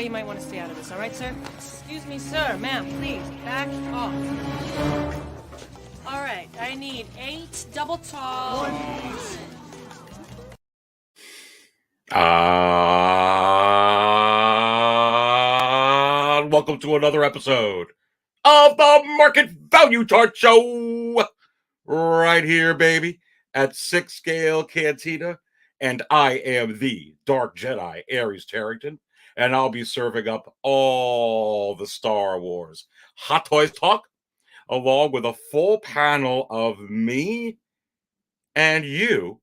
You might want to stay out of this, all right, sir? Excuse me, sir. Ma'am, please, back off. All right, I need 8 double tall. Welcome to another episode of the Market Value Chart Show. Right here, baby, at 6 Scale Cantina. And I am the Dark Jedi, Aries Terrington. And I'll be serving up all the Star Wars Hot Toys talk, along with a full panel of me and you.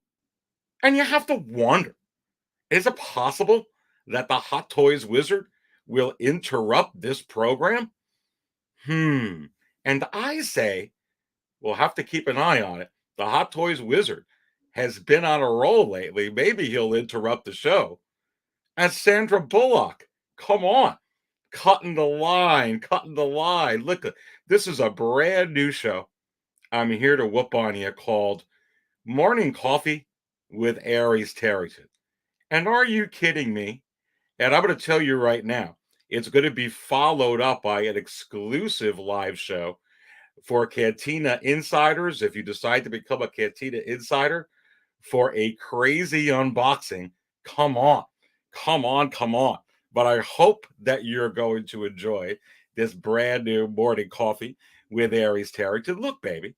And you have to wonder, is it possible that the Hot Toys wizard will interrupt this program? And I say, we'll have to keep an eye on it. The Hot Toys wizard has been on a roll lately. Maybe he'll interrupt the show. And Sandra Bullock, come on, cutting the line. Look, this is a brand new show I'm here to whoop on you called Morning Coffee with Aries Terrington. And are you kidding me? And I'm going to tell you right now, it's going to be followed up by an exclusive live show for Cantina insiders. If you decide to become a Cantina insider for a crazy unboxing, come on. But I hope that you're going to enjoy this brand new morning coffee with Aries Terrington. Look, baby,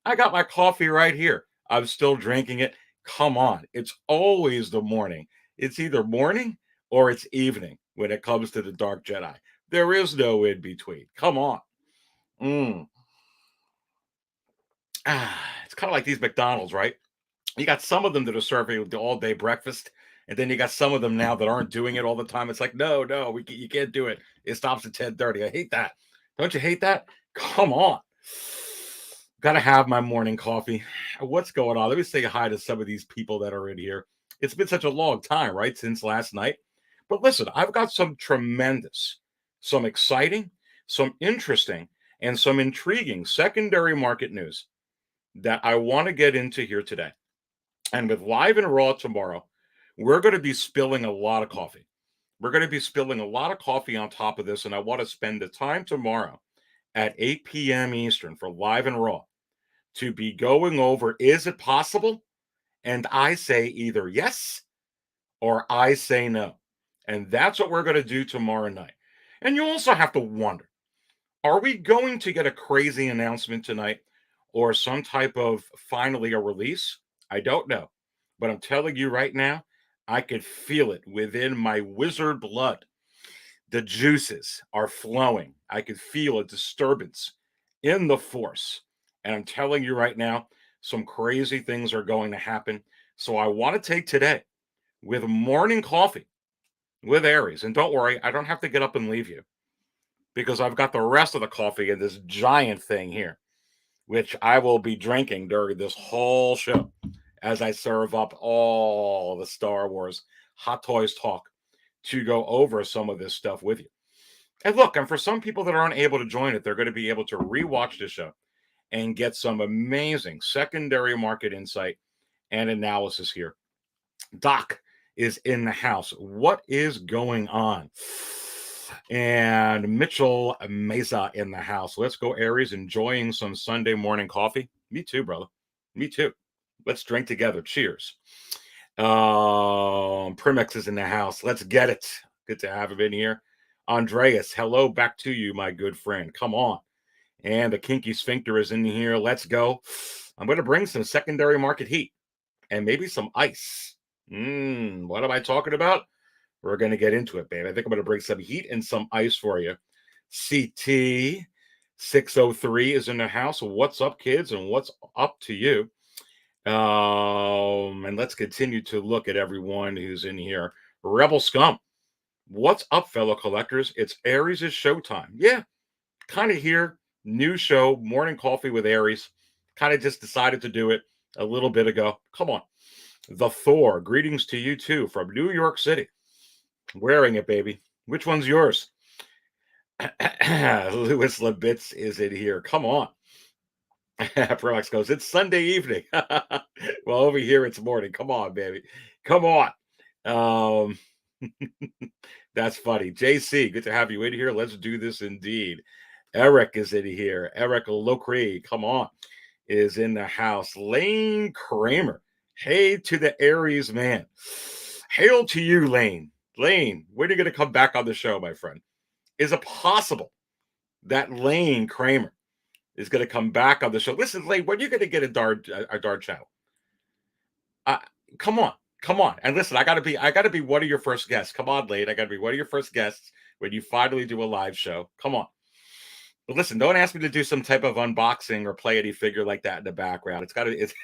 I got my coffee right here. I'm still drinking it. Come on. It's always the morning. It's either morning or it's evening when it comes to the Dark Jedi. There is no in between. Come on. It's kind of like these McDonald's, right? You got some of them that are serving the all-day breakfast. And then you got some of them now that aren't doing it all the time. It's like, no, you can't do it. It stops at 10:30. I hate that. Don't you hate that? Come on. Got to have my morning coffee. What's going on? Let me say hi to some of these people that are in here. It's been such a long time, right, since last night. But listen, I've got some tremendous, some exciting, some interesting, and some intriguing secondary market news that I want to get into here today. And with Live and Raw tomorrow, we're going to be spilling a lot of coffee. We're going to be spilling a lot of coffee on top of this, and I want to spend the time tomorrow at 8 p.m. Eastern for Live and Raw to be going over, is it possible? And I say either yes or I say no. And that's what we're going to do tomorrow night. And you also have to wonder, are we going to get a crazy announcement tonight or some type of finally a release? I don't know. But I'm telling you right now, I could feel it within my wizard blood. The juices are flowing. I could feel a disturbance in the force. And I'm telling you right now, some crazy things are going to happen. So I want to take today with morning coffee with Aries. And don't worry, I don't have to get up and leave you because I've got the rest of the coffee in this giant thing here, which I will be drinking during this whole show as I serve up all the Star Wars Hot Toys talk to go over some of this stuff with you. And look, and for some people that aren't able to join it, they're going to be able to rewatch the show and get some amazing secondary market insight and analysis here. Doc is in the house. What is going on? And Mitchell Mesa in the house. Let's go, Aries, enjoying some Sunday morning coffee. Me too, brother. Me too. Let's drink together. Cheers. Primex is in the house. Let's get it. Good to have him in here. Andreas, hello back to you, my good friend. Come on. And the Kinky Sphincter is in here. Let's go. I'm going to bring some secondary market heat and maybe some ice. What am I talking about? We're going to get into it, babe. I think I'm going to bring some heat and some ice for you. CT 603 is in the house. What's up, kids? And what's up to you? And let's continue to look at everyone who's in here. Rebel Scum. What's up, fellow collectors? It's Aries' showtime. Yeah, kind of here. New show, Morning Coffee with Aries. Kind of just decided to do it a little bit ago. Come on. The Thor. Greetings to you too from New York City. Wearing it, baby. Which one's yours? Louis Labitz is in here. Come on. Perlex goes, it's Sunday evening. Well, over here it's morning. Come on, baby. Come on. Um, that's funny. JC, good to have you in here. Let's do this indeed. Eric is in here. Eric Locree, come on, is in the house. Lane Kramer. Hey to the Aries man. Hail to you, Lane. Lane, when are you going to come back on the show, my friend? Is it possible that Lane Kramer is going to come back on the show? Listen, Lane, when are you going to get a Dart channel? Come on. And listen, I gotta be one of your first guests. Come on, Lane. I gotta be one of your first guests when you finally do a live show. Come on. But listen, don't ask me to do some type of unboxing or play any figure like that in the background. It's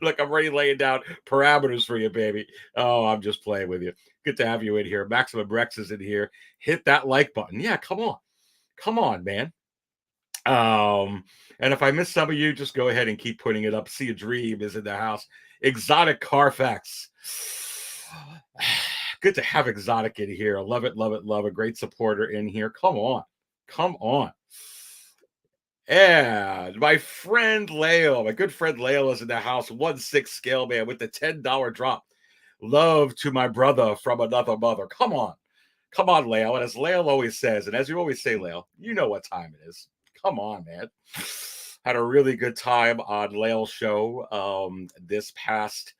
look, I'm already laying down parameters for you, baby. Oh, I'm just playing with you. Good to have you in here. Maximum Rex is in here. Hit that like button. Yeah, come on, man. And if I miss some of you, just go ahead and keep putting it up. See a Dream is in the house. Exotic Carfax. Good to have Exotic in here. Love it. A great supporter in here. Come on. And my friend Leo, my good friend Leo is in the house. 1/6 scale man with the $10 drop. Love to my brother from another mother. Come on, Leo. And as Leo always says, and as you always say, Leo, you know what time it is. Come on, man. Had a really good time on Leo's show this past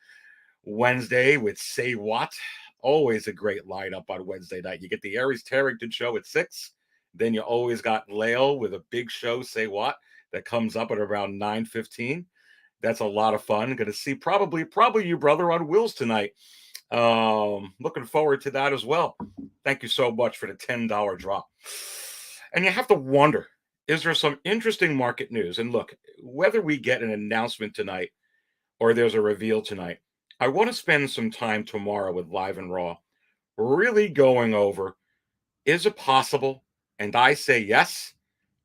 Wednesday with Say What. Always a great lineup on Wednesday night. You get the Aries Terrington show at 6. Then you always got Leo with a big show, Say What, that comes up at around 9:15. That's a lot of fun. Going to see probably you, brother, on Wheels tonight. Looking forward to that as well. Thank you so much for the $10 drop. And you have to wonder, is there some interesting market news? And look, whether we get an announcement tonight or there's a reveal tonight, I want to spend some time tomorrow with Live and Raw, really going over, is it possible? And I say yes,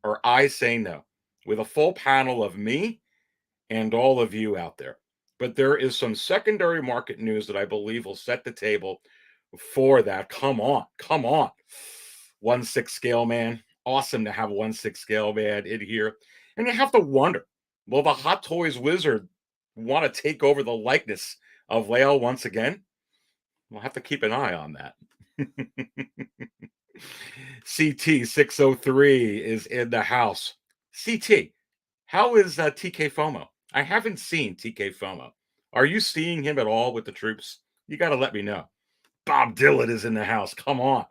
or I say no, with a full panel of me and all of you out there. But there is some secondary market news that I believe will set the table for that. Come on. 1/6 scale man. Awesome to have 1/6 scale man in here. And you have to wonder, will the Hot Toys wizard want to take over the likeness of Leo once again? We'll have to keep an eye on that. CT 603 is in the house. CT, how is TK FOMO? I haven't seen TK FOMO. Are you seeing him at all with the troops? You got to let me know. Bob Dillon is in the house. Come on.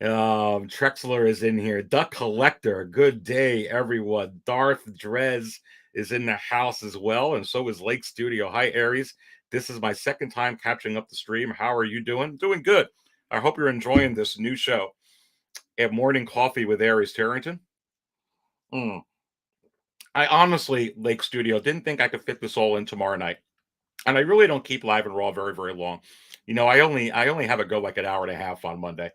Trexler is in here. Duck Collector. Good day, everyone. Darth Drez is in the house as well. And so is Lake Studio. Hi, Aries. This is my second time catching up the stream. How are you doing? Doing good. I hope you're enjoying this new show at Morning Coffee with Aries Terrington. I honestly, Lake Studio, didn't think I could fit this all in tomorrow night. And I really don't keep Live and Raw very, very long. You know, I only have it go like an hour and a half on Monday.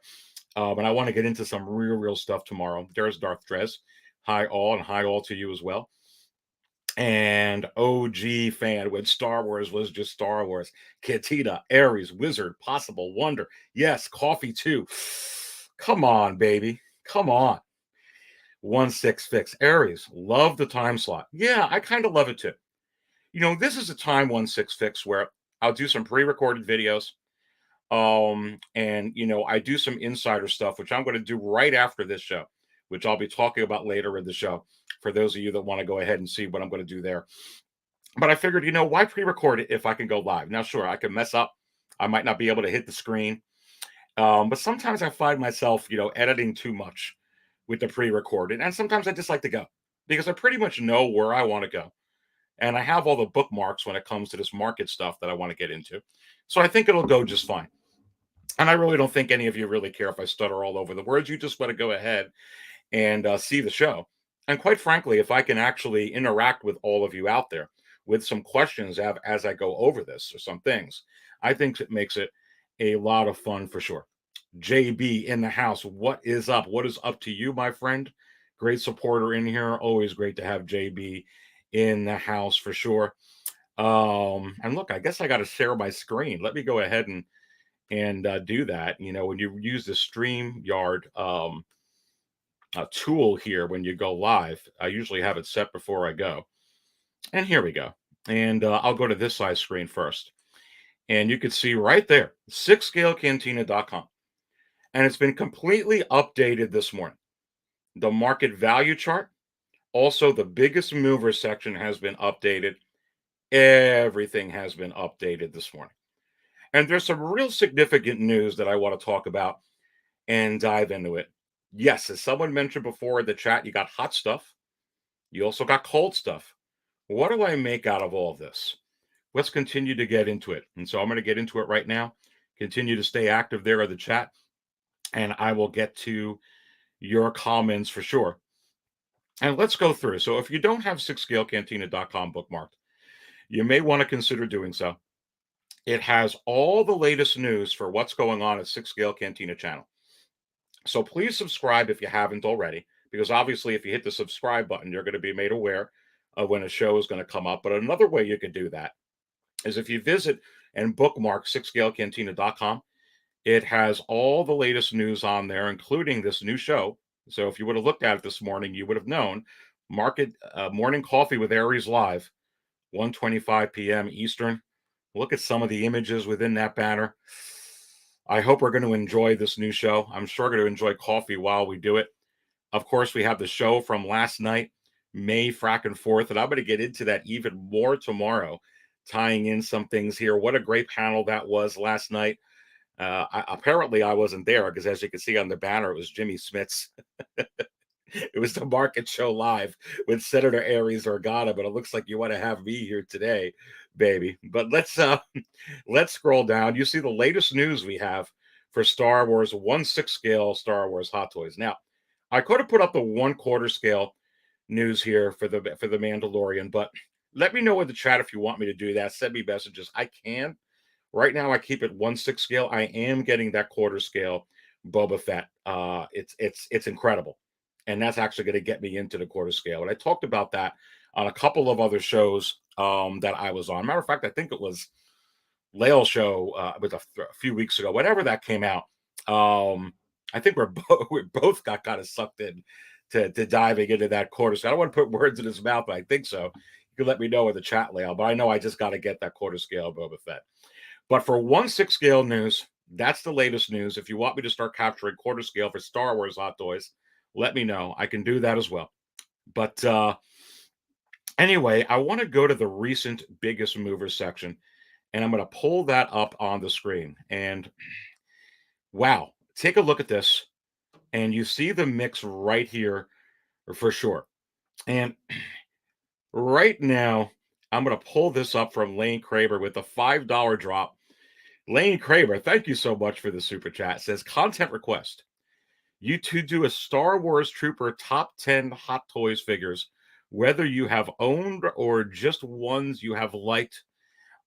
But I want to get into some real stuff tomorrow. There's Darth Drez. Hi all, and hi all to you as well. And OG fan when Star Wars was just Star Wars. Cantina, Aries, Wizard, Possible, Wonder. Yes, Coffee too. Come on, baby. Come on. 1/6 fix. Aries, love the time slot. Yeah, I kind of love it too. You know, this is a time 1/6 fix where I'll do some pre-recorded videos. And you know, I do some insider stuff, which I'm going to do right after this show, which I'll be talking about later in the show for those of you that want to go ahead and see what I'm going to do there. But I figured, you know, why pre-record it if I can go live? Now, sure, I can mess up. I might not be able to hit the screen. But sometimes I find myself, you know, editing too much with the pre-recorded. And sometimes I just like to go because I pretty much know where I want to go. And I have all the bookmarks when it comes to this market stuff that I want to get into. So I think it'll go just fine. And I really don't think any of you really care if I stutter all over the words. You just want to go ahead and see the show. And quite frankly, if I can actually interact with all of you out there with some questions as I go over this or some things, I think it makes it a lot of fun for sure. JB in the house. What is up? What is up to you, my friend? Great supporter in here. Always great to have JB in the house for sure. And look, I guess I got to share my screen. Let me go ahead and do that. You know, when you use the StreamYard tool here when you go live, I usually have it set before I go. And here we go. And I'll go to this size screen first. And you can see right there, 6scalecantina.com. And it's been completely updated this morning. The market value chart, also the biggest mover section has been updated. Everything has been updated this morning. And there's some real significant news that I want to talk about and dive into it. Yes, as someone mentioned before in the chat, you got hot stuff. You also got cold stuff. What do I make out of all of this? Let's continue to get into it. And so I'm going to get into it right now. Continue to stay active there in the chat. And I will get to your comments for sure. And let's go through. So if you don't have 6scalecantina.com bookmarked, you may want to consider doing so. It has all the latest news for what's going on at 6 Scale Cantina channel. So please subscribe if you haven't already, because obviously if you hit the subscribe button, you're going to be made aware of when a show is going to come up. But another way you can do that is if you visit and bookmark 6scalecantina.com, it has all the latest news on there, including this new show. So if you would have looked at it this morning, you would have known Market Morning Coffee with Aries live, 1:25 p.m. Eastern. Look at some of the images within that banner. I hope we're going to enjoy this new show. I'm sure going to enjoy coffee while we do it. Of course, we have the show from last night, May fracking 4th, and I'm going to get into that even more tomorrow, tying in some things here. What a great panel that was last night. Apparently, I wasn't there because, as you can see on the banner, it was Jimmy Smits. It was the market show live with Senator Aries Organa, but it looks like you want to have me here today, baby. But let's scroll down. You see the latest news we have for Star Wars 1/6 scale Star Wars Hot Toys. Now, I could have put up the 1/4 scale news here for the Mandalorian, but let me know in the chat if you want me to do that. Send me messages. I can. Right now, I keep it 1/6 scale. I am getting that 1/4 scale Boba Fett. It's incredible. And that's actually going to get me into the 1/4 scale. And I talked about that on a couple of other shows that I was on. Matter of fact, I think it was Leia's show was a few weeks ago. Whenever that came out, I think we both got kind of sucked in to diving into that 1/4 scale. I don't want to put words in his mouth, but I think so. You can let me know in the chat, Leia. But I know I just got to get that 1/4 scale Boba Fett. But for 1/6 scale news, that's the latest news. If you want me to start capturing 1/4 scale for Star Wars Hot Toys, let me know. I can do that as well. But anyway, I want to go to the recent biggest movers section, and I'm going to pull that up on the screen. And wow, take a look at this. And you see the mix right here for sure. And right now, I'm going to pull this up from Lane Kramer with a $5 drop. Lane Kramer, thank you so much for the super chat. Says content request. You to do a Star Wars Trooper top 10 Hot Toys figures, whether you have owned or just ones you have liked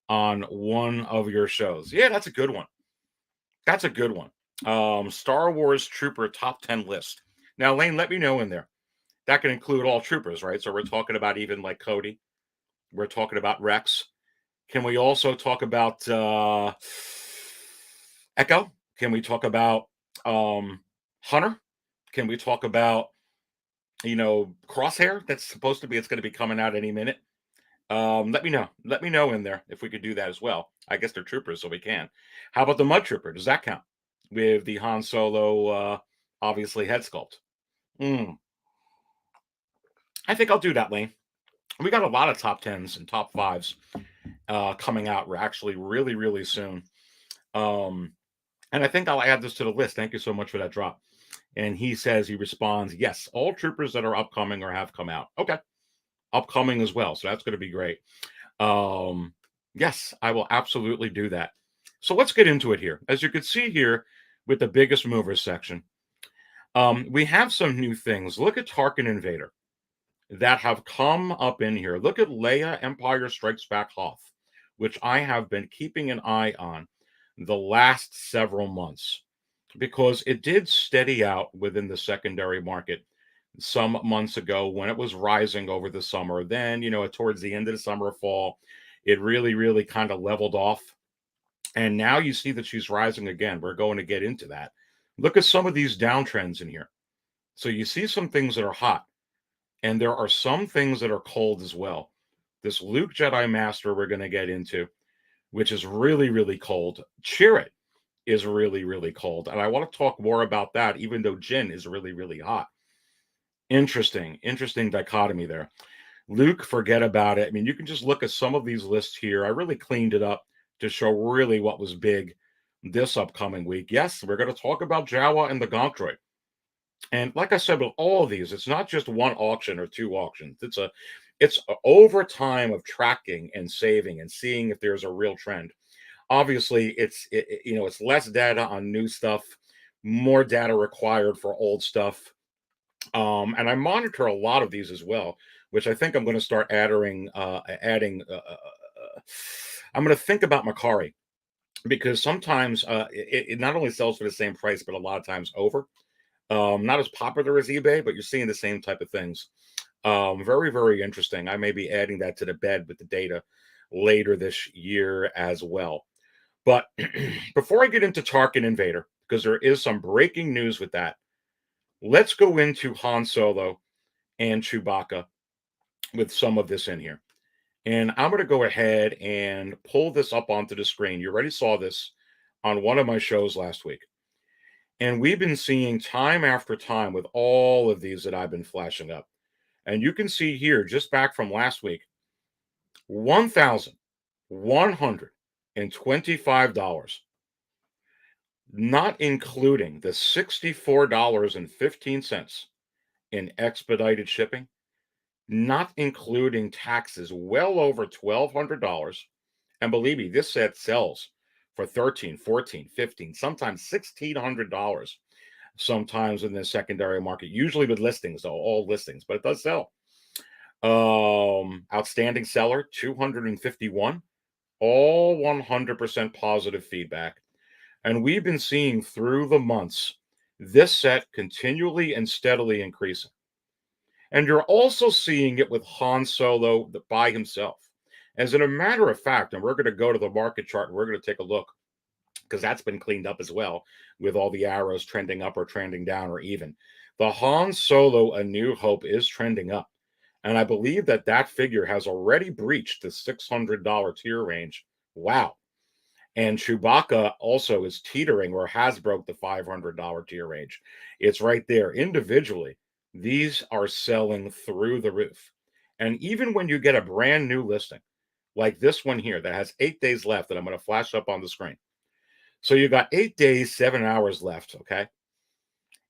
on one of your shows. Yeah, that's a good one. That's a good one. Star Wars Trooper top 10 list. Now, Lane, let me know in there. That can include all troopers, right? So we're talking about even like Cody. We're talking about Rex. Can we also talk about Echo? Can we talk about Hunter? Can we talk about, Crosshair? That's supposed to be, it's going to be coming out any minute. Let me know. Let me know in there if we could do that as well. I guess they're troopers, so we can. How about the Mudtrooper? Does that count? With the Han Solo, obviously, head sculpt. I think I'll do that, Lane. We got a lot of top 10s and top 5s coming out. We're actually really, really soon. And I think I'll add this to the list. Thank you so much for that drop. And he responds, yes, all troopers that are upcoming or have come out. Okay. Upcoming as well. So that's going to be great. Yes, I will absolutely do that. So let's get into it here. As you can see here with the biggest movers section, we have some new things. Look at Tarkin and Vader that have come up in here. Look at Leia Empire Strikes Back Hoth, which I have been keeping an eye on the last several months because it did steady out within the secondary market some months ago when it was rising over the summer. Then, towards the end of the summer, fall, it really, really kind of leveled off. And now you see that she's rising again. We're going to get into that. Look at some of these downtrends in here. So you see some things that are hot, and there are some things that are cold as well. This Luke Jedi Master we're going to get into, which is really, really cold. Chirrut is really, really cold. And I want to talk more about that, even though Jin is really, really hot. Interesting dichotomy there. Luke, forget about it. I mean, you can just look at some of these lists here. I really cleaned it up to show really what was big this upcoming week. Yes, we're going to talk about Jawa and the Gonk Droid. And like I said, with all of these, it's not just one auction or two auctions. It's over time of tracking and saving and seeing if there's a real trend. Obviously, it's less data on new stuff, more data required for old stuff. And I monitor a lot of these as well, which I think I'm going to start adding. I'm going to think about Macari because sometimes it not only sells for the same price, but a lot of times over. Not as popular as eBay, but you're seeing the same type of things. Very, very interesting. I may be adding that to the bed with the data later this year as well. But before I get into Tarkin and Vader, because there is some breaking news with that, let's go into Han Solo and Chewbacca with some of this in here. And I'm going to go ahead and pull this up onto the screen. You already saw this on one of my shows last week. And we've been seeing time after time with all of these that I've been flashing up. And you can see here, just back from last week, $1,125, not including the $64.15 in expedited shipping, not including taxes, well over $1,200. And believe me, this set sells for $1,300, $1,400, $1,500, sometimes $1,600 sometimes in the secondary market, usually with listings, though, all listings, but it does sell. Outstanding seller, 251, all 100% positive feedback. And we've been seeing through the months this set continually and steadily increasing. And you're also seeing it with Han Solo by himself. As in a matter of fact, and we're going to go to the market chart and we're going to take a look, because that's been cleaned up as well with all the arrows trending up or trending down or even. The Han Solo A New Hope is trending up. And I believe that figure has already breached the $600 tier range. Wow. And Chewbacca also is teetering or has broke the $500 tier range. It's right there. Individually, these are selling through the roof. And even when you get a brand new listing, like this one here that has 8 days left that I'm going to flash up on the screen. So you got 8 days, 7 hours left, okay?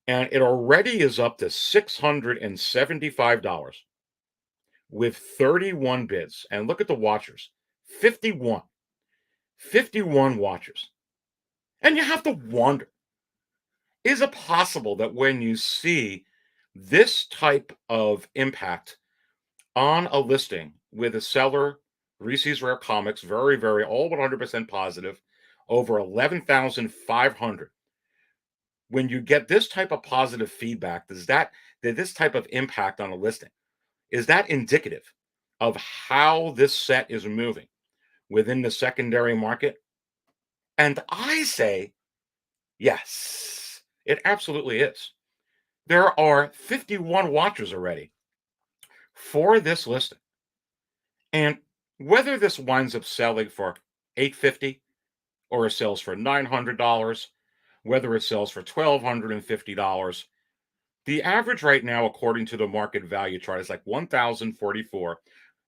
And it already is up to $675 with 31 bids. And look at the watchers, 51. 51 watchers. And you have to wonder, is it possible that when you see this type of impact on a listing with a seller, Reese's Rare Comics, very, very, all 100% positive, over 11,500. When you get this type of positive feedback, did this type of impact on a listing, is that indicative of how this set is moving within the secondary market? And I say, yes, it absolutely is. There are 51 watchers already for this listing. And whether this winds up selling for $850 or it sells for $900, whether it sells for $1,250, the average right now, according to the market value chart, is like 1,044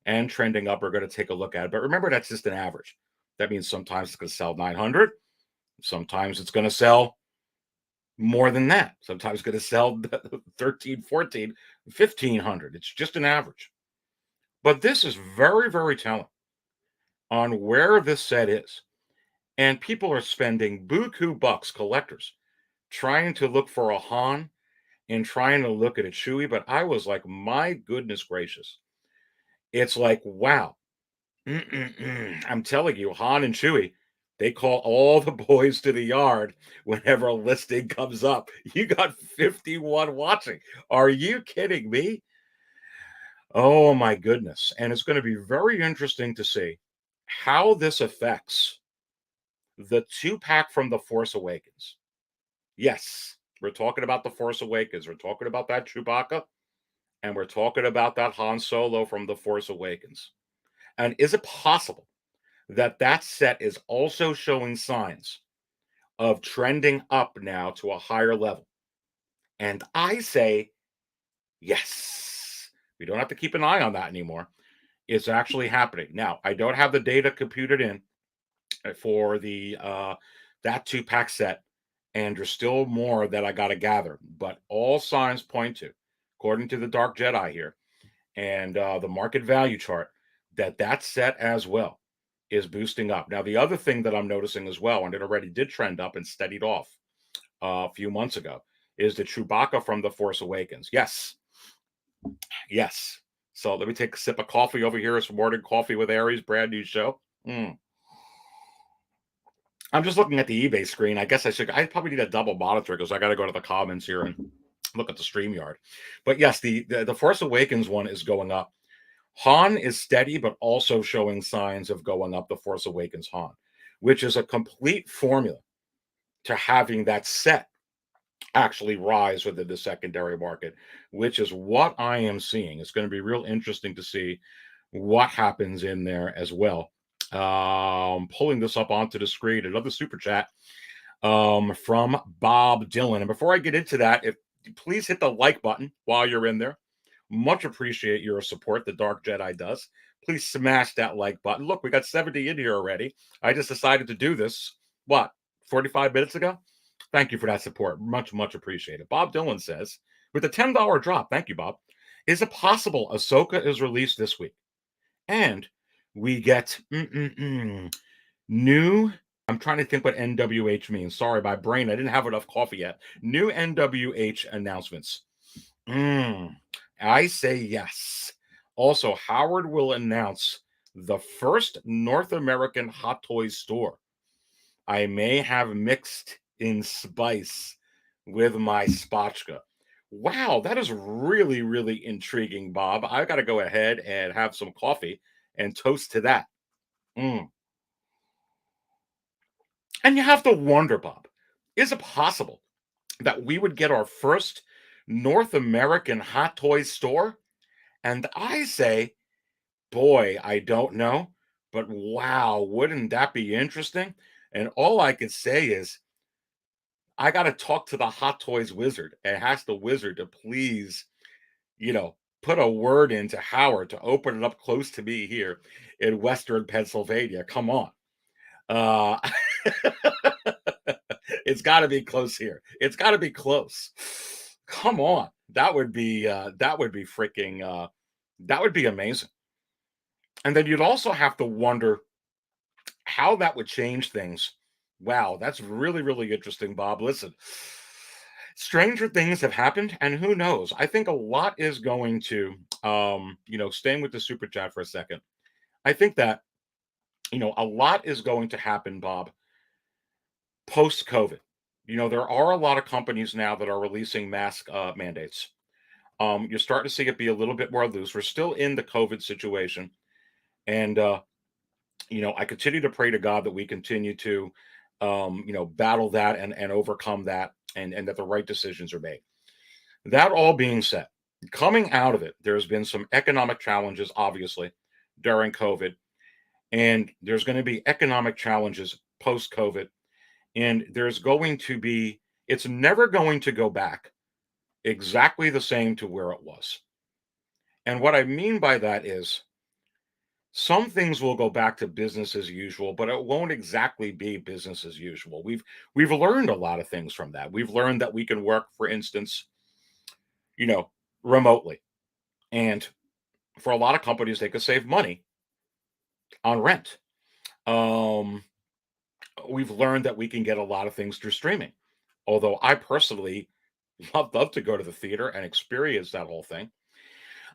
and trending up. We're going to take a look at it. But remember, that's just an average. That means sometimes it's going to sell 900. Sometimes it's going to sell more than that. Sometimes it's going to sell 13, 14, 1,500. It's just an average. But this is very, very telling on where this set is. And people are spending buku bucks, collectors, trying to look for a Han and trying to look at a Chewie. But I was like, my goodness gracious. It's like, wow. I'm telling you, Han and Chewie, they call all the boys to the yard whenever a listing comes up. You got 51 watching. Are you kidding me? Oh my goodness. And it's going to be very interesting to see how this affects the 2-pack from The Force Awakens. Yes, we're talking about The Force Awakens. We're talking about that Chewbacca, and we're talking about that Han Solo from The Force Awakens. And is it possible that that set is also showing signs of trending up now to a higher level? And I say, yes. We don't have to keep an eye on that anymore. It's actually happening. Now, I don't have the data computed in for the that 2-pack set, and there's still more that I got to gather, but all signs point to, according to the Dark Jedi here and the market value chart, that that set as well is boosting up. Now, the other thing that I'm noticing as well, and it already did trend up and steadied off a few months ago, is the Chewbacca from The Force Awakens. Yes. Yes. So let me take a sip of coffee over here. It's morning coffee with Aries, brand new show. I'm just looking at the eBay screen. I guess I probably need a double monitor because I got to go to the comments here and look at the StreamYard. But yes, the Force Awakens one is going up. Han is steady, but also showing signs of going up. The Force Awakens Han, which is a complete formula to having that set actually rise within the secondary market, which is what I am seeing. It's going to be real interesting to see what happens in there as well. Pulling this up onto the screen, another super chat from Bob Dylan. And before I get into that, if please hit the like button while you're in there. Much appreciate your support. The Dark Jedi does. Please smash that like button. Look, we got 70 in here already. I just decided to do this, 45 minutes ago? Thank you for that support. Much, much appreciated. Bob Dylan says, with a $10 drop, thank you, Bob. Is it possible Ahsoka is released this week? And we get new. I'm trying to think what NWH means. Sorry, my brain. I didn't have enough coffee yet. New NWH announcements. I say yes. Also, Howard will announce the first North American Hot Toys store. I may have mixed in spice with my spatchka. Wow, that is really, really intriguing, Bob. I got to go ahead and have some coffee and toast to that. And you have to wonder, Bob, is it possible that we would get our first North American Hot Toys store? And I say, boy, I don't know, but wow, wouldn't that be interesting? And all I can say is, I got to talk to the Hot Toys wizard and ask the wizard to please, put a word into Howard to open it up close to me here in Western Pennsylvania. Come on. Uh, it's got to be close here. It's got to be close. Come on. That would be freaking that would be amazing. And then you'd also have to wonder how that would change things. Wow, that's really, really interesting, Bob. Listen, stranger things have happened, and who knows? I think a lot is going to, staying with the super chat for a second. I think that, a lot is going to happen, Bob, post COVID. There are a lot of companies now that are releasing mask mandates. You're starting to see it be a little bit more loose. We're still in the COVID situation. And, I continue to pray to God that we continue to, battle that and overcome that and that the right decisions are made. That all being said, coming out of it, there's been some economic challenges, obviously, during COVID. And there's going to be economic challenges post COVID. And there's going to be, it's never going to go back exactly the same to where it was. And what I mean by that is some things will go back to business as usual, but it won't exactly be business as usual. We've learned a lot of things from that. We've learned that we can work, for instance, remotely. And for a lot of companies, they could save money on rent. we've learned that we can get a lot of things through streaming. Although I personally love to go to the theater and experience that whole thing.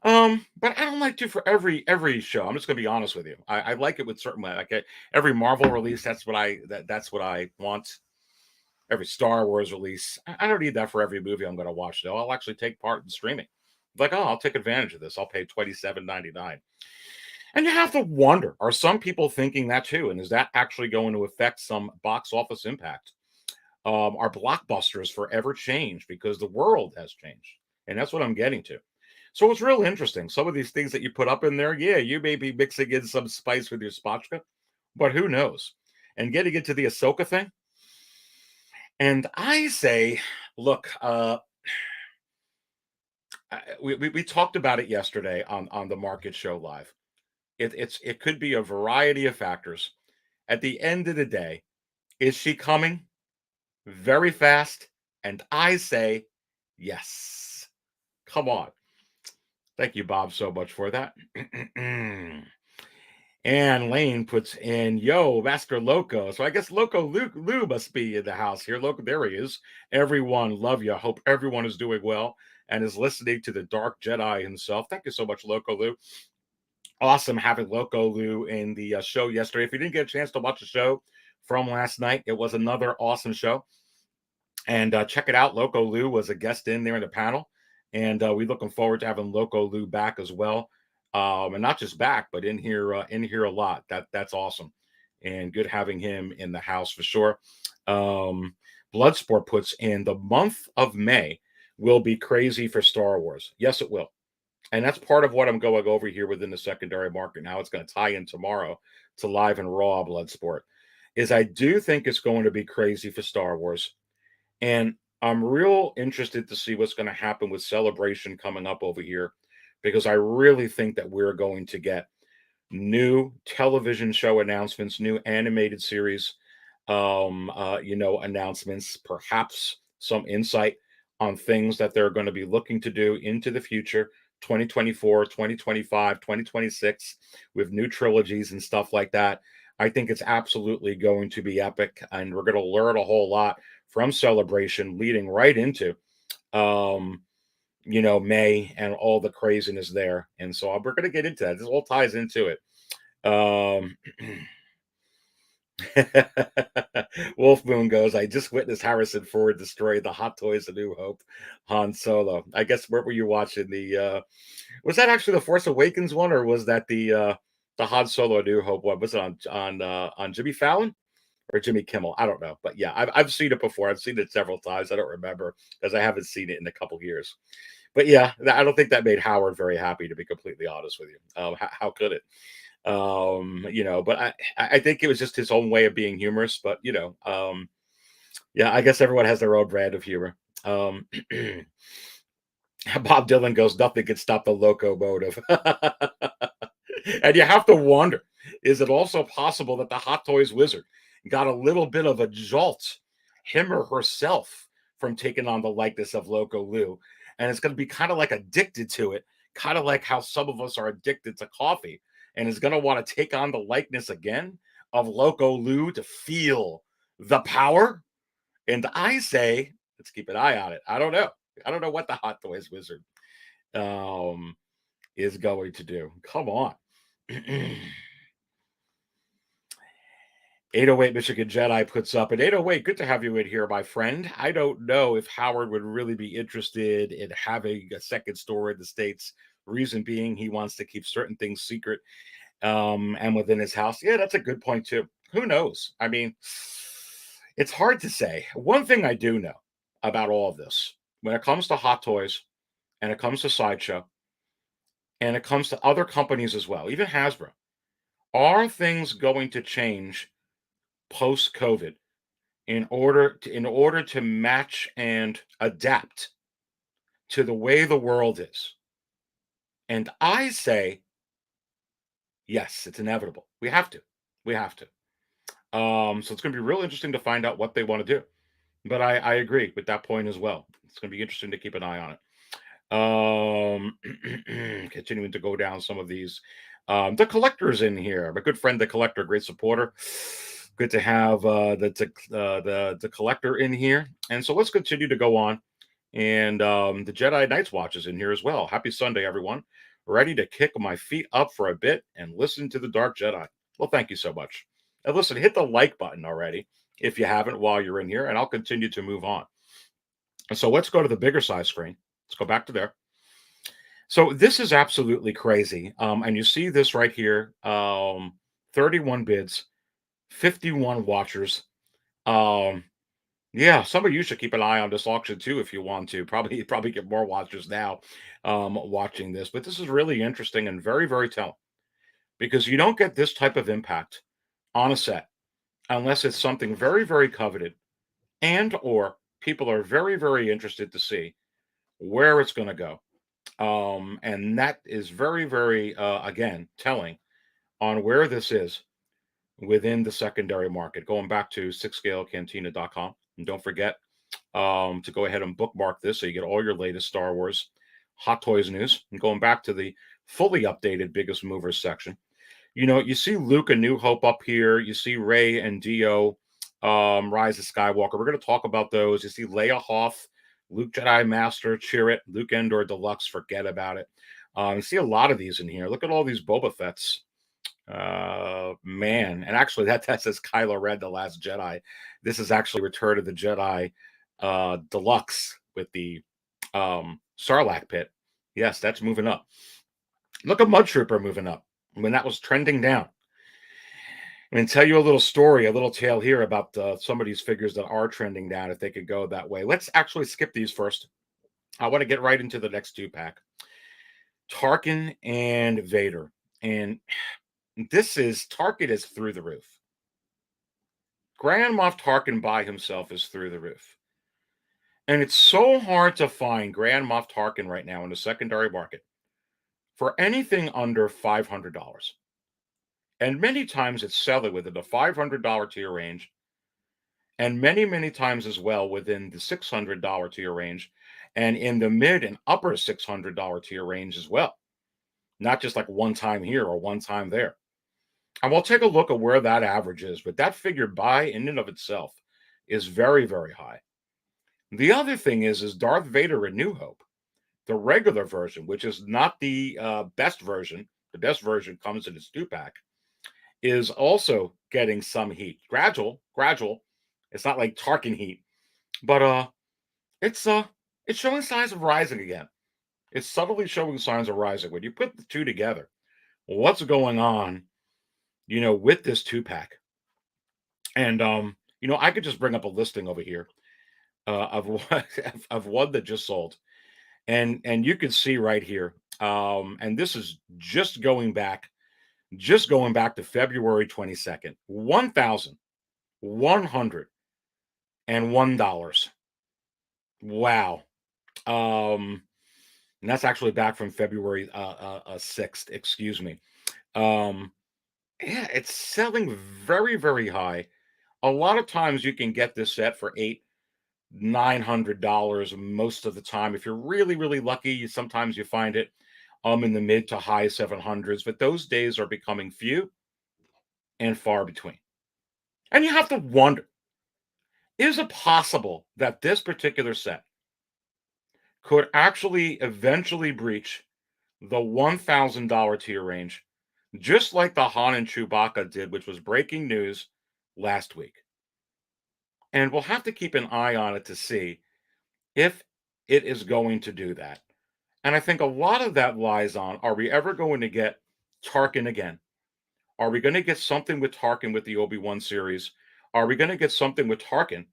But I don't like to for every show. I'm just gonna be honest with you. I like it with certain every Marvel release. That's what I want. Every Star Wars release. I don't need that for every movie I'm gonna watch though. I'll actually take part in streaming. Like, oh, I'll take advantage of this. I'll pay $27.99. And you have to wonder, are some people thinking that too? And is that actually going to affect some box office impact? Our blockbusters forever change because the world has changed. And that's what I'm getting to. So it's real interesting. Some of these things that you put up in there, yeah, you may be mixing in some spice with your spatchka, but who knows? And getting into the Ahsoka thing, and I say, look, we talked about it yesterday on the Market Show Live. It could be a variety of factors. At the end of the day, is she coming very fast? And I say yes. Come on. Thank you, Bob, so much for that. And Lane puts in, yo, Master Loco. So I guess Loco Lou must be in the house here. Loco, there he is. Everyone, love you. Hope everyone is doing well and is listening to the Dark Jedi himself. Thank you so much, Loco Lou. Awesome having Loco Lou in the show yesterday. If you didn't get a chance to watch the show from last night, it was another awesome show. And check it out. Loco Lou was a guest in there in the panel. And we're looking forward to having Loco Lou back as well. And not just back, but in here a lot. That's awesome. And good having him in the house for sure. Bloodsport puts in the month of May will be crazy for Star Wars. Yes, it will. And that's part of what I'm going over here within the secondary market. Now it's going to tie in tomorrow to Live and Raw Bloodsport. Is I do think it's going to be crazy for Star Wars. And I'm real interested to see what's going to happen with Celebration coming up over here, because I really think that we're going to get new television show announcements, new animated series, announcements, perhaps some insight on things that they're going to be looking to do into the future, 2024, 2025, 2026, with new trilogies and stuff like that. I think it's absolutely going to be epic, and we're going to learn a whole lot from Celebration leading right into May and all the craziness there. And so we're going to get into that. This all ties into it. Wolf Moon goes, I just witnessed Harrison Ford destroy the Hot Toys A New Hope Han Solo. I guess, where were you watching the was that actually the Force Awakens one, or was that the Han Solo A New Hope one? Was it on Jimmy Fallon or Jimmy Kimmel? I don't know, but yeah, I've seen it before. I've seen it several times. I don't remember because I haven't seen it in a couple years. But yeah, I don't think that made Howard very happy, to be completely honest with you. How could it? But I think it was just his own way of being humorous. But yeah, I guess everyone has their own brand of humor. Bob Dylan goes, nothing can stop the locomotive. And you have to wonder, is it also possible that the Hot Toys wizard got a little bit of a jolt, him or herself, from taking on the likeness of Loco Lou? And it's going to be kind of like addicted to it, kind of like how some of us are addicted to coffee, and is going to want to take on the likeness again of Loco Lou to feel the power. And I say, let's keep an eye on it. I don't know. I don't know what the Hot Toys wizard is going to do. Come on. 808 Michigan Jedi puts up, and 808, good to have you in here, my friend. I don't know if Howard would really be interested in having a second store in the States. Reason being, he wants to keep certain things secret and within his house. Yeah, that's a good point, too. Who knows? I mean, it's hard to say. One thing I do know about all of this, when it comes to Hot Toys and it comes to Sideshow and it comes to other companies as well, even Hasbro, are things going to change post-COVID in order to match and adapt to the way the world is? And I say, yes, it's inevitable. We have to. So it's going to be real interesting to find out what they want to do. But I agree with that point as well. It's going to be interesting to keep an eye on it. Continuing to go down some of these. The collector's in here. My good friend, the collector, great supporter. Good to have the collector in here. And so let's continue to go on. And the Jedi Knights Watch is in here as well. Happy Sunday, everyone. Ready to kick my feet up for a bit and listen to the Dark Jedi. Well, thank you so much. And listen, hit the like button already if you haven't while you're in here, and I'll continue to move on. And so let's go to the bigger size screen. Let's go back to there. So this is absolutely crazy. And you see this right here, 31 bids, 51 watchers. Yeah, some of you should keep an eye on this auction too if you want to. Probably get more watchers now watching this. But this is really interesting and very, very telling because you don't get this type of impact on a set unless it's something very, very coveted and or people are very, very interested to see where it's going to go. And that is very, very, again, telling on where this is within the secondary market. Going back to sixscalecantina.com. And don't forget to go ahead and bookmark this so you get all your latest Star Wars Hot Toys news. And going back to the fully updated Biggest Movers section. You know, you see Luke and New Hope up here. You see Rey and Dio, Rise of Skywalker. We're going to talk about those. You see Leia Hoth, Luke Jedi Master, cheer it. Luke Endor Deluxe, forget about it. You see a lot of these in here. Look at all these Boba Fett's. Man, and actually that says Kylo Ren, The Last Jedi. This is actually Return of the Jedi Deluxe with the Sarlacc pit. Yes, that's moving up. Look at Mudtrooper moving up when that was trending down. I'm going to tell you a little story, a little tale here about some of these figures that are trending down if they could go that way. Let's actually skip these first. I want to get right into the next two pack. Tarkin and Vader. And Tarkin is through the roof. Grand Moff Tarkin by himself is through the roof. And it's so hard to find Grand Moff Tarkin right now in the secondary market for anything under $500. And many times it's selling within the $500 tier range. And many, many times as well within the $600 tier range. And in the mid and upper $600 tier range as well. Not just like one time here or one time there. And we'll take a look at where that average is. But that figure by in and of itself is very, very high. The other thing is Darth Vader in New Hope, the regular version, which is not the best version. The best version comes in its 2-pack, is also getting some heat. Gradual. It's not like Tarkin heat, but it's showing signs of rising again. It's subtly showing signs of rising. When you put the two together, what's going on, you know, with this 2-pack? And you know, I could just bring up a listing over here of one that just sold, and you can see right here, and this is just going back to February 22nd, $1,101. Wow. And that's actually back from February 6th, excuse me. Yeah, it's selling very, very high. A lot of times you can get this set for $900 most of the time. If you're really, really lucky, sometimes you find it in the mid to high 700s, but those days are becoming few and far between. And you have to wonder, is it possible that this particular set could actually eventually breach the $1,000 tier range, just like the Han and Chewbacca did, which was breaking news last week? And we'll have to keep an eye on it to see if it is going to do that. And I think a lot of that lies on, are we ever going to get Tarkin again? Are we going to get something with Tarkin with the Obi-Wan series? Are we going to get something with Tarkin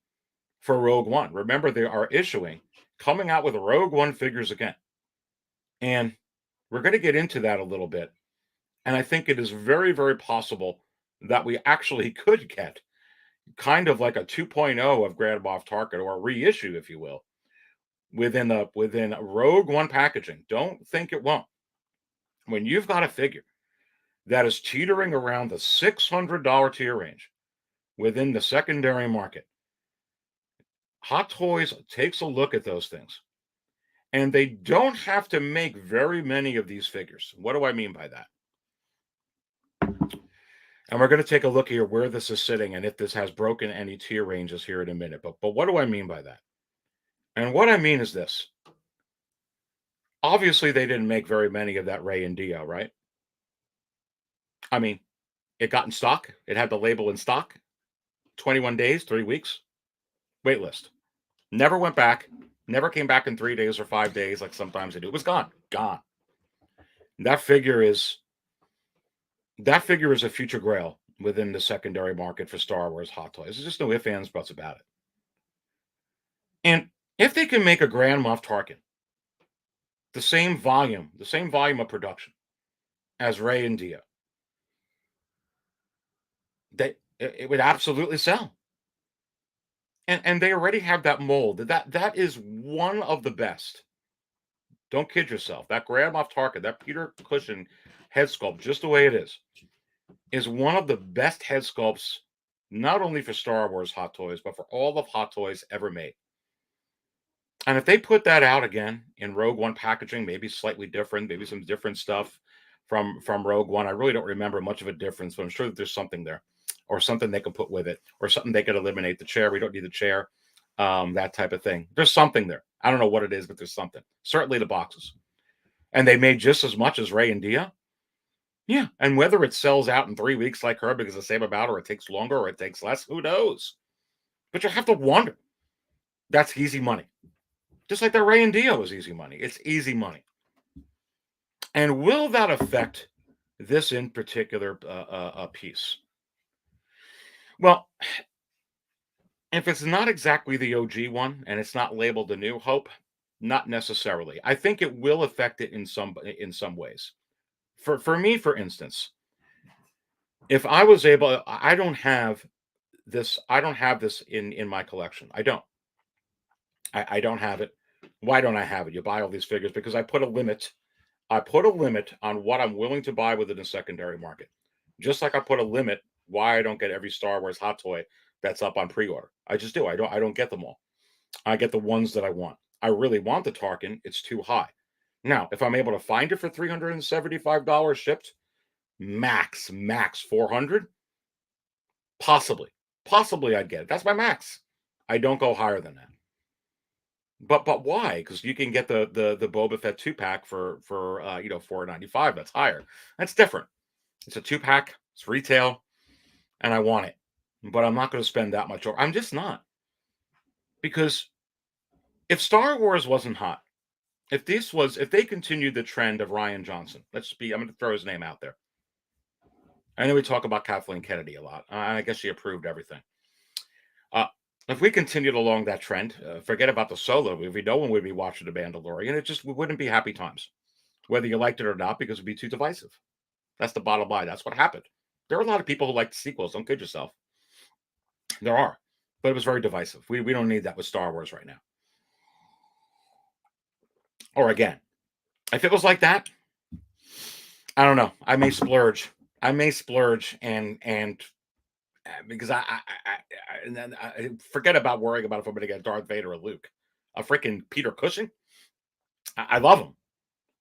for Rogue One? Remember, they are coming out with Rogue One figures again. And we're going to get into that a little bit. And I think it is very, very possible that we actually could get kind of like a 2.0 of Grand Moff Tarkin, or a reissue, if you will, within Rogue One packaging. Don't think it won't. When you've got a figure that is teetering around the $600 tier range within the secondary market, Hot Toys takes a look at those things. And they don't have to make very many of these figures. What do I mean by that? And we're going to take a look here where this is sitting and if this has broken any tier ranges here in a minute. But what do I mean by that? And what I mean is this. Obviously, they didn't make very many of that Rey and Dio, right? I mean, it got in stock. It had the label in stock. 21 days, 3 weeks. Wait list. Never went back. Never came back in 3 days or 5 days like sometimes they do. It was gone. Gone. That figure is a future grail within the secondary market for Star Wars Hot Toys. There's just no ifs, ands, buts about it. And if they can make a Grand Moff Tarkin, the same volume of production as Rey and Dio, it would absolutely sell. And they already have that mold. That is one of the best. Don't kid yourself. That Grand Moff Tarkin, that Peter Cushing head sculpt, just the way it is one of the best head sculpts, not only for Star Wars Hot Toys, but for all of Hot Toys ever made. And if they put that out again in Rogue One packaging, maybe slightly different, maybe some different stuff from Rogue One. I really don't remember much of a difference, but I'm sure that there's something there, or something they can put with it, or something they could eliminate. The chair, we don't need the chair, that type of thing. There's something there. I don't know what it is, but there's something. Certainly the boxes. And they made just as much as Rey and Dio. Yeah. And whether it sells out in 3 weeks like her because the same amount, or it takes longer, or it takes less, who knows? But you have to wonder. That's easy money. Just like the Rey and Dio is easy money. It's easy money. And will that affect this in particular piece? Well, if it's not exactly the OG one and it's not labeled the New Hope, not necessarily. I think it will affect it in some ways. For me, for instance, if I was able, I don't have this in my collection. I don't. I don't have it. Why don't I have it? You buy all these figures because I put a limit. I put a limit on what I'm willing to buy within the secondary market. Just like I put a limit why I don't get every Star Wars hot toy that's up on pre-order. I just do. I don't get them all. I get the ones that I want. I really want the Tarkin. It's too high. Now, if I'm able to find it for $375 shipped, max 400, possibly I'd get it. That's my max. I don't go higher than that. But why? Because you can get the Boba Fett 2-pack for $4.95. That's higher. That's different. It's a 2-pack. It's retail, and I want it. But I'm not going to spend that much. I'm just not. Because if Star Wars wasn't hot, if they continued the trend of Rian Johnson, I'm going to throw his name out there. I know we talk about Kathleen Kennedy a lot. I guess she approved everything. If we continued along that trend, forget about the Solo movie. No one would be watching The Mandalorian. It wouldn't be happy times, whether you liked it or not, because it'd be too divisive. That's the bottom line. That's what happened. There are a lot of people who like the sequels. Don't kid yourself. There are, but it was very divisive. We don't need that with Star Wars right now. Or again, if it was like that, I don't know. I may splurge. And because I forget about worrying about if I'm going to get Darth Vader or Luke. A freaking Peter Cushing. I love him,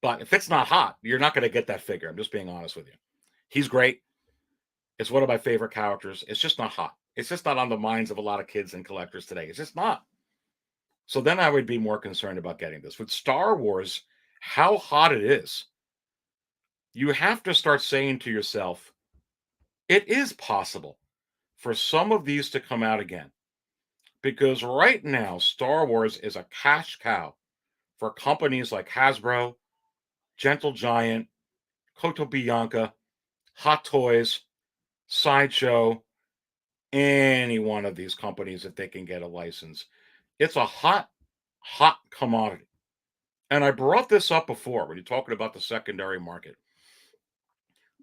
but if it's not hot, you're not going to get that figure. I'm just being honest with you. He's great. It's one of my favorite characters. It's just not hot. It's just not on the minds of a lot of kids and collectors today. It's just not. So then I would be more concerned about getting this. With Star Wars, how hot it is, you have to start saying to yourself, it is possible for some of these to come out again. Because right now, Star Wars is a cash cow for companies like Hasbro, Gentle Giant, Coto Bianca, Hot Toys, Sideshow, any one of these companies if they can get a license. It's a hot commodity. And I brought this up before when you're talking about the secondary market.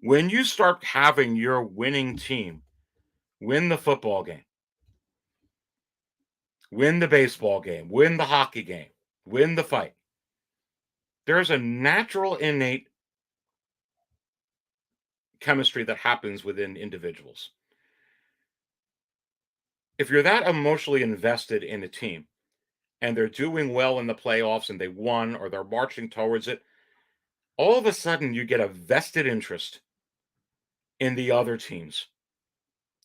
When you start having your winning team win the football game, win the baseball game, win the hockey game, win the fight, there's a natural innate chemistry that happens within individuals. If you're that emotionally invested in a team and they're doing well in the playoffs and they won or they're marching towards it, all of a sudden you get a vested interest in the other teams.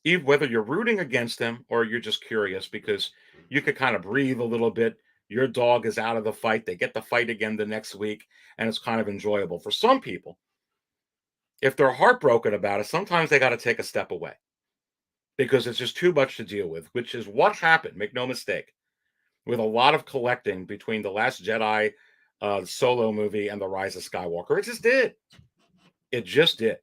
even whether you're rooting against them or you're just curious because you could kind of breathe a little bit. Your dog is out of the fight. They get the fight again the next week, and it's kind of enjoyable. For some people, if they're heartbroken about it, sometimes they got to take a step away because it's just too much to deal with, which is what happened, make no mistake, with a lot of collecting between The Last Jedi, Solo movie, and The Rise of Skywalker. It just did. It just did.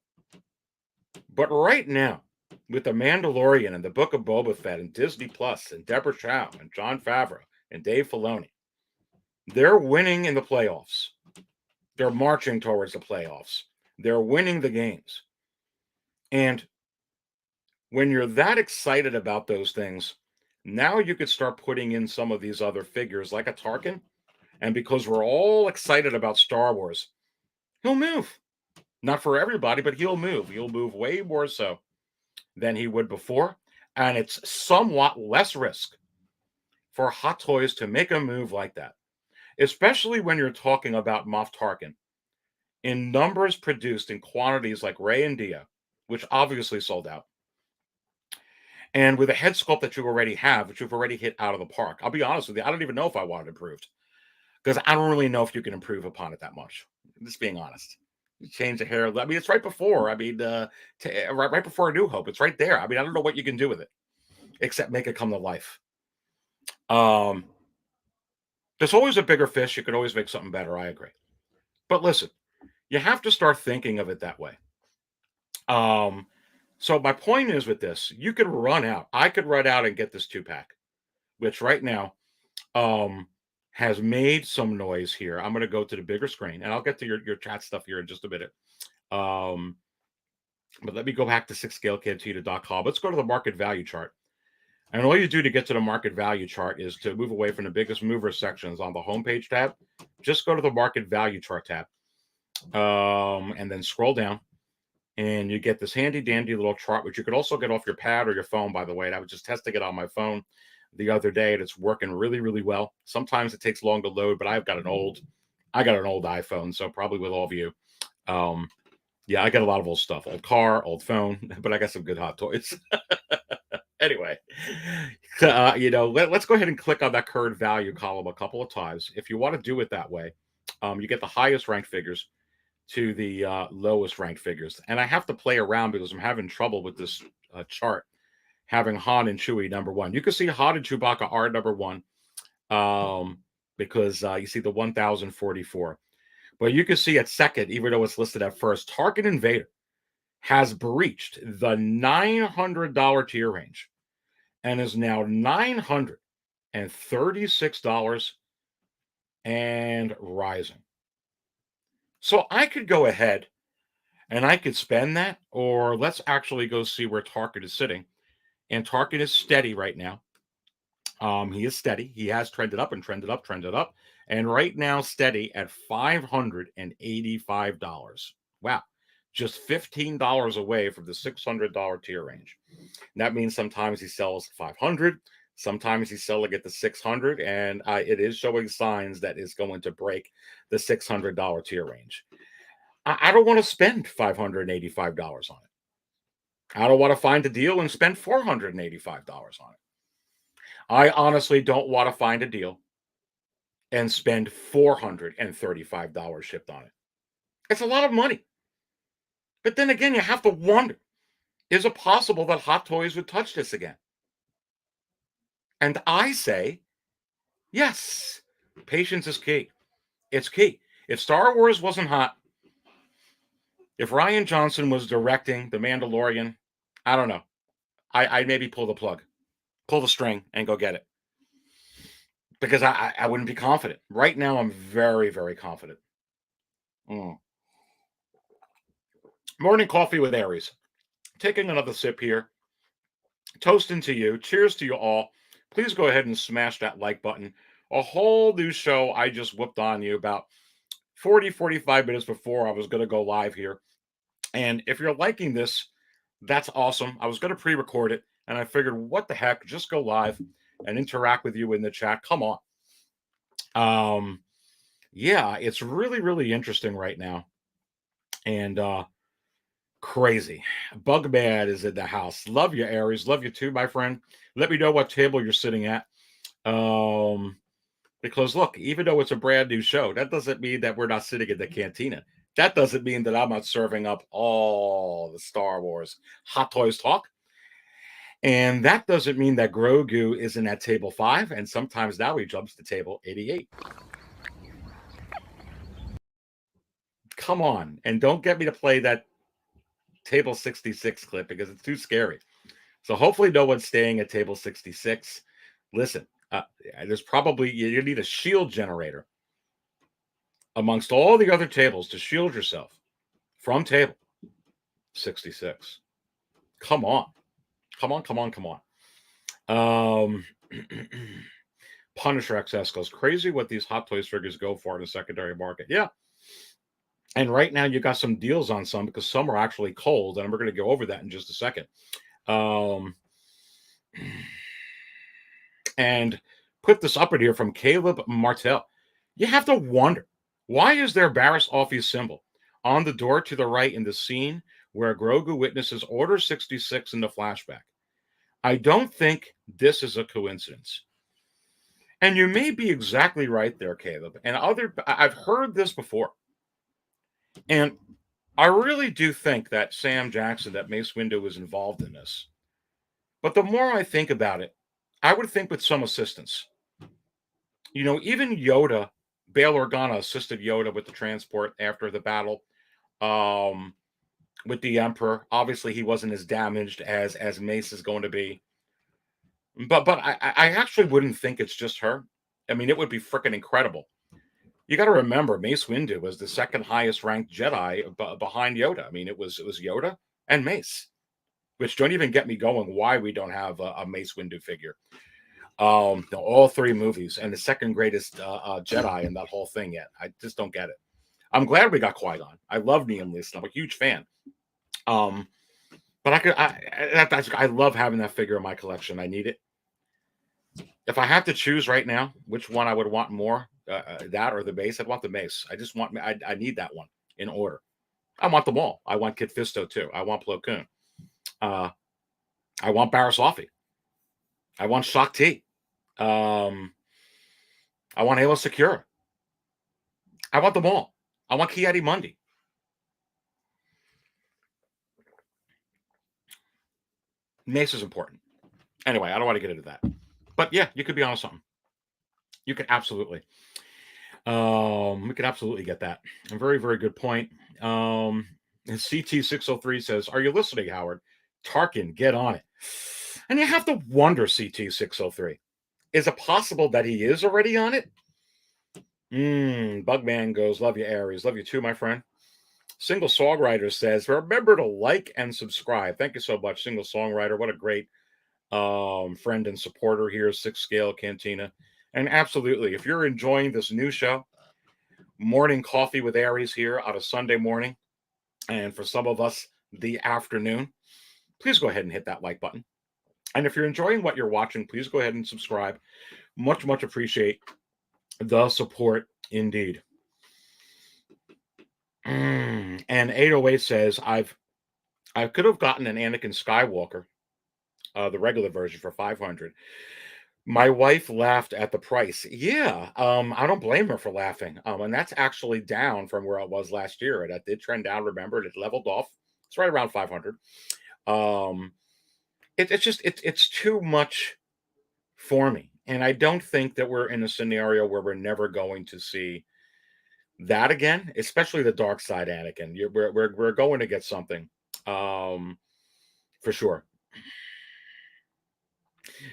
But right now, with The Mandalorian and the Book of Boba Fett and Disney Plus and Deborah Chow and Jon Favreau and Dave Filoni, they're winning in the playoffs. They're marching towards the playoffs. They're winning the games. And when you're that excited about those things, now you could start putting in some of these other figures like a Tarkin. And because we're all excited about Star Wars, he'll move. Not for everybody, but he'll move. He'll move way more so than he would before. And it's somewhat less risk for Hot Toys to make a move like that, especially when you're talking about Moff Tarkin in numbers produced in quantities like Rey and Dia, which obviously sold out. And with a head sculpt that you already have, which you've already hit out of the park. I'll be honest with you, I don't even know if I want it improved because I don't really know if you can improve upon it that much. Just being honest. You change the hair. I mean, it's right before. I mean, right before A New Hope. It's right there. I mean, I don't know what you can do with it except make it come to life. There's always a bigger fish. You can always make something better. I agree. But listen, you have to start thinking of it that way. So my point is with this, you could run out. I could run out and get this 2-pack, which right now has made some noise here. I'm going to go to the bigger screen, and I'll get to your chat stuff here in just a minute. But let me go back to 6scalecantina.com. Let's go to the market value chart. And all you do to get to the market value chart is to move away from the biggest mover sections on the homepage tab. Just go to the market value chart tab, and then scroll down. And you get this handy dandy little chart, which you could also get off your pad or your phone, by the way. And I was just testing it on my phone the other day, and it's working really, really well. Sometimes it takes long to load, but I got an old iPhone, so probably with all of you. Yeah, I got a lot of old stuff, old car, old phone, but I got some good Hot Toys. Anyway, let's go ahead and click on that current value column a couple of times. If you want to do it that way, you get the highest ranked figures to the lowest ranked figures. And I have to play around because I'm having trouble with this chart, having Han and Chewie number one. You can see Han and Chewbacca are number one because you see the 1044. But you can see at second, even though it's listed at first, Tarkin and Vader has breached the $900 tier range and is now $936 and rising. So I could go ahead and I could spend that, or let's actually go see where Tarkin is sitting. And Tarkin is steady right now. He is steady. He has trended up and trended up, trended up. And right now, steady at $585. Wow. Just $15 away from the $600 tier range. And that means sometimes he sells 500, sometimes he's selling at the 600, and it is showing signs that it's going to break the $600 tier range. I don't want to spend $585 on it. I don't want to find a deal and spend $485 on it. I honestly don't want to find a deal and spend $435 shipped on it. It's a lot of money. But then again, you have to wonder, is it possible that Hot Toys would touch this again? And I say, yes, patience is key. It's key. If Star Wars wasn't hot, if Rian Johnson was directing The Mandalorian, I don't know. I'd maybe pull the plug, pull the string, and go get it. Because I wouldn't be confident. Right now, I'm very, very confident. Morning coffee with Aries. Taking another sip here. Toasting to you. Cheers to you all. Please go ahead and smash that like button. A whole new show I just whooped on you about 45 minutes before I was going to go live here. And if you're liking this, that's awesome. I was going to pre-record it, and I figured, what the heck, just go live and interact with you in the chat. Come on. Yeah, it's really, really interesting right now. And Crazy. Bugman is in the house. Love you, Aries. Love you too, my friend. Let me know what table you're sitting at. Because look, even though it's a brand new show, that doesn't mean that we're not sitting in the cantina. That doesn't mean that I'm not serving up all the Star Wars Hot Toys talk. And that doesn't mean that Grogu isn't at table 5, and sometimes now he jumps to table 88. Come on, and don't get me to play that table 66 clip because it's too scary. So hopefully no one's staying at table 66. Listen, there's probably, you need a shield generator amongst all the other tables to shield yourself from table 66. Come on. Come on, come on, come on. Punisher XS goes crazy what these Hot Toys figures go for in the secondary market. Yeah. And right now you got some deals on some because some are actually cold, and we're going to go over that in just a second. And put this up in here from Caleb Martell. You have to wonder, why is there Barriss Offie's symbol on the door to the right in the scene where Grogu witnesses Order 66 in the flashback? I don't think this is a coincidence. And you may be exactly right there, Caleb. And I've heard this before. And I really do think that Sam Jackson, that Mace Windu, was involved in this. But the more I think about it, I would think with some assistance. You know, even Yoda, Bail Organa assisted Yoda with the transport after the battle with the Emperor. Obviously, he wasn't as damaged as Mace is going to be. But I actually wouldn't think it's just her. I mean, it would be freaking incredible. You got to remember, Mace Windu was the second highest ranked Jedi behind Yoda. I mean, it was Yoda and Mace, which don't even get me going why we don't have a Mace Windu figure. All 3 movies and the second greatest Jedi in that whole thing yet. I just don't get it. I'm glad we got Qui-Gon. I love Liam Neeson. I'm a huge fan. But I love having that figure in my collection. I need it. If I have to choose right now, which one I would want more, that or the Mace, I'd want the Mace. I need that one in order. I want them all. I want Kit Fisto too. I want Plo Koon. I want Barriss Offee. I want Shak Ti. I want Ayla Secura. I want them all. I want Ki-Adi-Mundi. Mace is important. Anyway, I don't want to get into that. But yeah, you could be on something. You could absolutely. We could absolutely get that. A very, very good point. CT603 says, "Are you listening, Howard? Tarkin, get on it." And you have to wonder, CT603, is it possible that he is already on it? Bugman goes, "Love you, Aries. Love you too, my friend." Single Songwriter says, "Remember to like and subscribe." Thank you so much, Single Songwriter. What a great friend and supporter here, 6 Scale Cantina. And absolutely, if you're enjoying this new show, Morning Coffee with Aries here on a Sunday morning, and for some of us, the afternoon, please go ahead and hit that like button. And if you're enjoying what you're watching, please go ahead and subscribe. Much, much appreciate the support indeed. And 808 says, I could have gotten an Anakin Skywalker, the regular version, for $500. My wife laughed at the price. Yeah, I don't blame her for laughing. And that's actually down from where it was last year. That did trend down. Remember, it leveled off. It's right around 500. It's too much for me, and I don't think that we're in a scenario where we're never going to see that again. Especially the dark side Anakin. We're going to get something, for sure.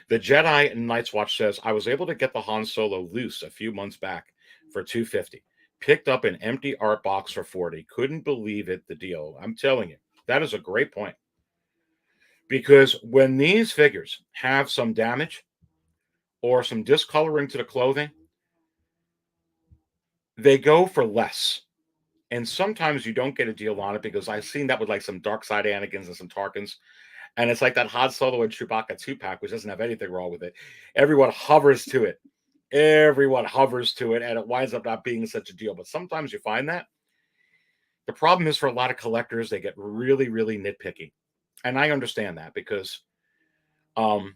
The Jedi Night's Watch says, "I was able to get the Han Solo loose a few months back for $250. Picked up an empty art box for $40. Couldn't believe it, the deal." I'm telling you, that is a great point. Because when these figures have some damage or some discoloring to the clothing, they go for less. And sometimes you don't get a deal on it, because I've seen that with like some dark side Anakins and some Tarkins. And it's like that Han Solo and Chewbacca 2-pack, which doesn't have anything wrong with it. Everyone hovers to it. And it winds up not being such a deal. But sometimes you find that The problem is for a lot of collectors, they get really, really nitpicky. And I understand that because um,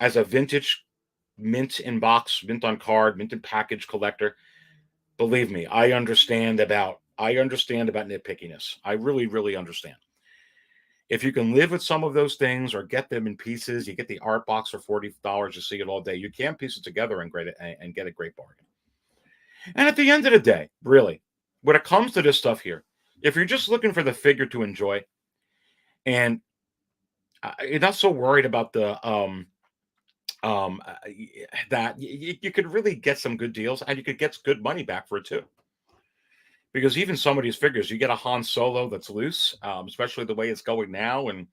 as a vintage mint in box, mint on card, mint in package collector, believe me, I understand about nitpickiness. I really, really understand. If you can live with some of those things or get them in pieces, you get the art box for $40, you see it all day. You can piece it together and get a great bargain. And at the end of the day, really, when it comes to this stuff here, if you're just looking for the figure to enjoy and you're not so worried about the um uh, that you could really get some good deals and you could get good money back for it too. Because even some of these figures, you get a Han Solo that's loose, especially the way it's going now, and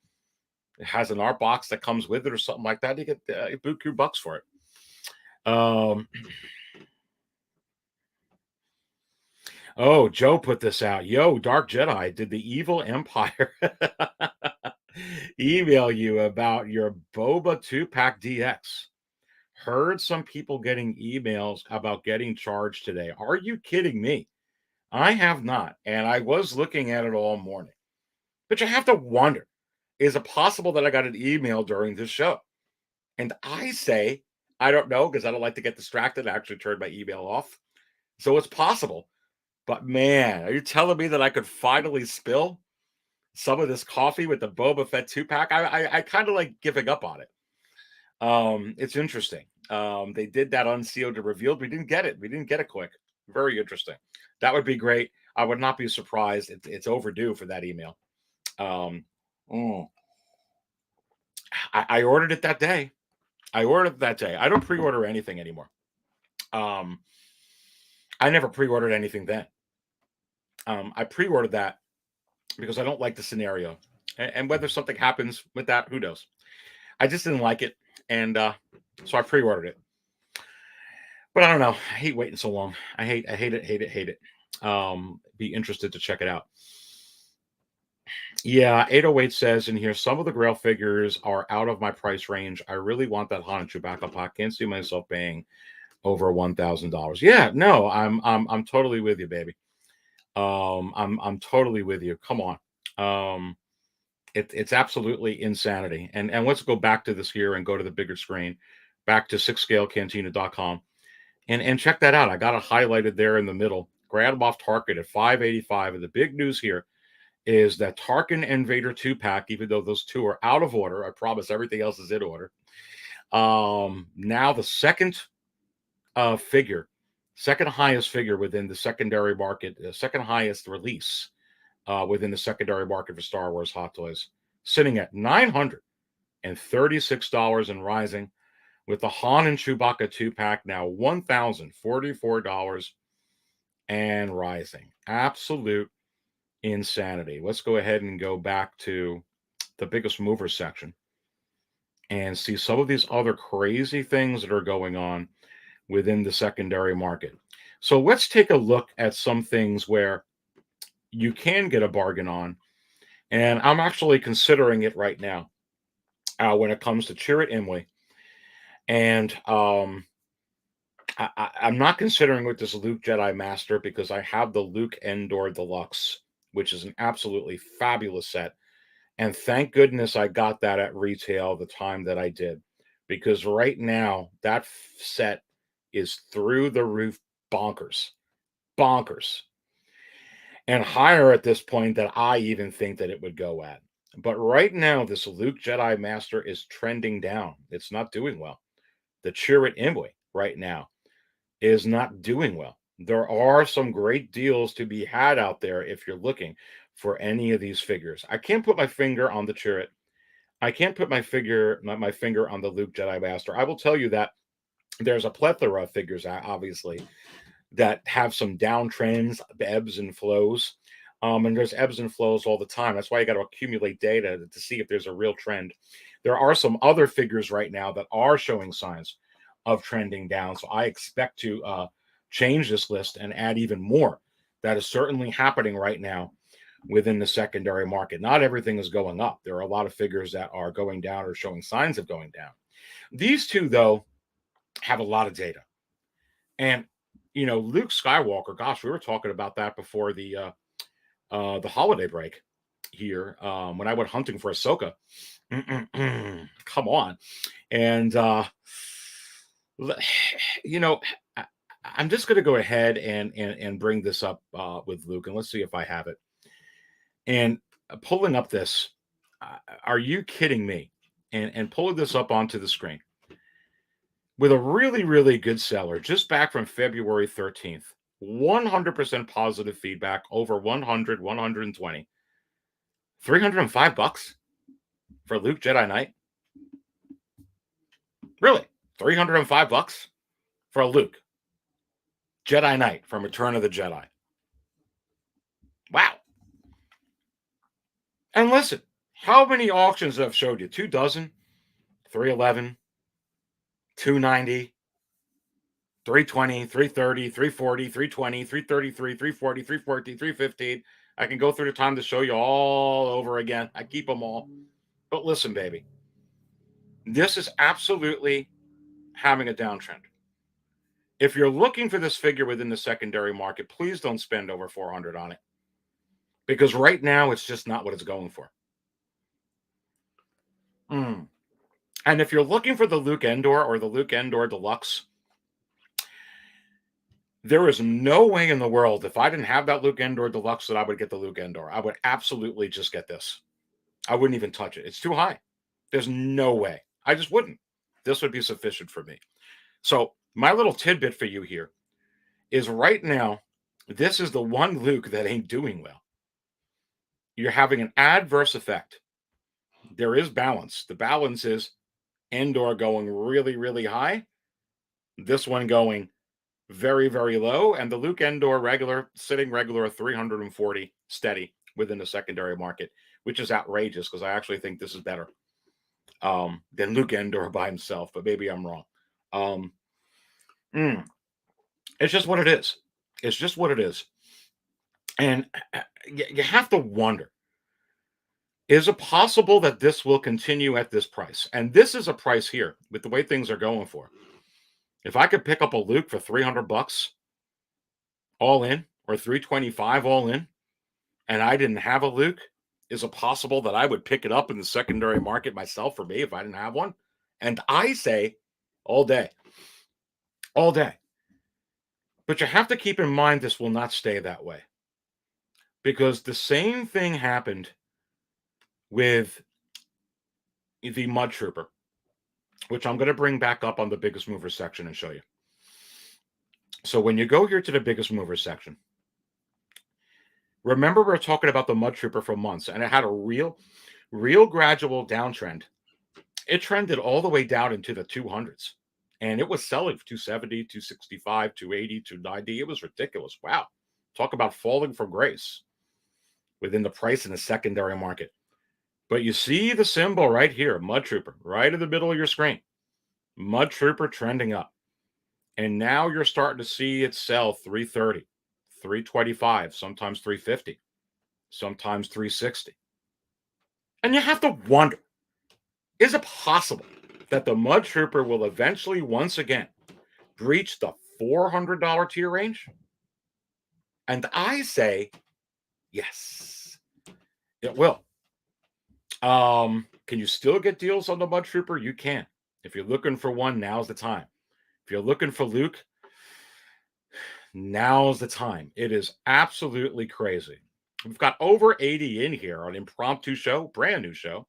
it has an art box that comes with it or something like that. You get buku bucks for it. Um, oh, Joe put this out. Yo, Dark Jedi, did the evil Empire email you about your Boba 2-pack DX? Heard some people getting emails about getting charged today. Are you kidding me? I have not. And I was looking at it all morning. But you have to wonder, is it possible that I got an email during this show? And I say, I don't know, because I don't like to get distracted. I actually turned my email off. So it's possible. But man, are you telling me that I could finally spill some of this coffee with the Boba Fett 2-pack? I kind of like giving up on it. It's interesting. They did that unsealed and revealed. We didn't get it. We didn't get it quick. Very interesting. That would be great. I would not be surprised. It's overdue for that email. Um, mm. I ordered it that day. I ordered it that day. I don't pre-order anything anymore. Um, I never pre-ordered anything then. I pre-ordered that because I don't like the scenario, and whether something happens with that, who knows? I just didn't like it, and so I pre-ordered it. But I don't know. I hate waiting so long. I hate it. Be interested to check it out. Yeah, 808 says in here, some of the Grail figures are out of my price range. I really want that Han and Chewbacca pack. Can't see myself paying over $1,000. Yeah, no, I'm totally with you, baby. I'm totally with you. Come on. It's absolutely insanity. And let's go back to this here and go to the bigger screen, back to 6scalecantina.com and check that out. I got it highlighted there in the middle. Grab off Target at $585. And the big news here is that Tarkin and Vader 2-pack, even though those two are out of order, I promise everything else is in order. Now the second second highest figure within the secondary market, the second highest release within the secondary market for Star Wars Hot Toys, sitting at $936 and rising, with the Han and Chewbacca 2-pack now $1,044 and rising. Absolute insanity. Let's go ahead and go back to the biggest mover section and see some of these other crazy things that are going on within the secondary market. So let's take a look at some things where you can get a bargain on. And I'm actually considering it right now when it comes to Chirrut Imwe. And I'm not considering with this Luke Jedi Master because I have the Luke Endor Deluxe, which is an absolutely fabulous set. And thank goodness I got that at retail the time that I did. Because right now, that set is through the roof bonkers. Bonkers. And higher at this point than I even think that it would go at. But right now, this Luke Jedi Master is trending down. It's not doing well. The Chirrut Imwe right now is not doing well. There are some great deals to be had out there if you're looking for any of these figures. I can't put my finger on the Chirrut. I can't put my finger on the Luke Jedi Master. I will tell you that there's a plethora of figures, obviously, that have some downtrends, ebbs and flows. And there's ebbs and flows all the time. That's why you got to accumulate data to see if there's a real trend. There are some other figures right now that are showing signs of trending down. So I expect to change this list and add even more. That is certainly happening right now within the secondary market. Not everything is going up. There are a lot of figures that are going down or showing signs of going down. These two, though, have a lot of data. And, Luke Skywalker, gosh, we were talking about that before the the holiday break here when I went hunting for Ahsoka. Come on. And, you know, I'm just going to go ahead and bring this up with Luke, and let's see if I have it. And pulling up this, are you kidding me? And pulling this up onto the screen with a really, really good seller just back from February 13th. 100% positive feedback, over 100, 120. $305 for Luke Jedi Knight. Really? $305 for a Luke Jedi Knight from Return of the Jedi. Wow. And listen, how many auctions have showed you? 2 dozen, 311, 290, 320, 330, 340, 320, 333, 340, 340, 315. I can go through the time to show you all over again. I keep them all. But listen, baby, this is absolutely having a downtrend. If you're looking for this figure within the secondary market, please don't spend over $400 on it. Because right now, it's just not what it's going for. And if you're looking for the Luke Endor or the Luke Endor Deluxe, there is no way in the world, if I didn't have that Luke Endor Deluxe, that I would get the Luke Endor. I would absolutely just get this. I wouldn't even touch it. It's too high. There's no way. I just wouldn't. This would be sufficient for me. So my little tidbit for you here is right now, this is the one Luke that ain't doing well. You're having an adverse effect. There is balance. The balance is Endor going really, really high. This one going very, very low. And the Luke Endor regular, sitting regular at 340 steady within the secondary market, which is outrageous because I actually think this is better than Luke Endor by himself. But maybe I'm wrong. It's just what it is. It's just what it is. And you have to wonder, is it possible that this will continue at this price? And this is a price here with the way things are going for. If I could pick up a Luke for $300 all in, or $325 all in, and I didn't have a Luke, is it possible that I would pick it up in the secondary market myself for me if I didn't have one? And I say all day. All day. But you have to keep in mind this will not stay that way. Because the same thing happened with the Mudtrooper, which I'm going to bring back up on the biggest mover section and show you. So when you go here to the biggest mover section, remember we're talking about the Mudtrooper for months, and it had a real gradual downtrend. It trended all the way down into the 200s, and it was selling for 270, 265, 280, 290. It was ridiculous. Wow. Talk about falling from grace within the price in the secondary market. But you see the symbol right here, Mudtrooper, right in the middle of your screen. Mudtrooper trending up. And now you're starting to see it sell 330, 325, sometimes 350, sometimes 360. And you have to wonder, is it possible that the Mudtrooper will eventually once again breach the $400 tier range? And I say, yes, it will. Can you still get deals on the Mudtrooper? You can. If you're looking for one, now's the time. If you're looking for Luke, now's the time. It is absolutely crazy. We've got over 80 in here on Impromptu Show, brand new show.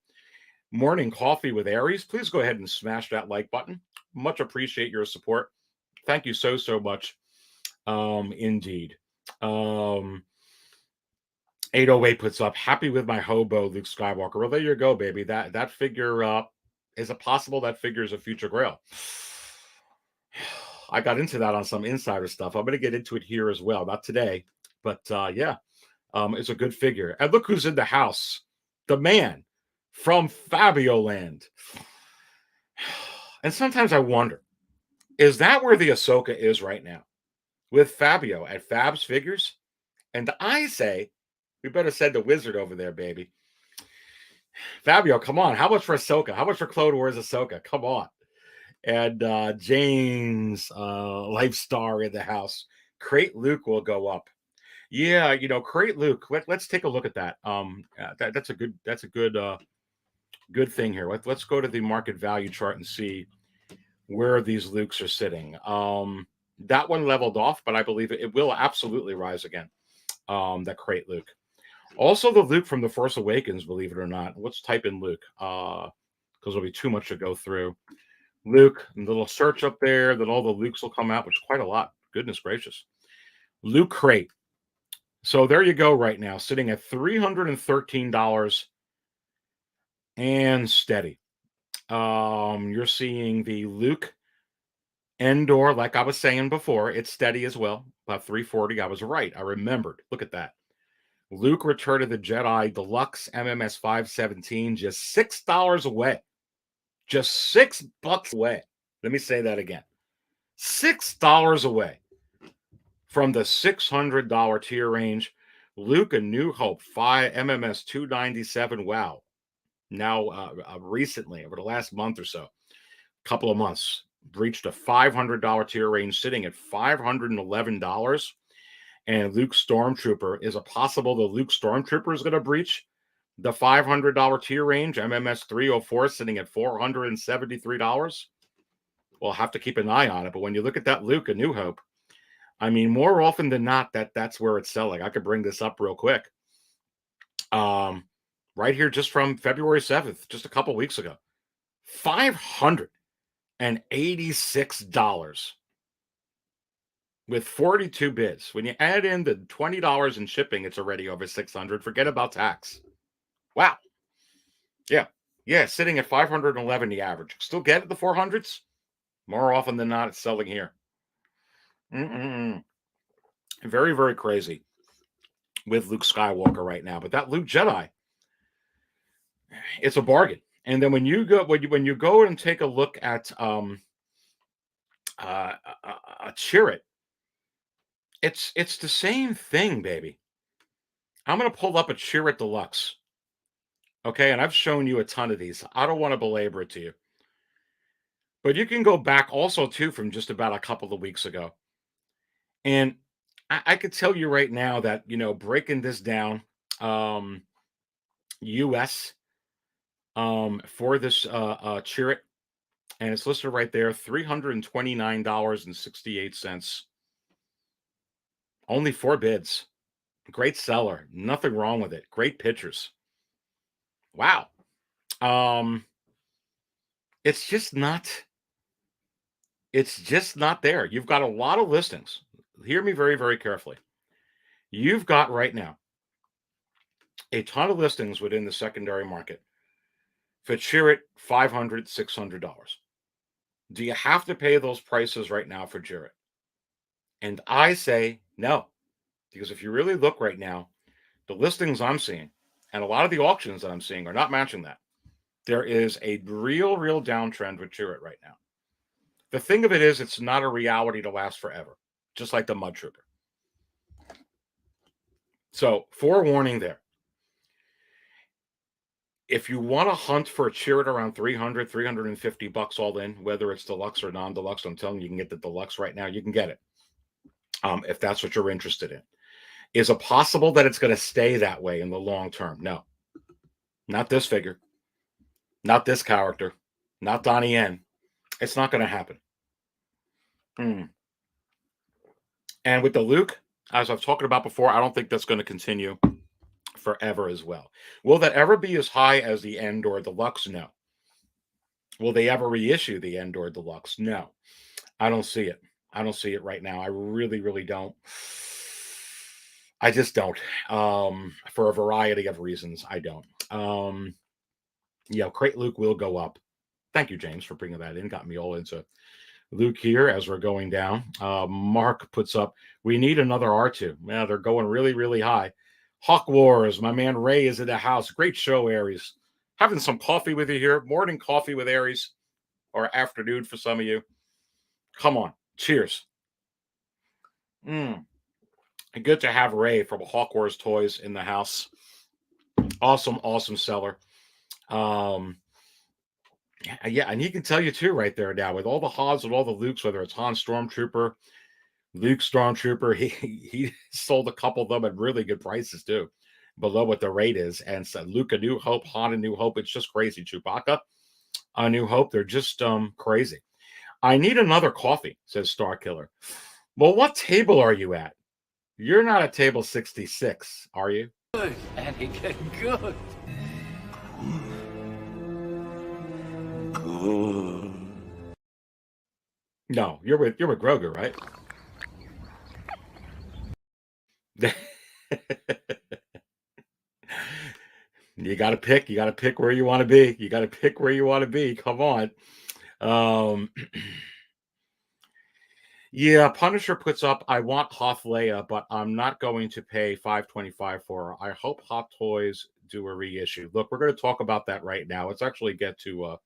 Morning Coffee with Aries. Please go ahead and smash that like button. Much appreciate your support. Thank you so much. Indeed. 808 puts up, happy with my hobo, Luke Skywalker. Well, there you go, baby. That figure, is it possible that figure is a future grail? I got into that on some insider stuff. I'm going to get into it here as well. Not today, but yeah, it's a good figure. And look who's in the house. The man from Fabio Land. And sometimes I wonder, is that where the Ahsoka is right now? With Fabio at Fab's Figures? And I say, we better send the wizard over there, baby. Fabio, come on. How much for Ahsoka? How much for Clone Wars Ahsoka? Come on. And James, Life Star in the house. Crate Luke will go up. Yeah, Crate Luke. Let's take a look at that. That's a good thing here. Let's go to the market value chart and see where these Lukes are sitting. That one leveled off, but I believe it will absolutely rise again. That Crate Luke. Also, the Luke from The Force Awakens, believe it or not. Let's type in Luke, because it'll be too much to go through. Luke, and little search up there, then all the Lukes will come out, which is quite a lot. Goodness gracious. Luke Crate. So there you go right now, sitting at $313 and steady. You're seeing the Luke Endor, like I was saying before, it's steady as well, about 340. I was right. I remembered. Look at that. Luke Return of the Jedi Deluxe MMS 517, just $6 away. Just $6 away. Let me say that again. $6 away from the $600 tier range. Luke A New Hope 5 MMS 297. Wow. Now, recently, over the last month or so, couple of months, breached a $500 tier range, sitting at $511. And Luke Stormtrooper, is it possible the Luke Stormtrooper is going to breach the $500 tier range? MMS 304 sitting at $473. We'll have to keep an eye on it. But when you look at that Luke A New Hope, I mean, more often than not, that's where it's selling. I could bring this up real quick. Right here, just from February 7th, just a couple weeks ago, $586 with 42 bids. When you add in the $20 in shipping, it's already over $600. Forget about tax. Wow. Yeah, sitting at 511 the average. Still get it, the 400s? More often than not, it's selling here. Very, very crazy with Luke Skywalker right now. But that Luke Jedi, it's a bargain. And then when you go and take a look at a Chirrut, it's the same thing, baby. I'm going to pull up a Chirrut Deluxe. Okay, and I've shown you a ton of these. I don't want to belabor it to you. But you can go back also, too, from just about a couple of weeks ago. And I could tell you right now that, breaking this down, US, for this Chirrut, and it's listed right there, $329.68. Only 4 bids. Great seller. Nothing wrong with it. Great pictures. Wow. It's just not there. You've got a lot of listings. Hear me very, very carefully. You've got right now a ton of listings within the secondary market for Chirrut, $500, $600. Do you have to pay those prices right now for Chirrut? And I say no, because if you really look right now, the listings I'm seeing and a lot of the auctions that I'm seeing are not matching that. There is a real downtrend with Chirrut right now. The thing of it is, it's not a reality to last forever, just like the Mudtrooper. So, forewarning there. If you want to hunt for a Chirrut around $300, $350 all in, whether it's deluxe or non-deluxe, I'm telling you, you can get the deluxe right now. You can get it, if that's what you're interested in. Is it possible that it's going to stay that way in the long term? No. Not this figure. Not this character. Not Donnie Yen. It's not going to happen. And with the Luke, as I've talked about before, I don't think that's going to continue forever as well. Will that ever be as high as the Endor Deluxe? No. Will they ever reissue the Endor Deluxe? No. I don't see it. I don't see it right now. I really don't. I just don't. For a variety of reasons, I don't. Crate Luke will go up. Thank you, James, for bringing that in. Got me all into Luke here as we're going down. Mark puts up, we need another R2. Yeah, they're going really high. Hawk Wars, my man Ray is in the house. Great show, Aries. Having some coffee with you here. Morning coffee with Aries, or afternoon for some of you. Come on. Cheers. Good to have Ray from Hawk Wars Toys in the house. Awesome seller. Yeah, and he can tell you too right there now, with all the Hods and all the Lukes, whether it's Han Stormtrooper, Luke Stormtrooper, he sold a couple of them at really good prices too, below what the rate is. And so Luke, A New Hope, Han, A New Hope, it's just crazy. Chewbacca, A New Hope, they're just crazy. I need another coffee, says Star Killer. Well, what table are you at? You're not at table 66, are you? Good, Anakin, good. Good. No, you're with Grogu, right? You got to pick. You got to pick where you want to be. You got to pick where you want to be. Come on. Yeah, Punisher puts up, I want Hoth Leia, but I'm not going to pay $5.25 for her. I hope Hot Toys do a reissue. Look, we're going to talk about that right now. Let's actually get to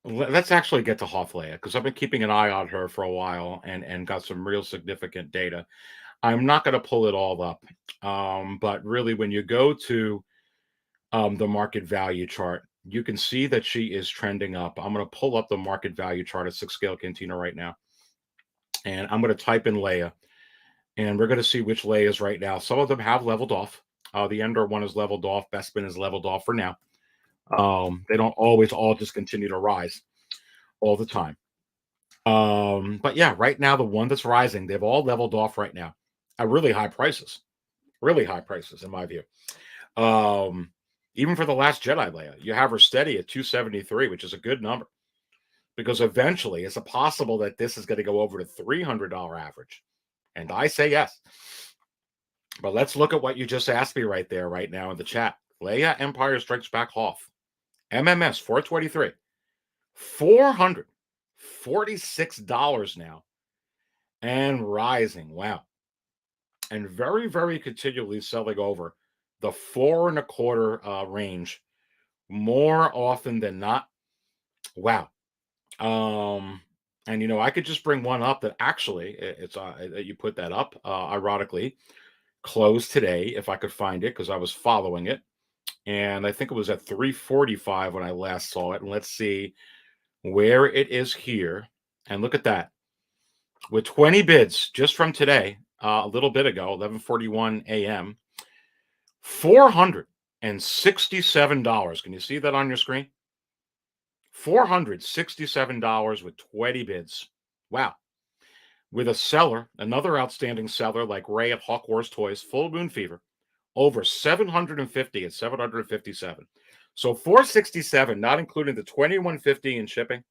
Hoth Leia, because I've been keeping an eye on her for a while and got some real significant data. I'm not going to pull it all up, but really, when you go to the market value chart, you can see that she is trending up. I'm going to pull up the market value chart at 6 scale Cantina right now, and I'm going to type in Leia, and we're going to see which Leias right now. Some of them have leveled off. The Endor one is leveled off. Bespin is leveled off for now. They don't always all just continue to rise all the time. But yeah, right now, the one that's rising, they've all leveled off right now at really high prices in my view. Even for the Last Jedi Leia, you have her steady at 273, which is a good number, because eventually it's possible that this is going to go over to $300 average. And I say yes. But let's look at what you just asked me right there, right now in the chat. Leia Empire Strikes Back Hoth. MMS 423. $446 now. And rising. Wow. And very, very continually selling over the 4.25 range more often than not. Wow. And I could just bring one up that actually it's you put that up, ironically, closed today if I could find it, because I was following it, and I think it was at 345 when I last saw it. And let's see where it is here. And look at that, with 20 bids just from today, a little bit ago, 11:41 a.m. $467. Can you see that on your screen? $467 with 20 bids. Wow. With a seller, another outstanding seller like Rey at Hawk Wars Toys, Full Moon Fever, over 750 at 757. So 467, not including the 2150 in shipping,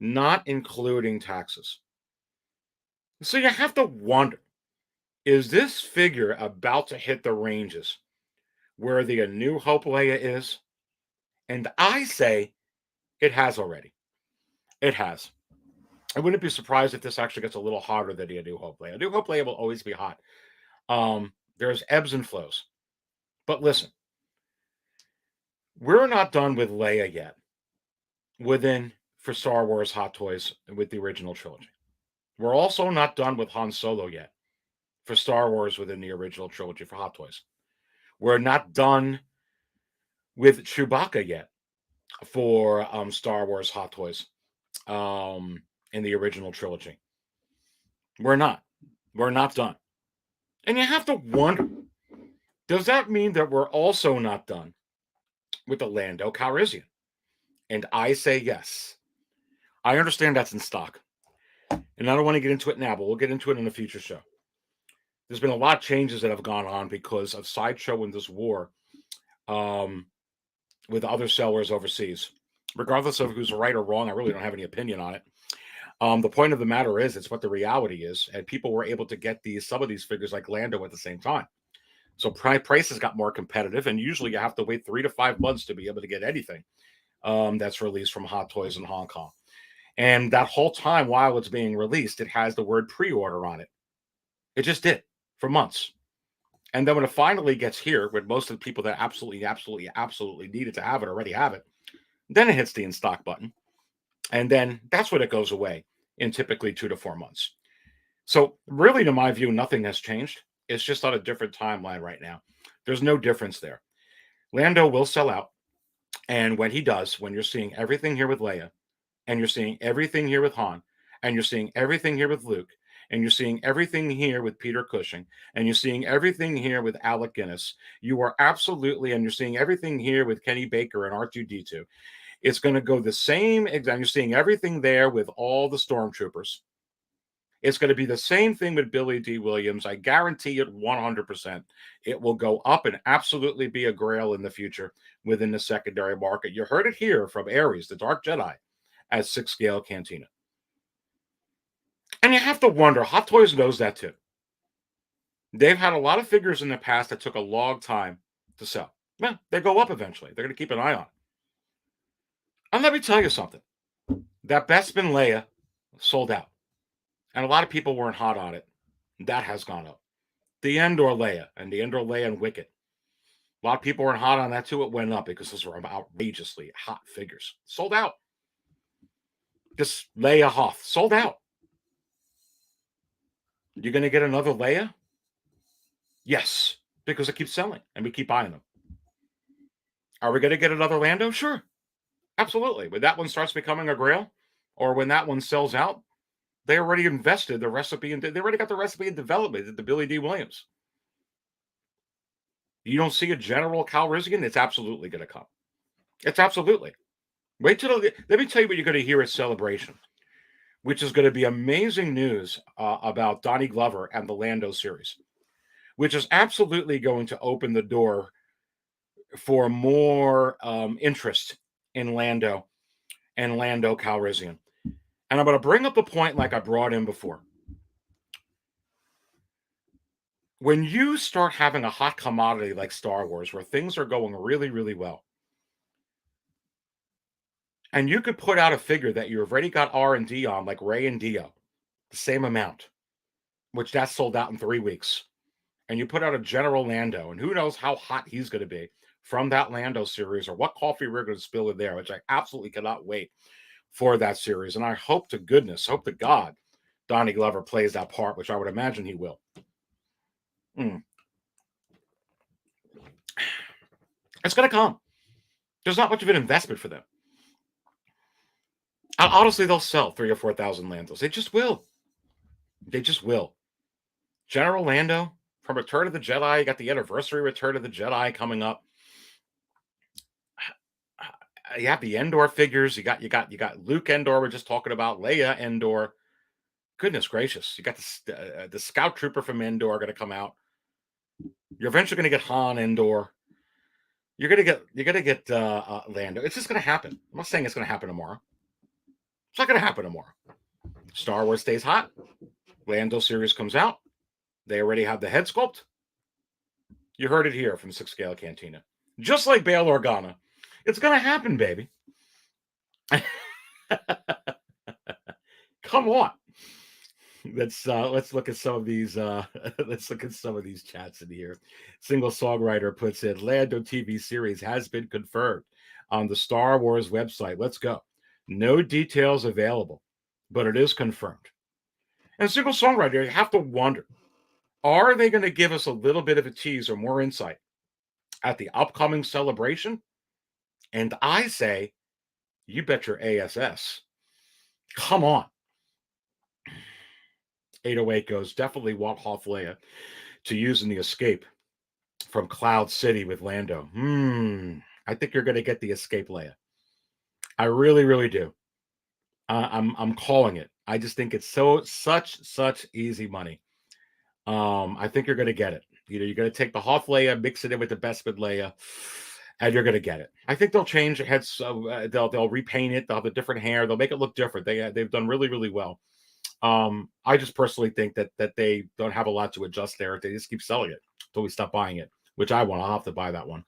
not including taxes. So you have to wonder, is this figure about to hit the ranges where the A New Hope Leia is? And I say it has already. It has. I wouldn't be surprised if this actually gets a little hotter than the A New Hope Leia. A New Hope Leia will always be hot. There's ebbs and flows. But listen, we're not done with Leia yet for Star Wars Hot Toys with the original trilogy. We're also not done with Han Solo yet for Star Wars within the original trilogy for Hot Toys. We're not done with Chewbacca yet for Star Wars Hot Toys in the original trilogy. We're not done. And you have to wonder, does that mean that we're also not done with the Lando Calrissian? And I say yes. I understand that's in stock. And I don't want to get into it now, but we'll get into it in a future show. There's been a lot of changes that have gone on because of Sideshow and this war with other sellers overseas. Regardless of who's right or wrong, I really don't have any opinion on it. The point of the matter is, it's what the reality is, and people were able to get some of these figures like Lando at the same time. So prices got more competitive, and usually you have to wait 3 to 5 months to be able to get anything that's released from Hot Toys in Hong Kong. And that whole time while it's being released, it has the word pre-order on it. It just did for months. And then when it finally gets here, with most of the people that absolutely needed to have it already have it, then it hits the in-stock button. And then that's when it goes away in typically 2 to 4 months. So really, to my view, nothing has changed. It's just on a different timeline right now. There's no difference there. Lando will sell out. And when he does, when you're seeing everything here with Leia, and you're seeing everything here with Han, and you're seeing everything here with Luke, and you're seeing everything here with Peter Cushing, and you're seeing everything here with Alec Guinness. You are absolutely, and you're seeing everything here with Kenny Baker and R2D2. It's going to go the same, and you're seeing everything there with all the stormtroopers. It's going to be the same thing with Billy D. Williams. I guarantee it 100%. It will go up and absolutely be a grail in the future within the secondary market. You heard it here from Aries, the Dark Jedi, at 6 scale Cantina. And you have to wonder, Hot Toys knows that too. They've had a lot of figures in the past that took a long time to sell. Well, they go up eventually. They're going to keep an eye on it. And let me tell you something. That Bespin Leia sold out. And a lot of people weren't hot on it. That has gone up. The Endor Leia and the Endor Leia and Wicket. A lot of people weren't hot on that too. It went up because those were outrageously hot figures. Sold out. This Leia Hoth sold out. You're going to get another Leia? Yes, because it keeps selling and we keep buying them. Are we going to get another Lando? Sure. Absolutely. When that one starts becoming a grail or when that one sells out, they already invested the recipe and they already got the recipe in development at the Billy D. Williams. You don't see a General Calrissian? It's absolutely going to come. It's absolutely. Wait till let me tell you what you're going to hear at Celebration, which is going to be amazing news about Donnie Glover and the Lando series, which is absolutely going to open the door for more interest in Lando and Lando Calrissian. And I'm going to bring up the point like I brought in before. When you start having a hot commodity like Star Wars, where things are going really, really well, and you could put out a figure that you've already got R&D on, like Rey and Dio, the same amount, which that sold out in 3 weeks, and you put out a General Lando, and who knows how hot he's going to be from that Lando series or what coffee we're going to spill in there, which I absolutely cannot wait for that series. And I hope to God, Donnie Glover plays that part, which I would imagine he will. It's going to come. There's not much of an investment for them. Honestly, they'll sell 3,000 or 4,000 Landos. They just will. They just will. General Lando from Return of the Jedi. You got the anniversary Return of the Jedi coming up. You have the Endor figures. You got Luke Endor. We're just talking about Leia Endor. Goodness gracious! You got the Scout Trooper from Endor going to come out. You're eventually going to get Han Endor. You're gonna get Lando. It's just going to happen. I'm not saying it's going to happen tomorrow. It's not going to happen tomorrow. Star Wars stays hot. Lando series comes out. They already have the head sculpt. You heard it here from 6 Scale Cantina. Just like Bail Organa. It's going to happen, baby. Come on. Let's look at some of these chats in here. Single Songwriter puts in Lando TV series has been confirmed on the Star Wars website. Let's go. No details available, but it is confirmed. And Single Songwriter, you have to wonder, are they going to give us a little bit of a tease or more insight at the upcoming celebration? And I say, you bet your ASS. Come on. 808 goes, definitely want Hoth Leia to use in the escape from Cloud City with Lando. I think you're going to get the escape Leia. I really, really do. I'm calling it. I just think it's such easy money. I think you're going to get it. You're going to take the Hoth Leia, mix it in with the Bespin Leia, and you're going to get it. I think they'll change heads. They'll repaint it. They'll have a different hair. They'll make it look different. They've done really, really well. I just personally think that they don't have a lot to adjust there. They just keep selling it until we stop buying it, which I want. I'll have to buy that one.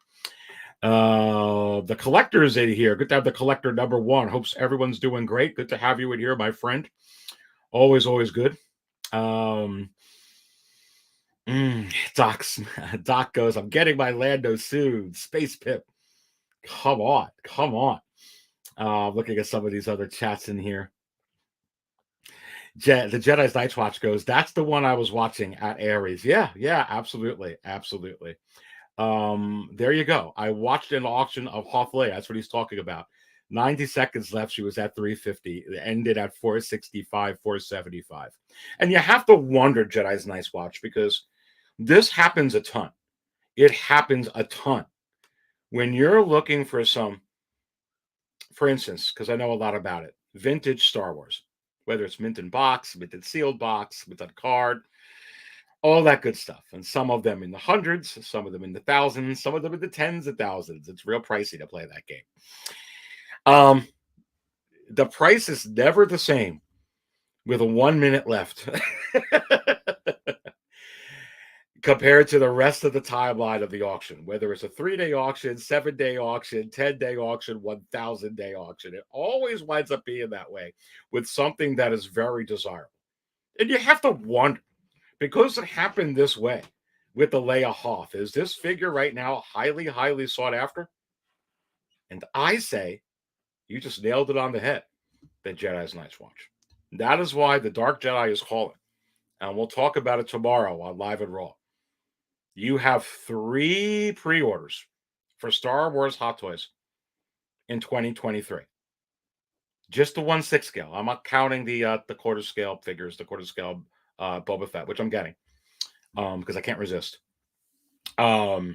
The collector's in here. Good to have the collector number one. Hopes everyone's doing great. Good to have you in here, my friend. Always good. Doc goes, I'm getting my Lando soon. Space Pip. Come on. Looking at some of these other chats in here. The Jedi's Night Watch goes, that's the one I was watching at Aries. Yeah, absolutely. There you go. I watched an auction of Hoth Leia. That's what he's talking about. 90 seconds left. She was at 350. It ended at 465, 475. And you have to wonder, Jedi's Nice Watch, because this happens a ton. It happens a ton. When you're looking for some, for instance, because I know a lot about it, vintage Star Wars, whether it's mint in box, minted sealed box, minted card, all that good stuff. And some of them in the hundreds, some of them in the thousands, some of them in the tens of thousands. It's real pricey to play that game. The price is never the same with a 1 minute left compared to the rest of the timeline of the auction, whether it's a 3-day auction, 7-day auction, 10-day auction, 1,000-day auction. It always winds up being that way with something that is very desirable. And you have to wonder, because it happened this way with the Leia Hoth, is this figure right now highly, highly sought after? And I say, you just nailed it on the head, the Jedi's Nice Watch. That is why the Dark Jedi is calling. And we'll talk about it tomorrow on Live and Raw. You have 3 pre-orders for Star Wars Hot Toys in 2023. Just the 1/6 scale. I'm not counting the quarter scale figures, the quarter scale Boba Fett, which I'm getting because I can't resist. They're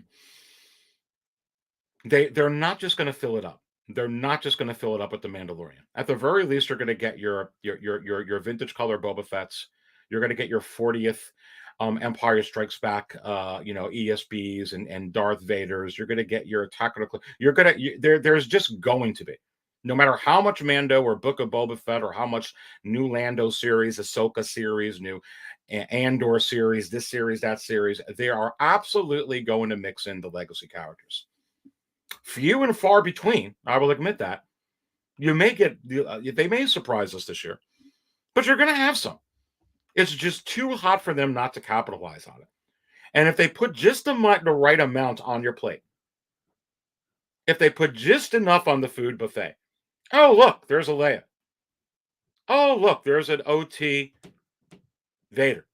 not just going to fill it up. They're not just going to fill it up with the Mandalorian. At the very least, you're going to get your vintage color Boba Fett's. You're going to get your 40th Empire Strikes Back, ESBs and Darth Vaders. You're going to get your Attack of the there's just going to be, no matter how much Mando or Book of Boba Fett or how much new Lando series, Ahsoka series, new Andor series, this series, that series, they are absolutely going to mix in the legacy characters. Few and far between, I will admit that. You may get, they may surprise us this year, but you're going to have some. It's just too hot for them not to capitalize on it. And if they put just the right amount on your plate, if they put just enough on the food buffet, oh, look, there's a Leia. Oh, look, there's an OT Vader.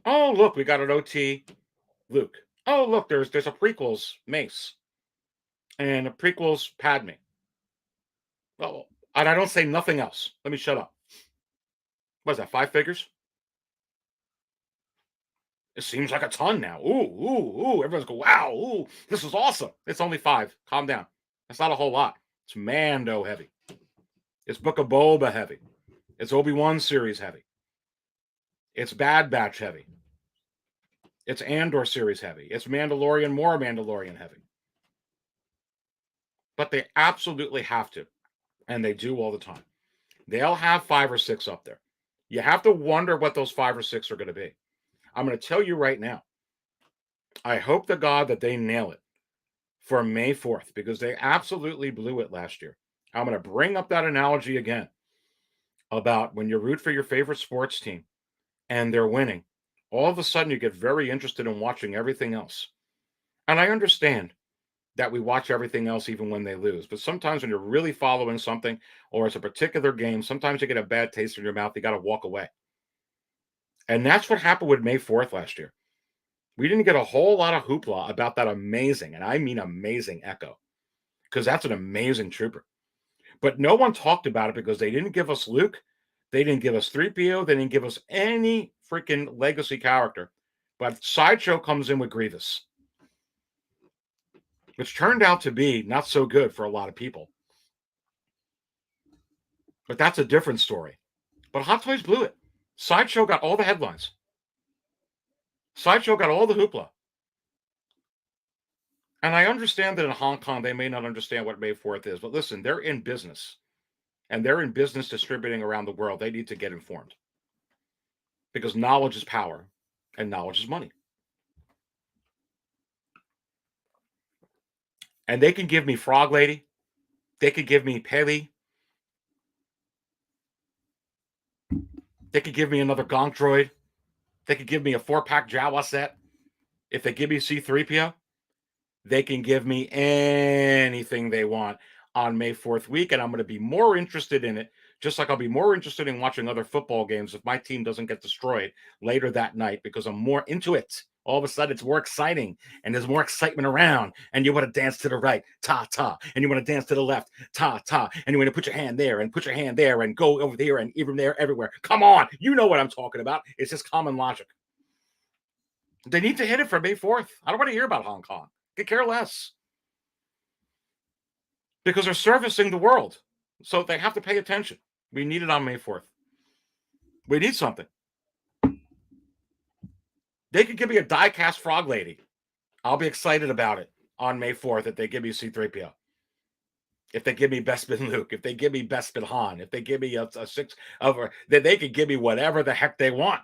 Oh, look, we got an OT Luke. Oh, look, there's a prequels Mace and a prequels Padme. Well, and I don't say nothing else. Let me shut up. What is that, 5 figures? It seems like a ton now. Ooh. Everyone's going, wow, ooh, this is awesome. It's only 5. Calm down. That's not a whole lot. It's Mando heavy. It's Book of Boba heavy. It's Obi-Wan series heavy. It's Bad Batch heavy. It's Andor series heavy. It's Mandalorian, more Mandalorian heavy. But they absolutely have to. And they do all the time. They'll have 5 or 6 up there. You have to wonder what those 5 or 6 are going to be. I'm going to tell you right now, I hope to God that they nail it for May 4th, because they absolutely blew it last year. I'm going to bring up that analogy again about when you root for your favorite sports team and they're winning, all of a sudden you get very interested in watching everything else. And I understand that we watch everything else even when they lose. But sometimes when you're really following something, or it's a particular game, sometimes you get a bad taste in your mouth. You got to walk away. And that's what happened with May 4th last year. We didn't get a whole lot of hoopla about that amazing, and I mean amazing, Echo, because that's an amazing trooper. But no one talked about it because they didn't give us Luke. They didn't give us 3PO. They didn't give us any freaking legacy character. But Sideshow comes in with Grievous, which turned out to be not so good for a lot of people. But that's a different story. But Hot Toys blew it. Sideshow got all the headlines. Sideshow got all the hoopla. And I understand that in Hong Kong, they may not understand what May 4th is. But listen, they're in business. And they're in business distributing around the world. They need to get informed. Because knowledge is power. And knowledge is money. And they can give me Frog Lady. They could give me Pele. They could give me another Gonk Droid. They could give me a 4-pack Jawa set. If they give me C-3PO, they can give me anything they want on May 4th week, and I'm going to be more interested in it, just like I'll be more interested in watching other football games if my team doesn't get destroyed later that night, because I'm more into it. all of a sudden it's more exciting and there's more excitement around, and you want to dance to the right, ta, and you want to dance to the left, ta, and you want to put your hand there and put your hand there and go over there and even there, everywhere. Come on, you know what I'm talking about. It's just common logic. They need to hit it for May 4th. I don't want to hear about Hong Kong. Could care less. Because they're servicing the world. So they have to pay attention. We need it on May 4th. We need something. They could give me a die-cast frog lady. I'll be excited about it on May 4th if they give me C-3PO. If they give me Bespin Luke. If they give me Bespin Han. If they give me a 6 over, then they could give me whatever the heck they want.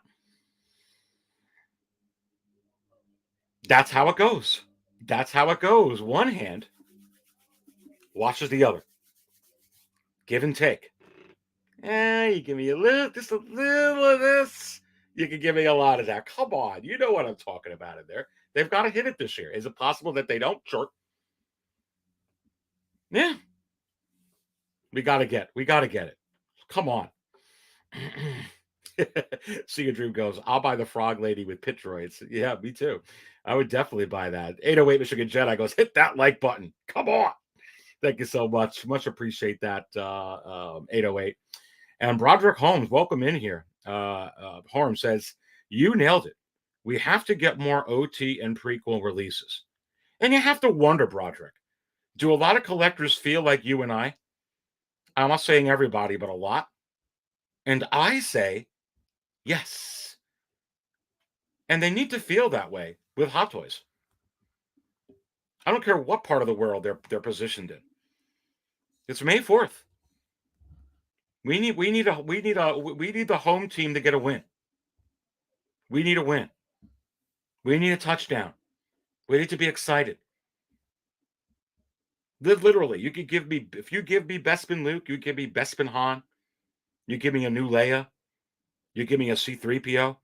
That's how it goes. That's how it goes. One hand watches the other. Give and take. You give me just a little of this. You can give me a lot of that. Come on. You know what I'm talking about in there. They've got to hit it this year. Is it possible that they don't? Sure. Yeah. We got to get it. Come on. See, your dream goes, I'll buy the frog lady with pit droids. Yeah, me too. I would definitely buy that. 808 Michigan Jedi goes, hit that like button. Come on. Thank you so much. Much appreciate that, 808. And Broderick Holmes, welcome in here. Holmes says, you nailed it. We have to get more OT and prequel releases. And you have to wonder, Broderick, do a lot of collectors feel like you and I? I'm not saying everybody, but a lot. And I say, yes. And they need to feel that way with Hot Toys. I don't care what part of the world they're positioned in. It's May 4th. We need the home team to get a win. We need a win. We need a touchdown. We need to be excited. Literally, you could give me, if you give me Bespin Luke, you give me Bespin Han, you give me a new Leia, you give me a C-3PO,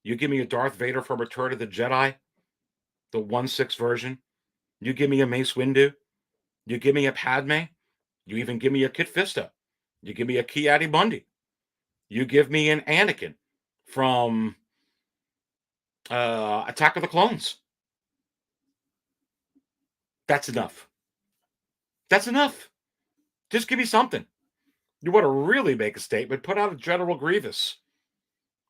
you give me a Darth Vader from Return of the Jedi, the 1/6 version, you give me a Mace Windu, you give me a Padme, you even give me a Kit Fisto, you give me a Ki-Adi-Mundi, you give me an Anakin from Attack of the Clones. That's enough. That's enough. Just give me something. You want to really make a statement, put out a General Grievous.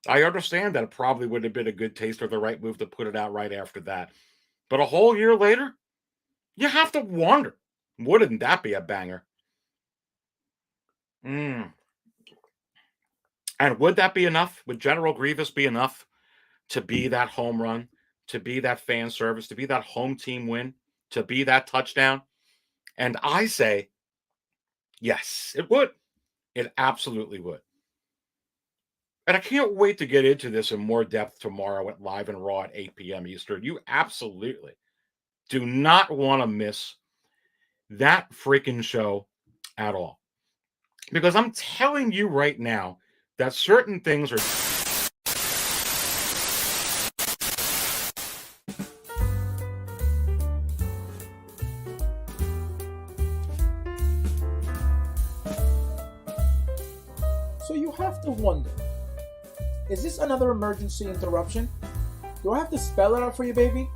I understand that it probably would have been a good taste or the right move to put it out right after that. But a whole year later, you have to wonder, wouldn't that be a banger? And would that be enough? Would General Grievous be enough to be that home run, to be that fan service, to be that home team win, to be that touchdown? And I say, yes, it would. It absolutely would. And I can't wait to get into this in more depth tomorrow at Live and Raw at 8 p.m. Eastern. You absolutely do not want to miss that freaking show at all. Because I'm telling you right now that certain things are... So you have to wonder, is this another emergency interruption? Do I have to spell it out for you, baby?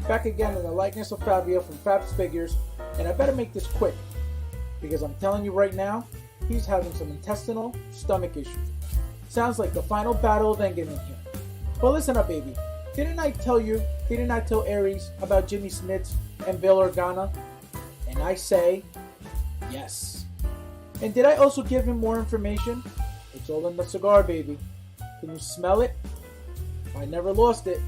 Back again in the likeness of Fabio from Fab's Figures, and I better make this quick, because I'm telling you right now, he's having some intestinal stomach issues. Sounds like the final battle of Engelman here. But listen up, baby. Didn't I tell Aries about Jimmy Smits and Bill Organa? And I say, yes. And did I also give him more information? It's all in the cigar, baby. Can you smell it? I never lost it.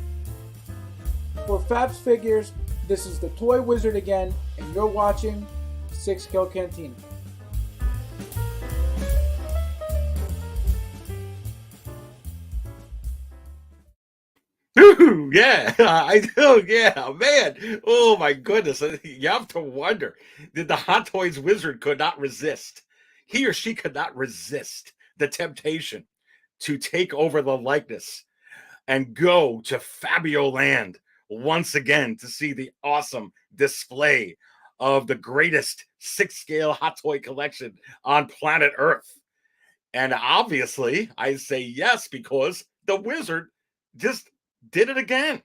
For Fab's Figures, this is the Toy Wizard again, and you're watching 6 Kill Cantina. Ooh, yeah, I do. Yeah, man. Oh my goodness. You have to wonder, did the Hot Toys Wizard could not resist? He or she could not resist the temptation to take over the likeness and go to Fabio Land once again to see the awesome display of the greatest 6-scale Hot Toy collection on planet Earth. And obviously, I say yes because the Wizard just did it again.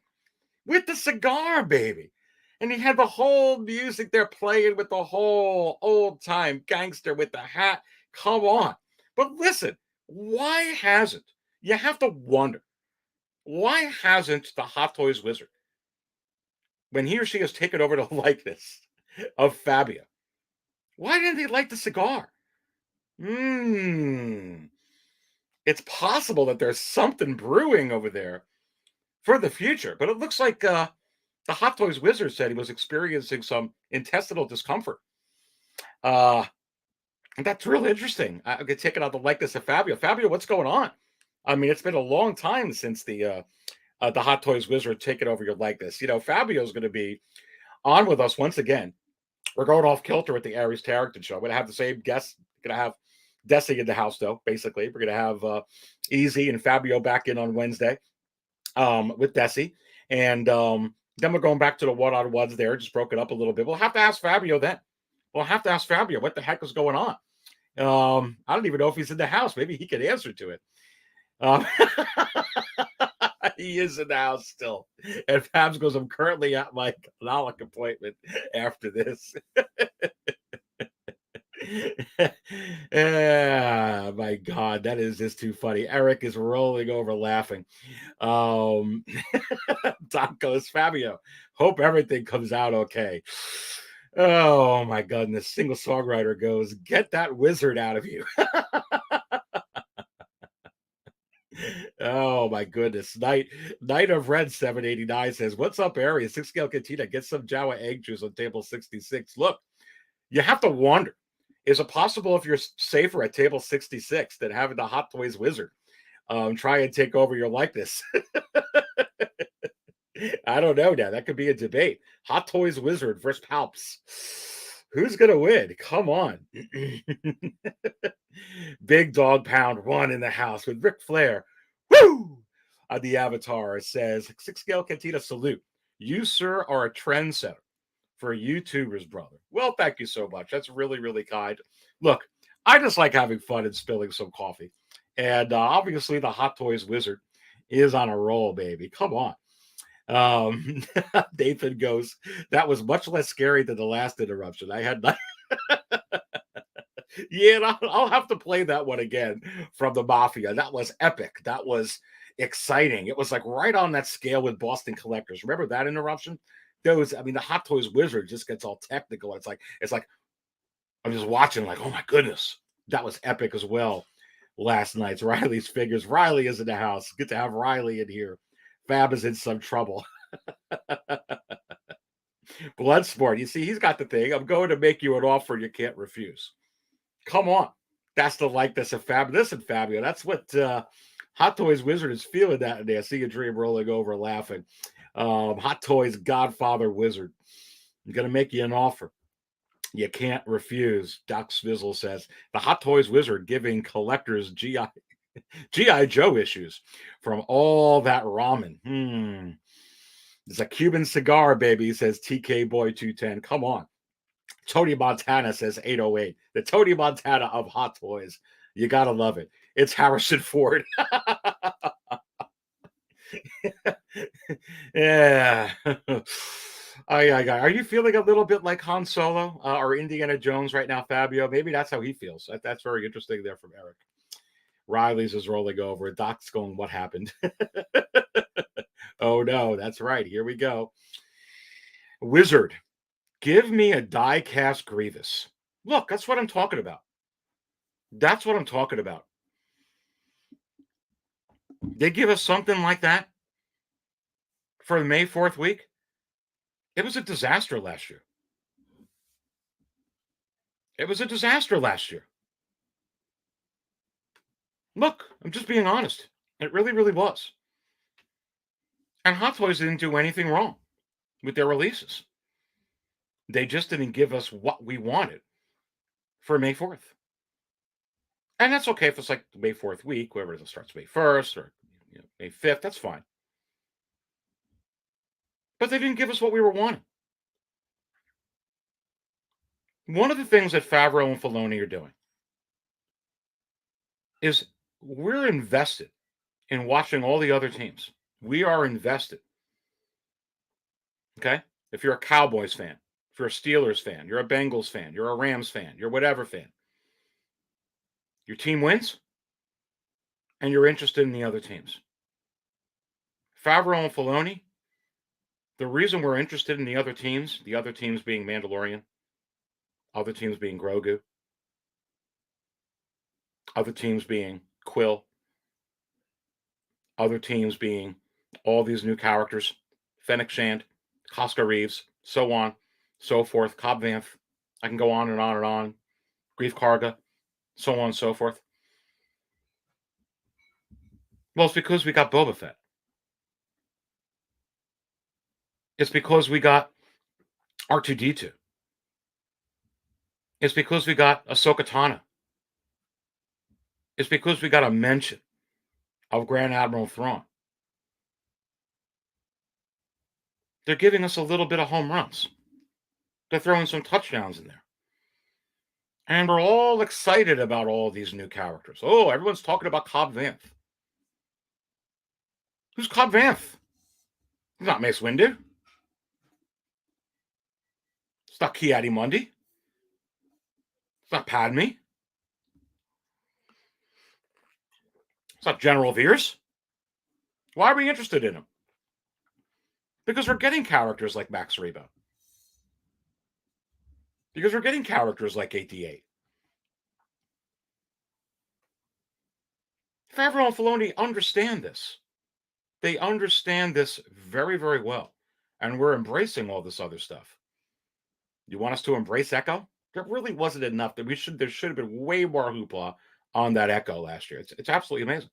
with the cigar, baby. And he had the whole music there playing with the whole old time gangster with the hat. Come on. But listen, why hasn't, you have to wonder, why hasn't the Hot Toys wizard, when he or she has taken over the likeness of Fabio, why didn't they light the cigar? It's possible that there's something brewing over there for the future, but it looks like the Hot Toys wizard said he was experiencing some intestinal discomfort. That's really interesting. I get taken out the likeness of Fabio. Fabio, what's going on? I mean, it's been a long time since the Hot Toys wizard taken over your likeness. You know, Fabio's going to be on with us once again. We're going off kilter with the Aries Terrington show. We're going to have the same guests. We're going to have Desi in the house, though, basically. We're going to have Easy and Fabio back in on Wednesday with Desi. And then we're going back to the one-on-ones there. Just broke it up a little bit. We'll have to ask Fabio then. We'll have to ask Fabio what the heck is going on. I don't even know if he's in the house. Maybe he could answer to it. He is in the house still. And Fabs goes, I'm currently at my Lanolin appointment after this. My God, that is just too funny. Eric is rolling over laughing. Tom goes, Fabio, hope everything comes out okay. Oh my goodness. Single songwriter goes, get that wizard out of you. Oh my goodness. Night of Red 789 says, what's up, Aries? 6 scale Cantina. Get some Jawa egg juice on table 66. Look, you have to wonder, is it possible if you're safer at table 66 than having the Hot Toys wizard try and take over your likeness? I don't know now. That could be a debate. Hot Toys wizard versus Palps. Who's going to win? Come on. Big Dog Pound 1 in the house with Ric Flair. Woo! On the avatar says, 6 scale Cantina salute. You, sir, are a trendsetter for YouTubers, brother. Well, thank you so much. That's really, really kind. Look, I just like having fun and spilling some coffee. And obviously the Hot Toys wizard is on a roll, baby. Come on. Nathan goes, that was much less scary than the last interruption. I had not. Yeah, I'll have to play that one again from the Mafia. That was epic. That was exciting. It was like right on that scale with Boston Collectors. Remember that interruption? Those, I mean, the Hot Toys wizard just gets all technical. It's like I'm just watching, like, oh my goodness, that was epic as well. Last night's Riley's figures. Riley is in the house. Good to have Riley in here. Fab is in some trouble. Bloodsport. You see, he's got the thing. I'm going to make you an offer you can't refuse. Come on. That's the likeness of Fab. Listen, Fabio, that's what Hot Toys Wizard is feeling that day. I see a dream rolling over laughing. Hot Toys Godfather Wizard. I'm going to make you an offer you can't refuse. Doc Svizzle says, the Hot Toys Wizard giving collectors G.I. Joe issues from all that ramen. It's a Cuban cigar, baby, says TK Boy 210. Come on. Tony Montana says 808. The Tony Montana of Hot Toys. You got to love it. It's Harrison Ford. Yeah. Are you feeling a little bit like Han Solo or Indiana Jones right now, Fabio? Maybe that's how he feels. That's very interesting there from Eric. Riley's is rolling over. Doc's going, what happened? Oh, no, that's right. Here we go. Wizard, give me a die-cast Grievous. Look, that's what I'm talking about. That's what I'm talking about. They give us something like that for the May 4th week. It was a disaster last year. It was a disaster last year. Look, I'm just being honest. It really, really was. And Hot Toys didn't do anything wrong with their releases. They just didn't give us what we wanted for May 4th. And that's okay if it's like May 4th week, wherever it starts May 1st or May 5th, that's fine. But they didn't give us what we were wanting. One of the things that Favreau and Filoni are doing is we're invested in watching all the other teams. We are invested Okay? If you're a Cowboys fan, if you're a Steelers fan, you're a Bengals fan, you're a Rams fan, you're whatever fan, your team wins and you're interested in the other teams. Favreau and Filoni, the reason we're interested in the other teams being Mandalorian, other teams being Grogu, other teams being Quill, other teams being all these new characters, Fennec Shand, Costco Reeves, so on, so forth, Cobb Vanth. I can go on and on and on. Grief Karga, so on and so forth. Well, it's because we got Boba Fett. It's because we got R2-D2. It's because we got Ahsoka Tano. It's because we got a mention of Grand Admiral Thrawn. They're giving us a little bit of home runs. They're throwing some touchdowns in there. And we're all excited about all these new characters. Oh, everyone's talking about Cobb Vanth. Who's Cobb Vanth? He's not Mace Windu. It's not Ki-Adi-Mundi. It's not Padme. It's not General Veers. Why are we interested in him? Because we're getting characters like Max Rebo. Because we're getting characters like 88. Favreau and Filoni understand this. They understand this very, very well. And we're embracing all this other stuff. You want us to embrace Echo? There really wasn't enough. There should have been way more hoopla on that Echo last year. It's absolutely amazing.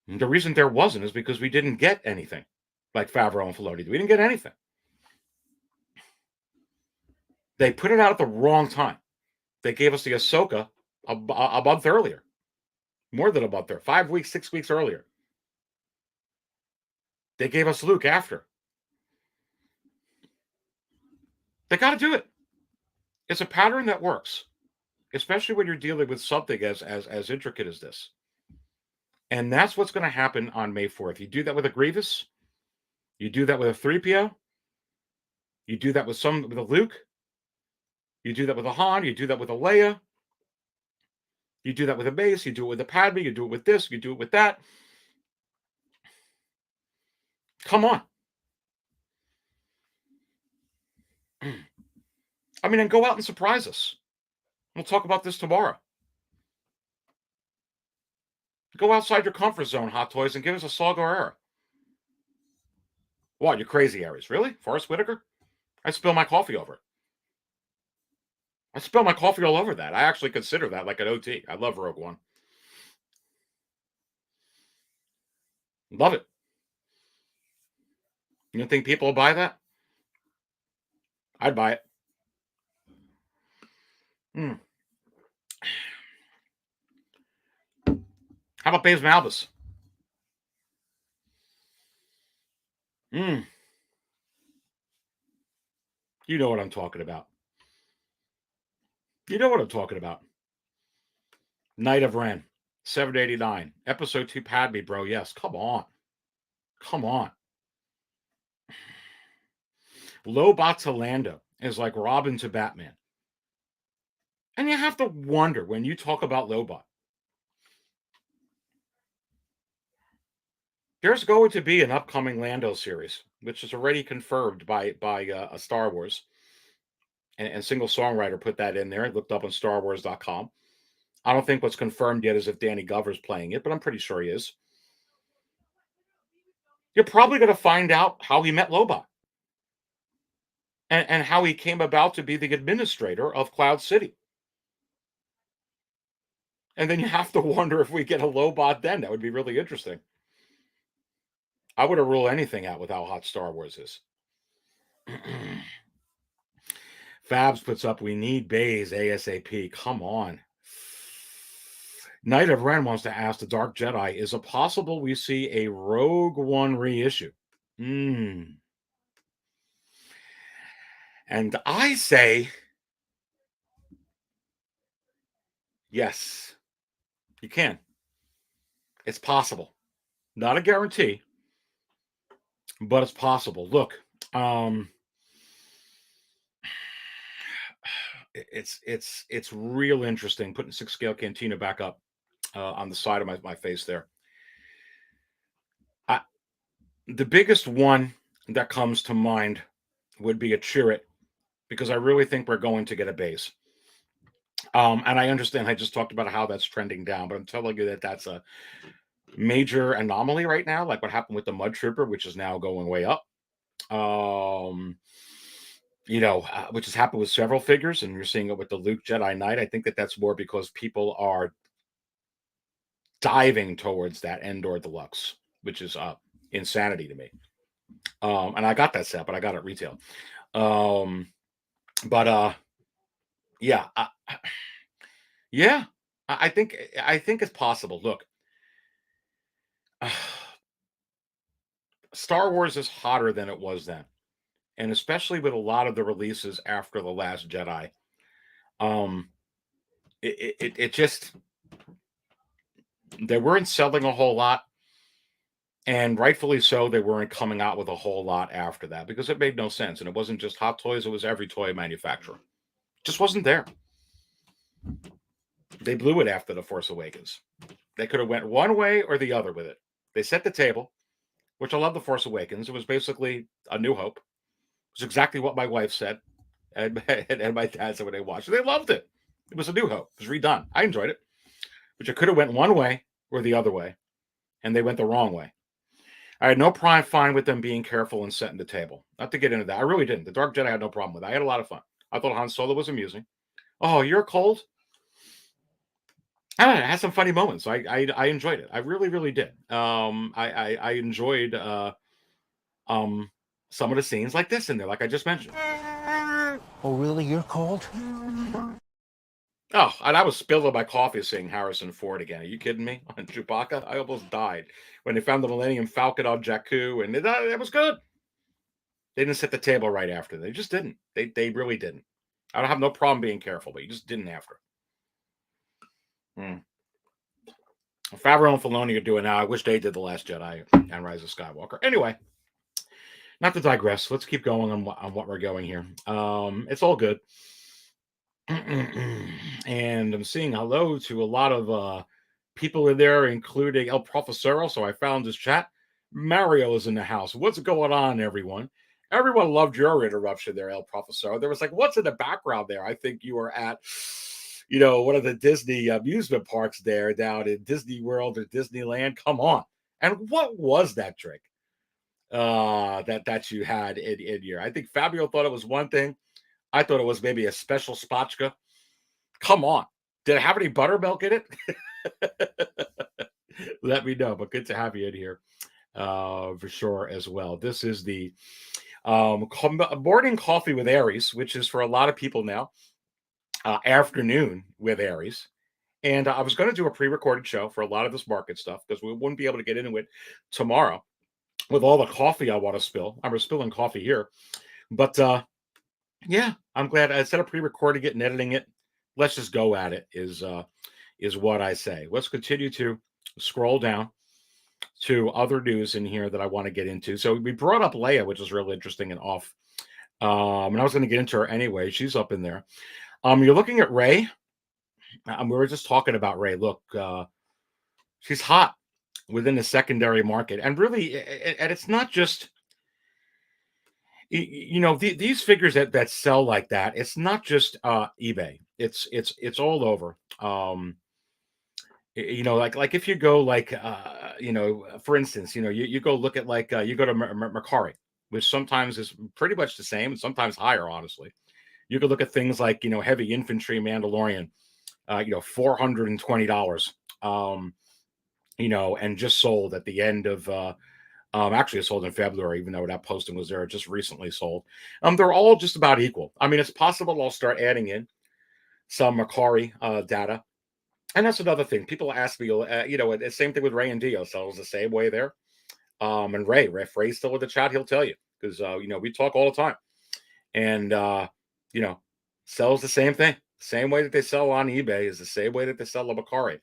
The reason there wasn't is because we didn't get anything like Favreau and Filoni. We didn't get anything. They put it out at the wrong time. They gave us the Ahsoka a month earlier. More than a month there. 5 weeks, 6 weeks earlier. They gave us Luke after. They got to do it. It's a pattern that works, especially when you're dealing with something as intricate as this. And that's what's going to happen on May 4th. You do that with a Grievous. You do that with a 3PO. You do that with a Luke. You do that with a Han. You do that with a Leia. You do that with a Mace. You do it with a Padme. You do it with this. You do it with that. Come on. I mean, and go out and surprise us. We'll talk about this tomorrow. Go outside your comfort zone, Hot Toys, and give us a Saw Gerrera. What, you crazy, Aries? Really? Forrest Whitaker? I spill my coffee over it. I spill my coffee all over that. I actually consider that like an OT. I love Rogue One. Love it. You don't think people will buy that? I'd buy it. How about Baze Malbus? You know what I'm talking about. You know what I'm talking about. Knight of Ren, 789. Episode 2 Padme, bro. Yes, come on. Come on. Lobot to Lando is like Robin to Batman. And you have to wonder when you talk about Lobot. There's going to be an upcoming Lando series, which is already confirmed by a Star Wars. And Single Songwriter put that in there. I looked up on StarWars.com. I don't think what's confirmed yet is if Danny Glover's playing it, but I'm pretty sure he is. You're probably going to find out how he met Lobot. And how he came about to be the administrator of Cloud City. And then you have to wonder if we get a Lobot then. That would be really interesting. I wouldn't rule anything out with how hot Star Wars is. Fabs puts up, we need Baze ASAP. Come on. Knight of Ren wants to ask the Dark Jedi, is it possible we see a Rogue One reissue? And I say, yes, you can. It's possible. Not a guarantee, but it's possible. Look, it's real interesting putting 6 scale Cantina back up on the side of my face there. The biggest one that comes to mind would be a Chirrut, because I really think we're going to get a base. And I understand I just talked about how that's trending down, but I'm telling you that that's a major anomaly right now, like what happened with the Mudtrooper, which is now going way up. Which has happened with several figures, and you're seeing it with the Luke Jedi Knight. I think that that's more because people are diving towards that Endor Deluxe, which is insanity to me. And I got that set, but I got it retail. Yeah, I think it's possible. Look, Star Wars is hotter than it was then, and especially with a lot of the releases after The Last Jedi. It just, they weren't selling a whole lot, and rightfully so. They weren't coming out with a whole lot after that because it made no sense, and it wasn't just Hot Toys; it was every toy manufacturer. Just wasn't there. They blew it after The Force Awakens. They could have went one way or the other with it. They set the table, which I love. The Force Awakens. It was basically A New Hope. It was exactly what my wife said, and my dad said when they watched it. They loved it. It was A New Hope. It was redone. I enjoyed it. But you could have went one way or the other way, and they went the wrong way. I had no problem fine with them being careful and setting the table. Not to get into that. I really didn't. The Dark Jedi I had no problem with. I had a lot of fun. I thought Han Solo was amusing. Oh, you're cold? I don't know, it had some funny moments. I enjoyed it. I really, really did. I enjoyed some of the scenes like this in there, like I just mentioned. Oh, really? You're cold? Oh, and I was spilling my coffee seeing Harrison Ford again. Are you kidding me? On Chewbacca? I almost died when they found the Millennium Falcon on Jakku, and it was good. They didn't set the table right after. They just didn't. They really didn't. I don't have no problem being careful, but you just didn't after. Favreau and Filoni are doing now. I wish they did The Last Jedi and Rise of Skywalker. Anyway, not to digress. Let's keep going on what we're going here. It's all good. And I'm seeing hello to a lot of people in there, including El Profesoro. So I found his chat. Mario is in the house. What's going on, everyone? Everyone loved your interruption there, El Profesoro. There was like, what's in the background there? I think you were at, one of the Disney amusement parks there down in Disney World or Disneyland. Come on. And what was that trick that you had in here? I think Fabio thought it was one thing. I thought it was maybe a special spatchka. Come on. Did it have any buttermilk in it? Let me know. But good to have you in here for sure as well. This is the morning coffee with Aries, which is for a lot of people now. Afternoon with Aries. And I was going to do a pre-recorded show for a lot of this market stuff because we wouldn't be able to get into it tomorrow with all the coffee I want to spill. I'm spilling coffee here. But yeah, I'm glad. Instead of pre-recording it and editing it, let's just go at it is what I say. Let's continue to scroll down to other news in here that I want to get into. So we brought up Leia, which is really interesting and off. And I was going to get into her anyway. She's up in there. You're looking at Rey. We were just talking about Rey. Look, she's hot within the secondary market, and really, and it's not just these figures that sell like that. It's not just eBay. It's all over. Like if you go for instance, you go look at you go to Mercari, which sometimes is pretty much the same and sometimes higher, honestly. You could look at things like, heavy infantry Mandalorian, $420, and just sold at the end of, actually it sold in February, even though that posting was there, just recently sold. They're all just about equal. I mean, it's possible I'll start adding in some Mercari data. And that's another thing. People ask me, the same thing with Rey and Dio sells the same way there. And Ray's still with the chat. He'll tell you because, we talk all the time. And, sells the same thing. Same way that they sell on eBay is the same way that they sell on Mercari.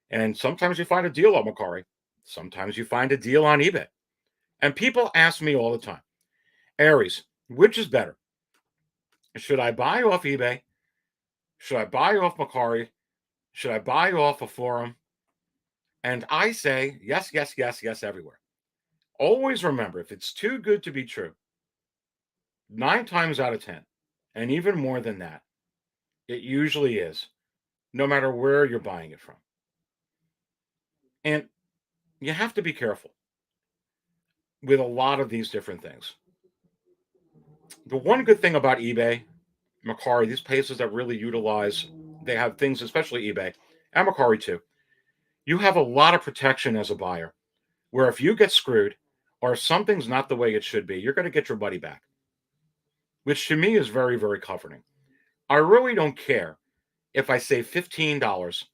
And sometimes you find a deal on Mercari. Sometimes you find a deal on eBay. And people ask me all the time, Aries, which is better? Should I buy off eBay? Should I buy off Macari? Should I buy off a forum? And I say yes, yes, yes, yes, everywhere. Always remember, if it's too good to be true, 9 times out of 10, and even more than that, it usually is, no matter where you're buying it from. And you have to be careful with a lot of these different things. The one good thing about eBay, Macari, these places that really utilize, they have things, especially eBay and Macari too. You have a lot of protection as a buyer, where if you get screwed or if something's not the way it should be, you're going to get your money back, which to me is very, very comforting. I really don't care if I save $15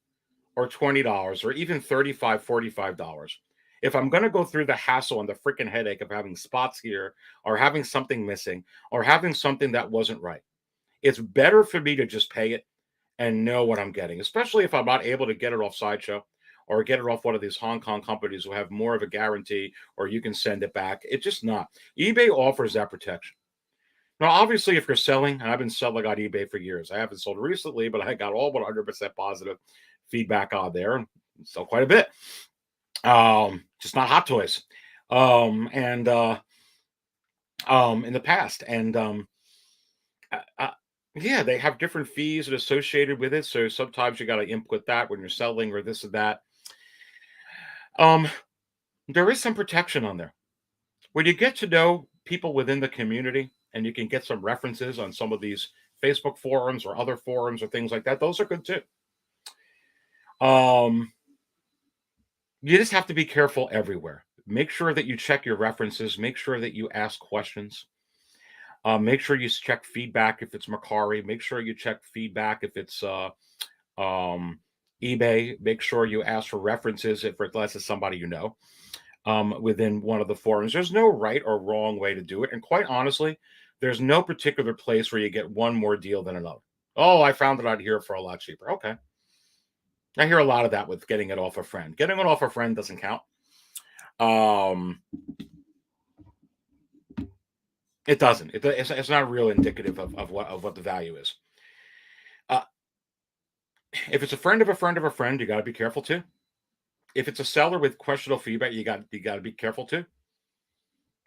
or $20 or even $35, $45. If I'm going to go through the hassle and the freaking headache of having spots here or having something missing or having something that wasn't right, it's better for me to just pay it and know what I'm getting, especially if I'm not able to get it off Sideshow or get it off one of these Hong Kong companies who have more of a guarantee or you can send it back. It's just not. eBay offers that protection. Now, obviously, if you're selling, and I've been selling on eBay for years, I haven't sold recently, but I got all but 100% positive feedback on there and sell quite a bit. Just not Hot Toys. In the past. And yeah, they have different fees associated with it. So sometimes you got to input that when you're selling or this or that. There is some protection on there. When you get to know people within the community and you can get some references on some of these Facebook forums or other forums or things like that, those are good too. You just have to be careful everywhere. Make sure that you check your references. Make sure that you ask questions. Make sure you check feedback if it's Macari. Make sure you check feedback if it's eBay. Make sure you ask for references if unless it's somebody you know within one of the forums. There's no right or wrong way to do it. And quite honestly, there's no particular place where you get one more deal than another. Oh, I found it out here for a lot cheaper. Okay. I hear a lot of that with getting it off a friend. Getting it off a friend doesn't count. It doesn't. It's not real indicative of what the value is. If it's a friend of a friend of a friend, you got to be careful too. If it's a seller with questionable feedback, you got to be careful too.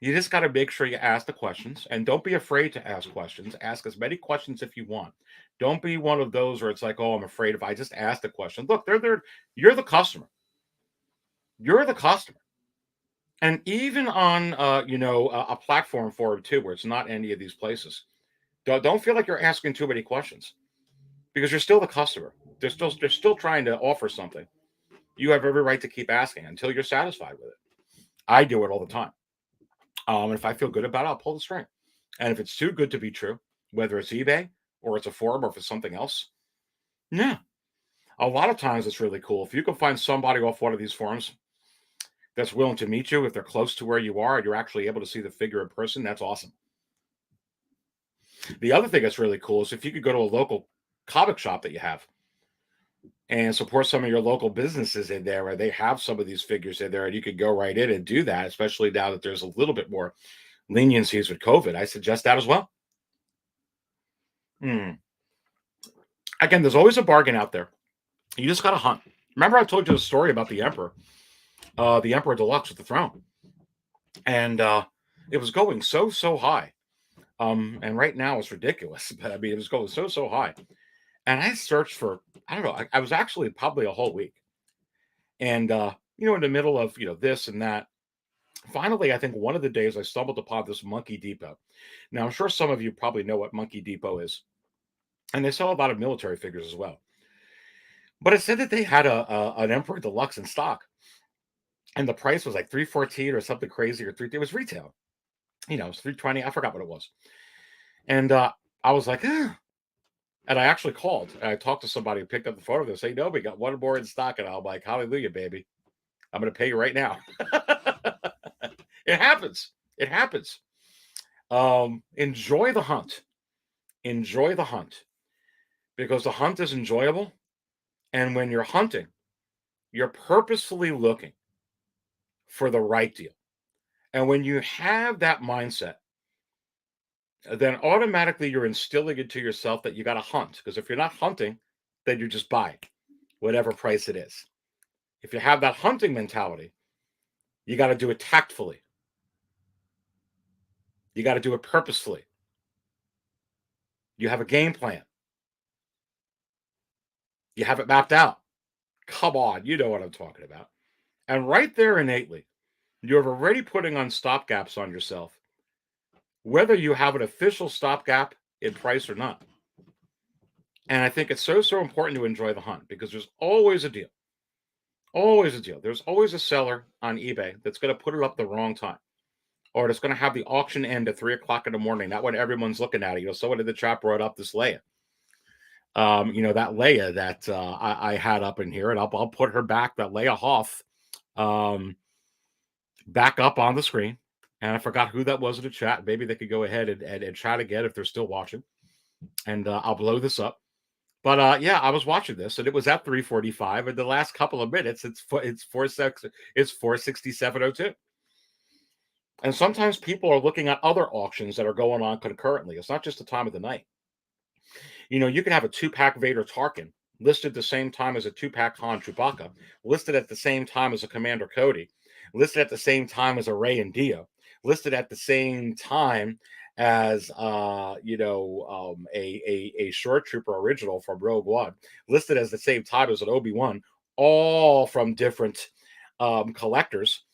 You just got to make sure you ask the questions and don't be afraid to ask questions. Ask as many questions if you want. Don't be one of those where it's like, oh, I'm afraid if I just ask the question. Look, they're there. You're the customer. You're the customer. And even on, a platform forum too, where it's not any of these places, don't feel like you're asking too many questions because you're still the customer. They're still trying to offer something. You have every right to keep asking until you're satisfied with it. I do it all the time. And if I feel good about it, I'll pull the string. And if it's too good to be true, whether it's eBay or it's a forum or if it's something else, yeah. A lot of times it's really cool. If you can find somebody off one of these forums that's willing to meet you, if they're close to where you are and you're actually able to see the figure in person, that's awesome. The other thing that's really cool is if you could go to a local comic shop that you have and support some of your local businesses in there where they have some of these figures in there and you could go right in and do that, especially now that there's a little bit more leniencies with COVID. I suggest that as well. Again, there's always a bargain out there. You just got to hunt. Remember I told you the story about the Emperor Deluxe with the throne. And it was going so high. And right now it's ridiculous. But I mean, it was going so high. And I searched for, I don't know, I was actually probably a whole week. And, in the middle of, this and that, finally, I think one of the days I stumbled upon this Monkey Depot. Now, I'm sure some of you probably know what Monkey Depot is. And they sell a lot of military figures as well. But it said that they had an Emperor Deluxe in stock. And the price was like $314 or something crazy, or it was retail. It was $320. I forgot what it was. And I was like, And I actually called and I talked to somebody who picked up the photo. They say, no, we got one more in stock. And I'm like, hallelujah, baby. I'm going to pay you right now. It happens. It happens. Enjoy the hunt. Enjoy the hunt. Because the hunt is enjoyable. And when you're hunting, you're purposefully looking for the right deal. And when you have that mindset, then automatically you're instilling into yourself that you got to hunt. Because if you're not hunting, then you just buy whatever price it is. If you have that hunting mentality, you got to do it tactfully. You got to do it purposefully. You have a game plan. You have it mapped out. Come on, you know what I'm talking about. And right there innately, you're already putting on stopgaps on yourself, whether you have an official stopgap in price or not. And I think it's so important to enjoy the hunt because there's always a deal. Always a deal. There's always a seller on eBay that's going to put it up the wrong time, or it's going to have the auction end at 3 o'clock in the morning. Not when everyone's looking at it. Someone in the chat brought up this Leia. That Leia that I had up in here, and I'll put her back, that Leia Hoth, back up on the screen. And I forgot who that was in the chat. Maybe they could go ahead and chat again if they're still watching. And I'll blow this up. But I was watching this, and it was at 3:45. And the last couple of minutes, it's 467.02. And sometimes people are looking at other auctions that are going on concurrently. It's not just the time of the night. You can have a 2-pack Vader Tarkin listed the same time as a 2-pack Han Chewbacca, listed at the same time as a Commander Cody, listed at the same time as a Rey and Dio, listed at the same time as a Short Trooper original from Rogue One, listed as the same time as an Obi-Wan, all from different collectors,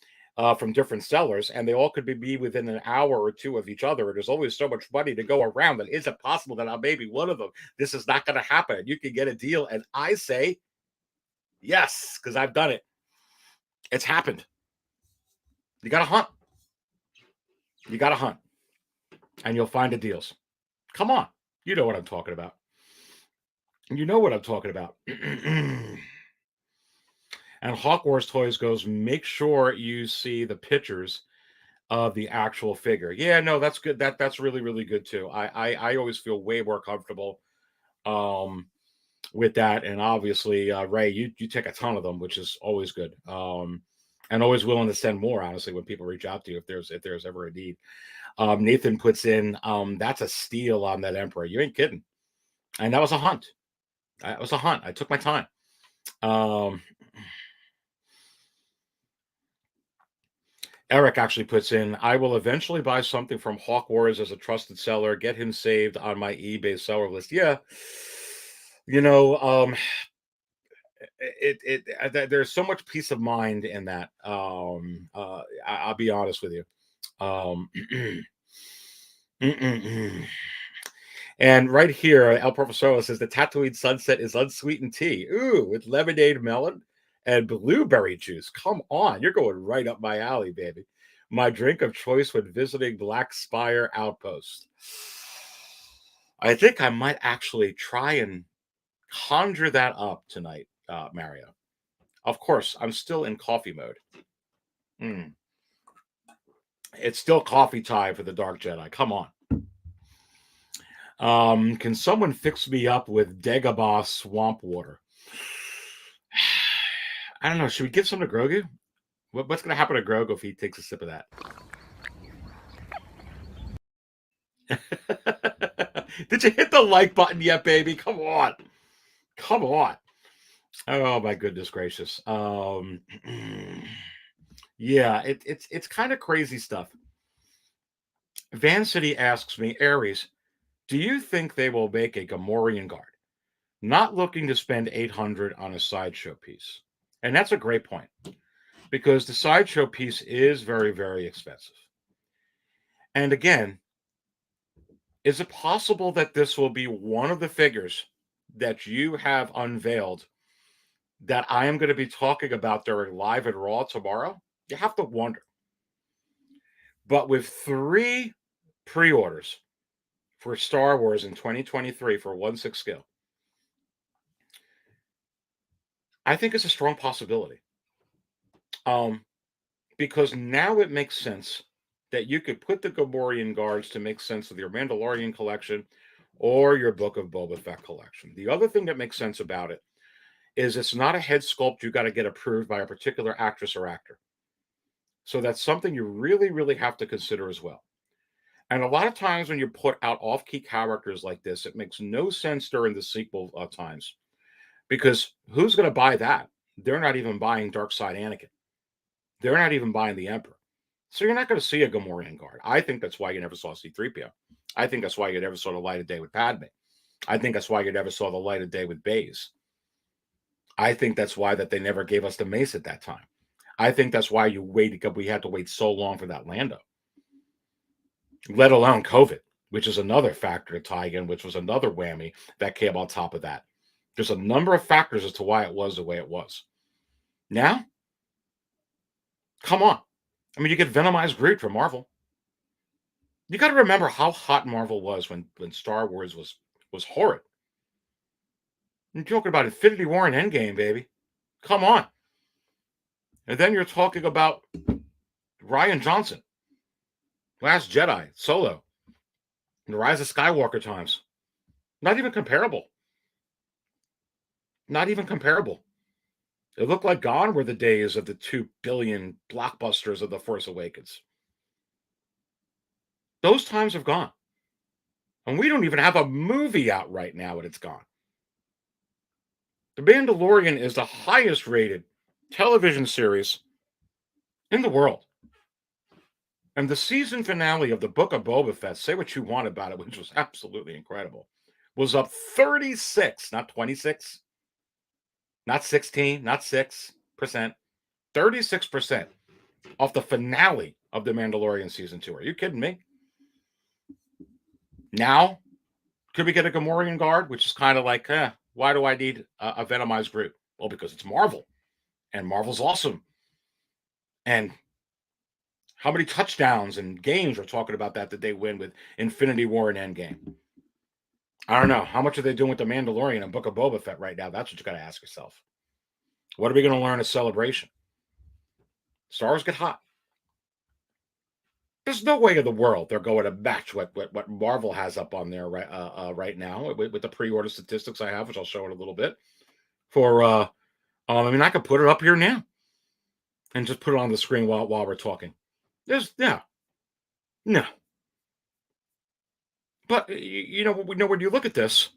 from different sellers, and they all could be within an hour or two of each other. And there's always so much money to go around that is it possible that maybe one of them, this is not going to happen. You can get a deal. And I say yes, because I've done it. It's happened. You got to hunt. You got to hunt. And you'll find the deals. Come on. You know what I'm talking about. You know what I'm talking about. And Hawk Wars Toys goes, make sure you see the pictures of the actual figure. Yeah, no, that's good. That's really, really good too. I always feel way more comfortable with that. And obviously, Ray, you take a ton of them, which is always good. And always willing to send more, honestly, when people reach out to you if there's ever a need. Nathan puts in, that's a steal on that Emperor. You ain't kidding. And that was a hunt. That was a hunt. I took my time. Eric actually puts in, I will eventually buy something from Hawk Wars as a trusted seller, get him saved on my eBay seller list. Yeah. There's so much peace of mind in that. I'll be honest with you. And right here, El Professor says the Tatooine sunset is unsweetened tea. Ooh, with lemonade, melon, and blueberry juice. Come on, you're going right up my alley, baby. My drink of choice when visiting Black Spire Outpost. I think I might actually try and conjure that up tonight, Mario. Of course, I'm still in coffee mode. It's still coffee time for the Dark Jedi. Come on. Can someone fix me up with Dagobah swamp water? I don't know. Should we give some to Grogu? What's going to happen to Grogu if he takes a sip of that? Did you hit the like button yet, baby? Come on. Come on. Oh, my goodness gracious. Yeah, it's kind of crazy stuff. Van City asks me, Aries, do you think they will make a Gamorrean guard? Not looking to spend $800 on a sideshow piece. And that's a great point, because the sideshow piece is very, very expensive. And again, is it possible that this will be one of the figures that you have unveiled that I am going to be talking about during Live and Raw tomorrow? You have to wonder. But with 3 pre-orders for Star Wars in 2023 for 1/6 scale, I think it's a strong possibility. Because now it makes sense that you could put the Gamorrean guards to make sense of your Mandalorian collection or your Book of Boba Fett collection. The other thing that makes sense about it is it's not a head sculpt you got to get approved by a particular actress or actor. So that's something you really, really have to consider as well. And a lot of times when you put out off-key characters like this, it makes no sense during the sequel times. Because who's going to buy that? They're not even buying Darkseid Anakin. They're not even buying the Emperor. So you're not going to see a Gamorrean guard. I think that's why you never saw C-3PO. I think that's why you never saw the light of day with Padme. I think that's why you never saw the light of day with Baze. I think that's why that they never gave us the Mace at that time. I think that's why we had to wait so long for that Lando. Let alone COVID, which is another factor to tie in, which was another whammy that came on top of that. There's a number of factors as to why it was the way it was. Now, come on. I mean, you get Venomized Groot from Marvel. You got to remember how hot Marvel was when Star Wars was horrid. You're talking about Infinity War and Endgame, baby. Come on. And then you're talking about Rian Johnson, Last Jedi, Solo, and the Rise of Skywalker times. Not even comparable. Not even comparable. It looked like gone were the days of the 2 billion blockbusters of The Force Awakens. Those times have gone. And we don't even have a movie out right now and it's gone. The Mandalorian is the highest rated television series in the world. And the season finale of the Book of Boba Fett, say what you want about it, which was absolutely incredible, was up 36, not 26, not 16, not 6%, 36% off the finale of The Mandalorian Season 2. Are you kidding me? Now, could we get a Gamorrean guard, which is kind of like, why do I need a Venomized Groot? Well, because it's Marvel, and Marvel's awesome. And how many touchdowns and games we're talking about that they win with Infinity War and Endgame? I don't know. How much are they doing with The Mandalorian and Book of Boba Fett right now? That's what you got to ask yourself. What are we going to learn at Celebration? Star Wars get hot. There's no way in the world they're going to match what Marvel has up on there right now with the pre-order statistics I have, which I'll show in a little bit. I mean, I could put it up here now and just put it on the screen while we're talking. No. But when you look at this,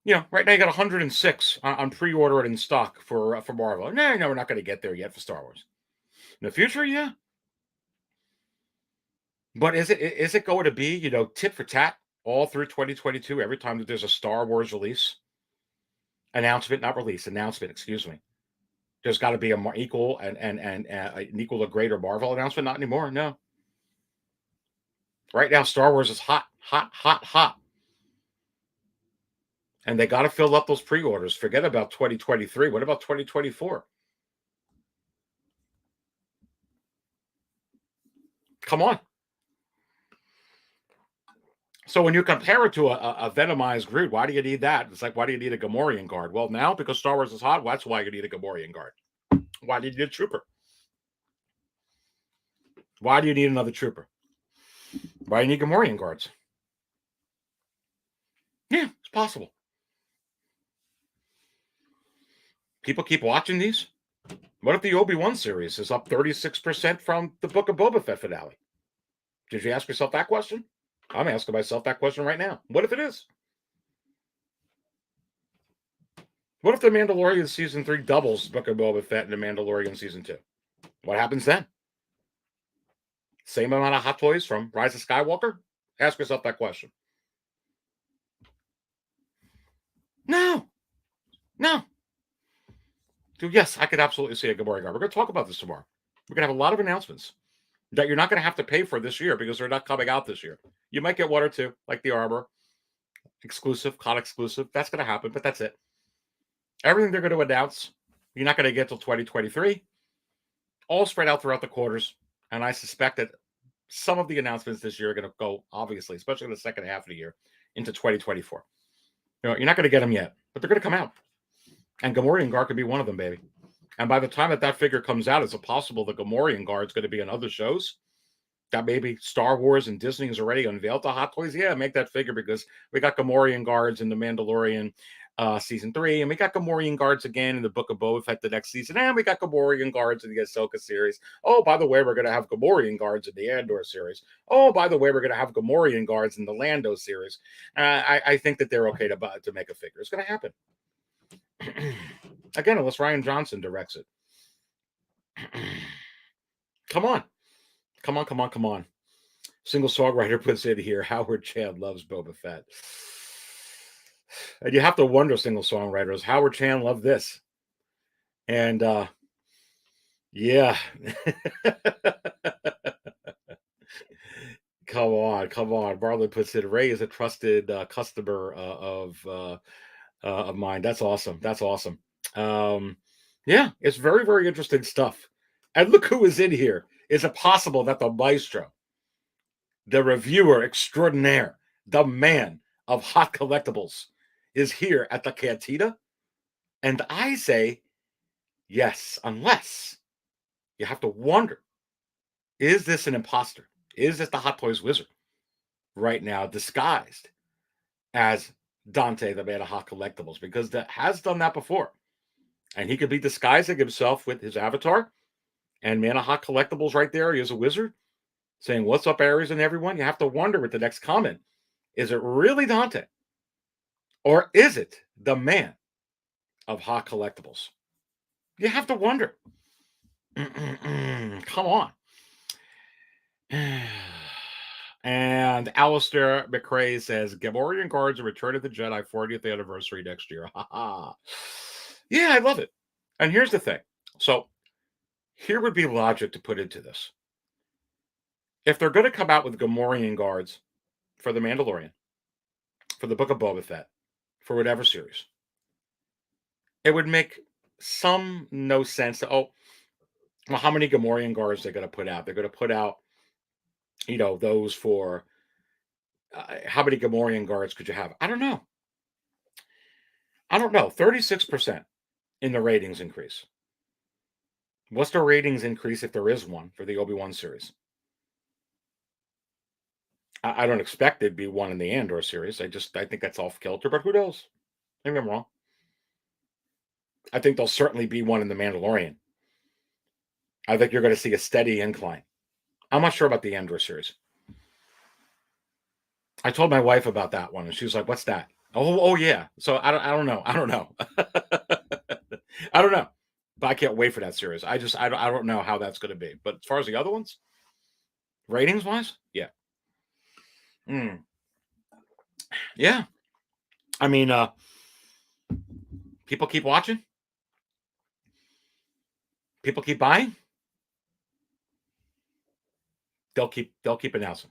right now you got 106 on pre-order and in stock for Marvel. No, we're not going to get there yet for Star Wars. In the future, yeah. But is it going to be, tit for tat all through 2022 every time that there's a Star Wars release? Announcement, excuse me. There's got to be an equal an equal or greater Marvel announcement. Not anymore, no. Right now, Star Wars is hot. And they got to fill up those pre-orders. Forget about 2023. What about 2024? Come on. So when you compare it to a Venomized Groot, why do you need that? It's like, why do you need a Gamorrean guard? Well, now, because Star Wars is hot, that's why you need a Gamorrean guard. Why do you need a trooper? Why do you need another trooper? Why do you need Gamorrean guards? Yeah, it's possible. People keep watching these. What if the Obi-Wan series is up 36% from the Book of Boba Fett finale? Did you ask yourself that question? I'm asking myself that question right now. What if it is? What if the Mandalorian Season 3 doubles Book of Boba Fett and the Mandalorian Season 2? What happens then? Same amount of hot toys from Rise of Skywalker? Ask yourself that question. No. So yes, I could absolutely see a Gamorrean guard. We're going to talk about this tomorrow. We're going to have a lot of announcements that you're not going to have to pay for this year because they're not coming out this year. You might get one or two, like the Armor, exclusive, con exclusive. That's going to happen, but that's it. Everything they're going to announce, you're not going to get till 2023. All spread out throughout the quarters. And I suspect that some of the announcements this year are going to go, obviously, especially in the second half of the year, into 2024. You're not going to get them yet, but they're going to come out. And Gamorrean Guard could be one of them, baby. And by the time that figure comes out, it's possible the Gamorrean Guard is going to be in other shows. That maybe Star Wars and Disney has already unveiled the Hot Toys. Yeah, make that figure because we got Gamorrean Guards in The Mandalorian season 3, and we got Gamorrean guards again in the Book of Boba Fett the next season, and we got Gamorrean guards in the Ahsoka series. Oh, by the way, we're going to have Gamorrean guards in the Andor series. Oh, by the way, we're going to have Gamorrean guards in the Lando series. I think that they're okay to make a figure. It's going to happen. Again, unless Ryan Johnson directs it. Come on. Single songwriter puts in here, Howard Chan loves Boba Fett. And you have to wonder, single songwriters, Howard Chan loved this. And yeah. Come on. Marlon puts in, Rey is a trusted customer of mine. That's awesome. Yeah, it's very, very interesting stuff. And look who is in here. Is it possible that the maestro, the reviewer extraordinaire, the man of hot collectibles, is here at the Cantina? And I say yes, unless you have to wonder, is this an imposter? Is this the Hot Toys wizard right now, disguised as Dante, the man of hot collectibles? Because that has done that before. And he could be disguising himself with his avatar and man of hot collectibles right there. He is a wizard saying, "What's up, Aries and everyone?" You have to wonder with the next comment, is it really Dante? Or is it the man of hot collectibles? You have to wonder. Come on. And Alistair McRae says, Gamorrean guards are Return of the Jedi 40th anniversary next year. Yeah, I love it. And here's the thing. So here would be logic to put into this. If they're going to come out with Gamorrean guards for The Mandalorian, for the Book of Boba Fett, for whatever series, it would make no sense to, well, how many Gamorrean guards they're going to put out? They're going to put out, those for, how many Gamorrean guards could you have? I don't know. 36% in the ratings increase. What's the ratings increase if there is one for the Obi-Wan series? I don't expect there'd be one in the Andor series. I think that's off kilter, but who knows? Maybe I'm wrong. I think there'll certainly be one in the Mandalorian. I think you're going to see a steady incline. I'm not sure about the Andor series. I told my wife about that one, and she was like, "What's that?" Oh yeah. So I don't know. I don't know. But I can't wait for that series. I don't know how that's going to be. But as far as the other ones, ratings wise, yeah. Yeah. I mean, people keep watching. People keep buying. They'll keep announcing.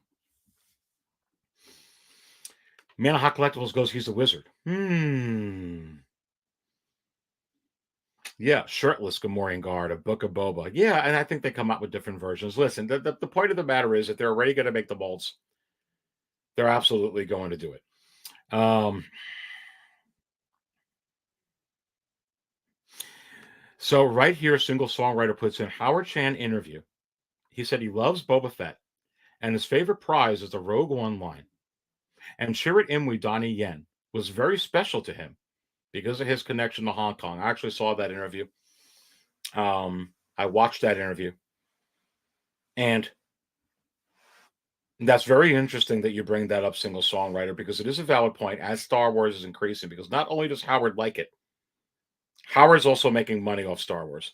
Man of Hot Collectibles goes, he's a wizard. Yeah, shirtless Gamorrean guard, a Book of Boba. Yeah, and I think they come out with different versions. Listen, the point of the matter is that they're already going to make the molds. They're absolutely going to do it. So right here, single songwriter puts in Howard Chan interview. He said he loves Boba Fett, and his favorite prize is the Rogue One line. And Chirrut Imwe Donnie Yen was very special to him because of his connection to Hong Kong. I actually saw that interview. I watched that interview. And that's very interesting that you bring that up, single songwriter, because it is a valid point as Star Wars is increasing, because not only does Howard like it, Howard's also making money off Star Wars.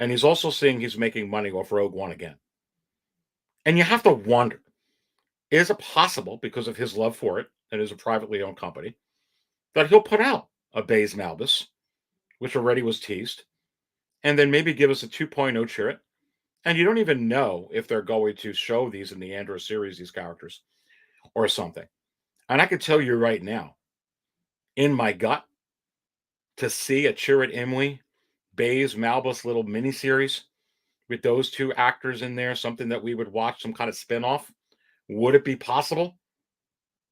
And he's also seeing he's making money off Rogue One again. And you have to wonder, is it possible, because of his love for it, and is a privately owned company, that he'll put out a Baze Malbus, which already was teased, and then maybe give us a 2.0 Chirrut? And you don't even know if they're going to show these in the Andor series, these characters, or something. And I can tell you right now, in my gut, to see a Chirrut Imwe, Baze Malbus little miniseries with those two actors in there, something that we would watch, some kind of spin-off, would it be possible?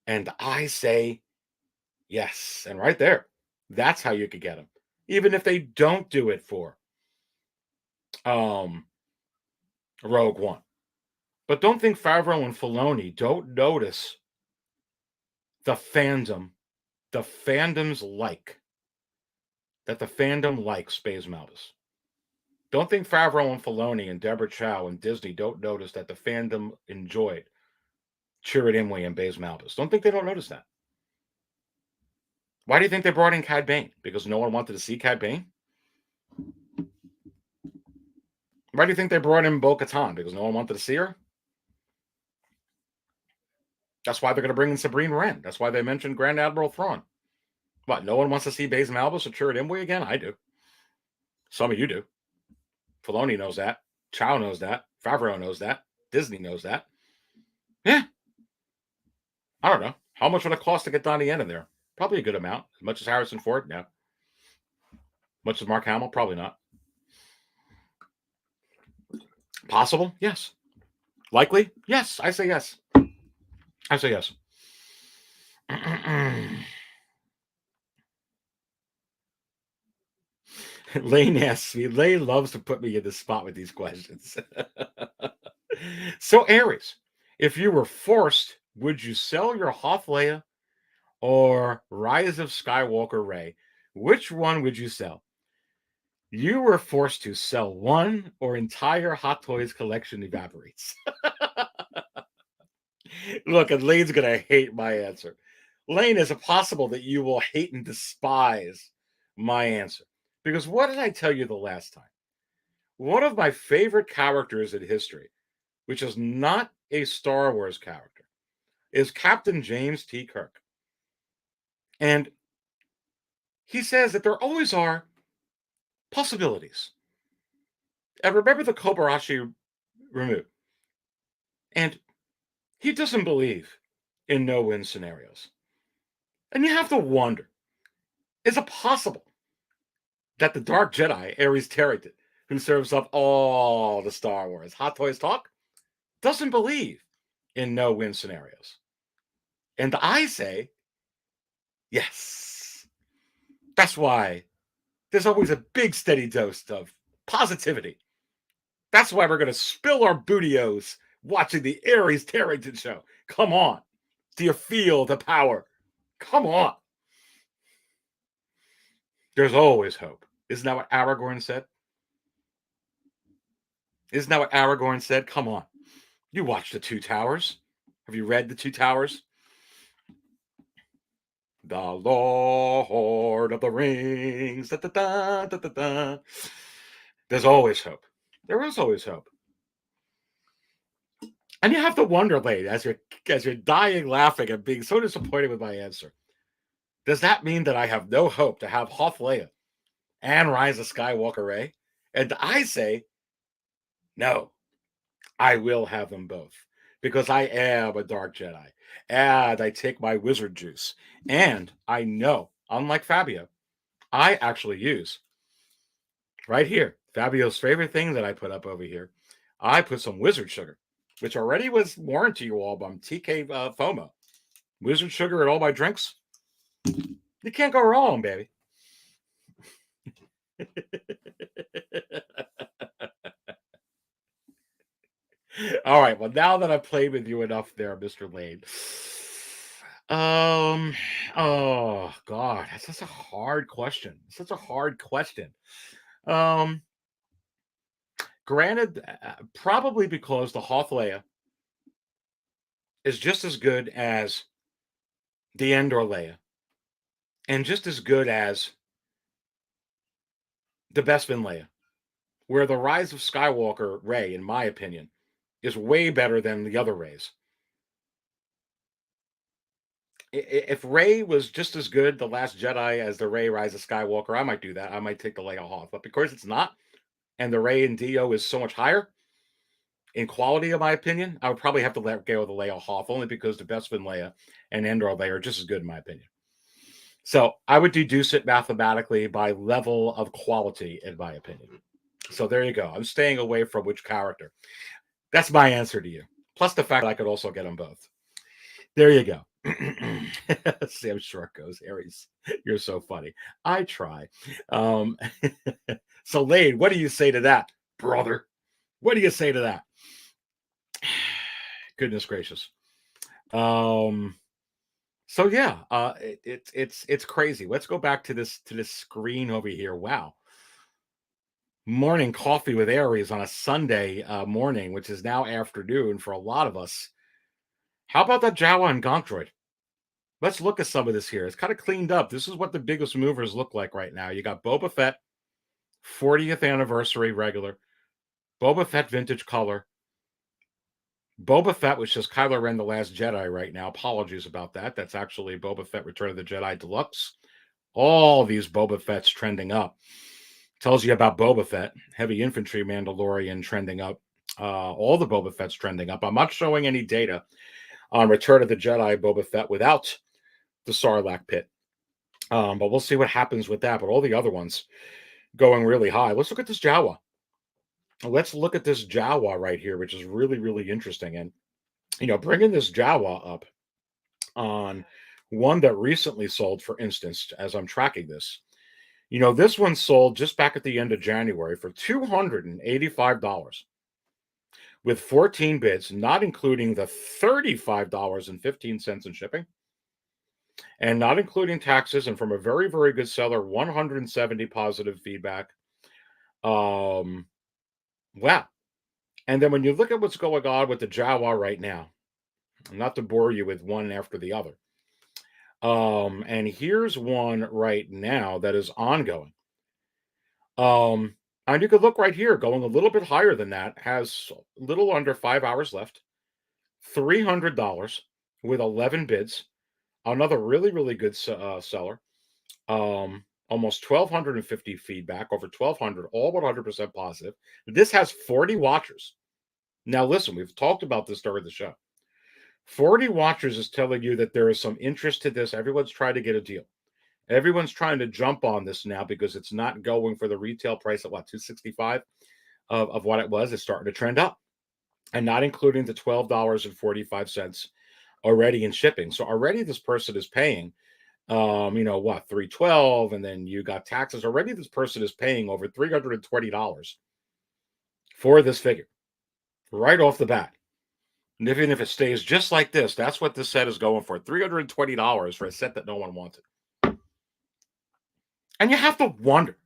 And I say yes. And right there, that's how you could get them. Even if they don't do it for Rogue One. But don't think Favreau and Filoni don't notice the fandom the fandoms like. That the fandom likes Baze Malbus. Don't think Favreau and Filoni and Deborah Chow and Disney don't notice that the fandom enjoyed Chirrut Imwe and Baze Malbus. Don't think they don't notice that. Why do you think they brought in Cad Bane? Because no one wanted to see Cad Bane? Why do you think they brought in Bo-Katan? Because no one wanted to see her? That's why they're going to bring in Sabrina Wren. That's why they mentioned Grand Admiral Thrawn. What, no one wants to see Baze Malbus or Chirrut Imwe again? I do. Some of you do. Filoni knows that. Chow knows that. Favreau knows that. Disney knows that. Yeah. I don't know. How much would it cost to get Donnie Yen in there? Probably a good amount. As much as Harrison Ford? No. Much as Mark Hamill? Probably not. Possible? Yes. Likely? Yes. I say yes. I say yes. Lane asks me, Lane loves to put me in the spot with these questions. So, Aries, if you were forced, would you sell your Hoth Leia or Rise of Skywalker Rey? Which one would you sell? You were forced to sell one, or entire Hot Toys collection evaporates. Look, and Lane's going to hate my answer. Lane, is it possible that you will hate and despise my answer? Because what did I tell you the last time? One of my favorite characters in history, which is not a Star Wars character, is Captain James T. Kirk. And he says that there always are possibilities. And remember the Kobayashi removed. And he doesn't believe in no-win scenarios. And you have to wonder, is it possible that the Dark Jedi, Aries Terrington, who serves up all the Star Wars Hot Toys talk, doesn't believe in no-win scenarios? And I say, yes. That's why there's always a big steady dose of positivity. That's why we're going to spill our bootios watching the Aries Terrington show. Come on. Do you feel the power? Come on. There's always hope. Isn't that what Aragorn said? Isn't that what Aragorn said? Come on. You watched The Two Towers. Have you read The Two Towers? The Lord of the Rings. Da, da, da, da, da, da. There's always hope. There is always hope. And you have to wonder, Lane, as you're dying laughing and being so disappointed with my answer, does that mean that I have no hope to have Hoth Leia and Rise of Skywalker Rey? And I say, no, I will have them both. Because I am a Dark Jedi. And I take my wizard juice. And I know, unlike Fabio, I actually use, right here, Fabio's favorite thing that I put up over here, I put some wizard sugar, which already was warned to you all by TK FOMO. Wizard sugar in all my drinks. You can't go wrong, baby. All right. Well, now that I've played with you enough there, Mr. Lane. Oh God, that's such a hard question. Such a hard question. Granted, probably because the Hoth Leia is just as good as the Endor Leia, and just as good as the Bespin Leia, where the Rise of Skywalker Rey, in my opinion, is way better than the other Reys. If Rey was just as good, The Last Jedi, as the Rey Rise of Skywalker, I might do that. I might take the Leia Hoth. But because it's not, and the Rey in Dio is so much higher in quality, in my opinion, I would probably have to let go of the Leia Hoth, only because the Bespin Leia and Endor Leia are just as good, in my opinion. So I would deduce it mathematically by level of quality, in my opinion. So there you go. I'm staying away from which character. That's my answer to you. Plus the fact that I could also get them both. There you go. Sam Short goes, Aries, you're so funny. I try. So Lane, what do you say to that, brother? What do you say to that? Goodness gracious. So yeah, it's crazy. Let's go back to this screen over here. Wow. Morning coffee with Aries on a Sunday morning, which is now afternoon for a lot of us. How about that Jawa and Gonk droid? Let's look at some of this here. It's kind of cleaned up. This is what the biggest movers look like right now. You got Boba Fett, 40th anniversary regular, Boba Fett vintage color, Boba Fett, which is Kylo Ren, The Last Jedi right now. Apologies about that. That's actually Boba Fett, Return of the Jedi Deluxe. All these Boba Fett's trending up. Tells you about Boba Fett, Heavy Infantry Mandalorian trending up. All the Boba Fett's trending up. I'm not showing any data on Return of the Jedi Boba Fett without the Sarlacc pit. But we'll see what happens with that. But all the other ones going really high. Let's look at this Jawa. Let's look at this Jawa right here, which is really, really interesting. And, bringing this Jawa up on one that recently sold, for instance, as I'm tracking this, this one sold just back at the end of January for $285 with 14 bids, not including the $35.15 in shipping and not including taxes, and from a very, very good seller, 170 positive feedback. Wow. And then when you look at what's going on with the Jawa right now, not to bore you with one after the other, and here's one right now that is ongoing. And you could look right here, going a little bit higher than that, has a little under 5 hours left, $300 with 11 bids. Another really, really good seller. Almost 1,250 feedback, over 1,200, all 100% positive. This has 40 watchers. Now, listen, we've talked about this during the show. 40 watchers is telling you that there is some interest to this. Everyone's trying to get a deal. Everyone's trying to jump on this now because it's not going for the retail price at what, $265 of what it was. It's starting to trend up, and not including the $12.45 already in shipping. So already this person is paying, $312, and then you got taxes. Already this person is paying over $320 for this figure right off the bat. And even if it stays just like this, that's what this set is going for, $320 for a set that no one wanted. And you have to wonder,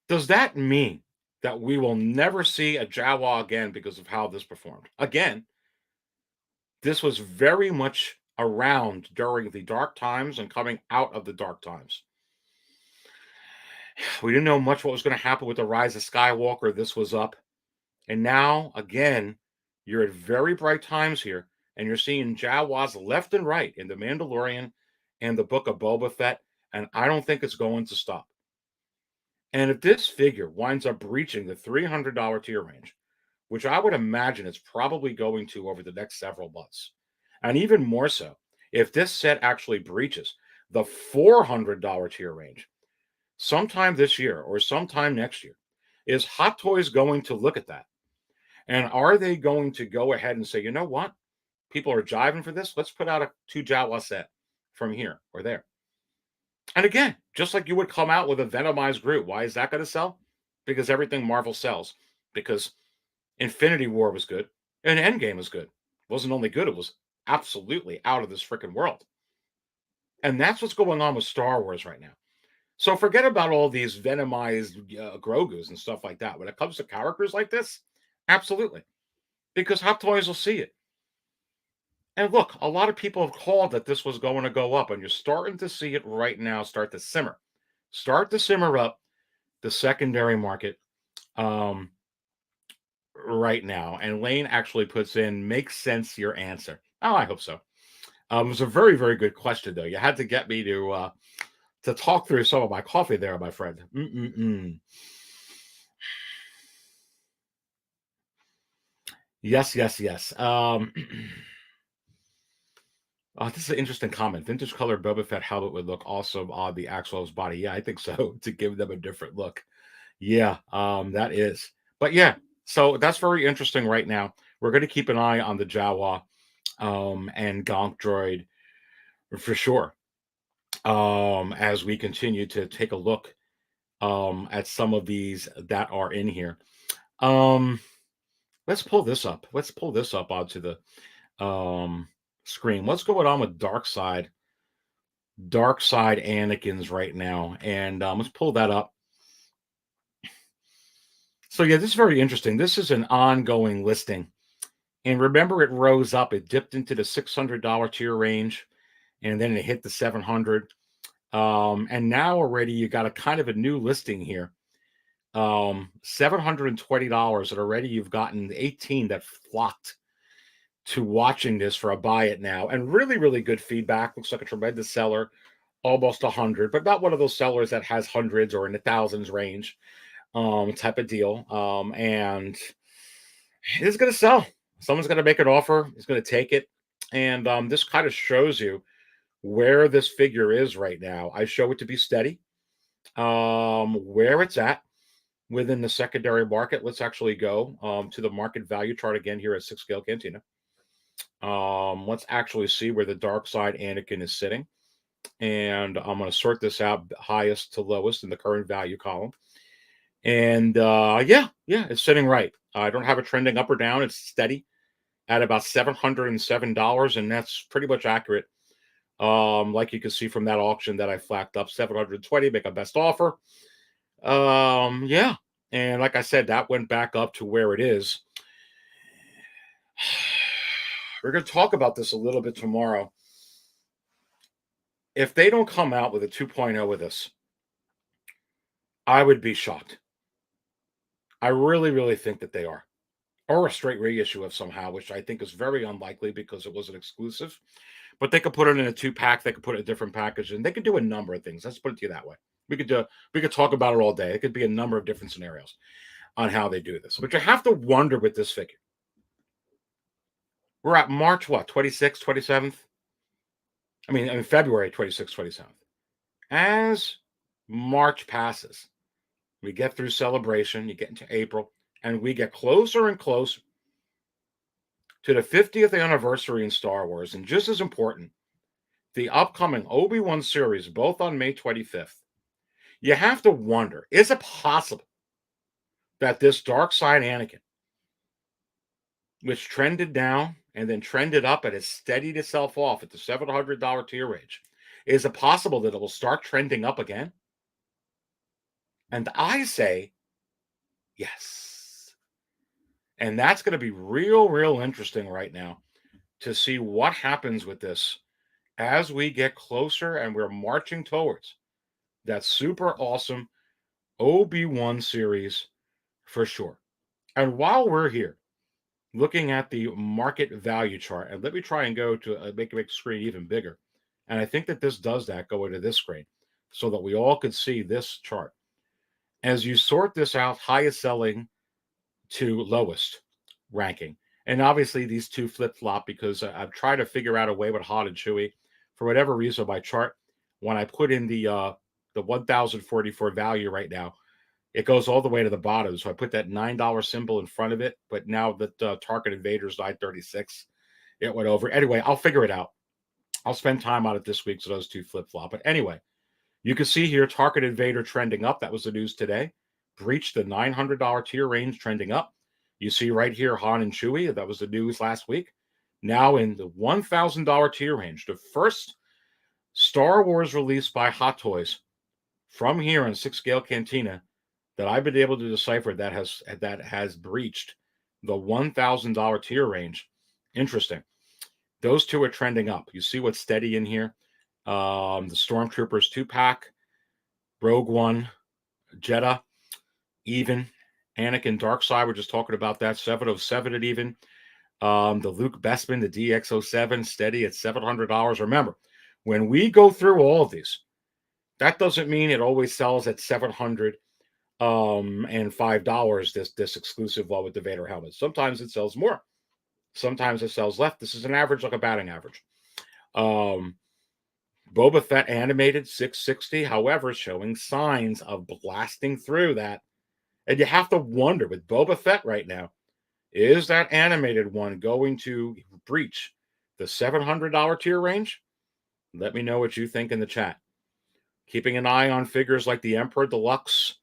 does that mean that we will never see a Jawa again because of how this performed? Again, this was very much around during the dark times and coming out of the dark times. We didn't know much what was going to happen with the Rise of Skywalker. This was up. And now, again, you're at very bright times here, and you're seeing Jawas left and right in The Mandalorian and the Book of Boba Fett, and I don't think it's going to stop. And if this figure winds up breaching the $300 tier range, which I would imagine it's probably going to over the next several months, and even more so, if this set actually breaches the $400 tier range sometime this year or sometime next year, is Hot Toys going to look at that? And are they going to go ahead and say, you know what? People are jiving for this. Let's put out a 2 Jawa set from here or there. And again, just like you would come out with a Venomized Groot. Why is that going to sell? Because everything Marvel sells. Because Infinity War was good and Endgame was good. It wasn't only good, it was absolutely out of this freaking world. And that's what's going on with Star Wars right now. So forget about all these Venomized Grogus and stuff like that. When it comes to characters like this, absolutely. Because Hot Toys will see it. And look, a lot of people have called that this was going to go up, and you're starting to see it right now start to simmer. Start to simmer up the secondary market right now. And Lane actually puts in, makes sense your answer. Oh, I hope so. It was a very, very good question, though. You had to get me to talk through some of my coffee there, my friend. Yes. This is an interesting comment. Vintage color Boba Fett helmet would look awesome on the Axel's body. Yeah, I think so, to give them a different look. Yeah, that is. But yeah, so that's very interesting right now. We're going to keep an eye on the Jawa and Gonk droid for sure as we continue to take a look at some of these that are in here. Let's pull this up. Let's pull this up onto the screen. What's going on with Dark Side Anakin's right now? And let's pull that up. So yeah, this is very interesting. This is an ongoing listing. And remember, it rose up. It dipped into the $600 tier range, and then it hit the 700. And now already you got a kind of a new listing here. $720, and already you've gotten 18 that flocked to watching this for a buy it now. And really, really good feedback. Looks like a tremendous seller, almost 100, but not one of those sellers that has hundreds or in the thousands range type of deal. And it's going to sell. Someone's going to make an offer. He's going to take it. And this kind of shows you where this figure is right now. I show it to be steady. Where it's at within the secondary market. Let's actually go to the market value chart again here at 6 scale Cantina. Let's actually see where the dark side Anakin is sitting. And I'm going to sort this out highest to lowest in the current value column. And yeah, it's sitting right. I don't have it trending up or down. It's steady at about $707, and that's pretty much accurate. Like you can see from that auction that I flagged up, 720, make a best offer. Yeah. And like I said, that went back up to where it is. We're going to talk about this a little bit tomorrow. If they don't come out with a 2.0 with this, I would be shocked. I really, really think that they are. Or a straight reissue of somehow, which I think is very unlikely because it was an exclusive. But they could put it in a 2-pack. They could put it in a different package, and they could do a number of things. Let's put it to you that way. We could talk about it all day. It could be a number of different scenarios on how they do this. But you have to wonder with this figure. We're at March, what, 26th, 27th? I mean February 26th, 27th. As March passes, we get through celebration, you get into April, and we get closer and closer to the 50th anniversary in Star Wars. And just as important, the upcoming Obi-Wan series, both on May 25th. You have to wonder, is it possible that this dark side Anakin, which trended down and then trended up and has steadied itself off at the $700 tier range, is it possible that it will start trending up again? And I say yes. And that's going to be real interesting right now to see what happens with this as we get closer and we're marching towards that super awesome Obi-Wan series for sure. And while we're here looking at the market value chart, and let me try and go to make the screen even bigger. And I think that this does that, go into this screen so that we all can see this chart. As you sort this out, highest selling to lowest ranking. And obviously these two flip-flop because I've tried to figure out a way with Han and Chewie. For whatever reason, my chart, when I put in the 1,044 value right now, it goes all the way to the bottom. So I put that $9 symbol in front of it. But now that Target Invader is 936, it went over. Anyway, I'll figure it out. I'll spend time on it this week so those two flip-flop. But anyway, you can see here Target Invader trending up. That was the news today. Breached the $900 tier range, trending up. You see right here Han and Chewie. That was the news last week. Now in the $1,000 tier range. The first Star Wars release by Hot Toys from here in 6 scale Cantina that I've been able to decipher that has breached the $1,000 tier range. Interesting. Those two are trending up. You see what's steady in here? The Stormtroopers 2-pack, Rogue One, Jeddah, even. Anakin Darkside, we're just talking about that. 707 at even. The Luke Bespin, the DX07, steady at $700. Remember, when we go through all of these, that doesn't mean it always sells at $700 and $5. This exclusive one with the Vader helmet. Sometimes it sells more. Sometimes it sells less. This is an average, like a batting average. Boba Fett animated 660, however, showing signs of blasting through that. And you have to wonder with Boba Fett right now, is that animated one going to breach the $700 tier range? Let me know what you think in the chat. Keeping an eye on figures like the Emperor Deluxe,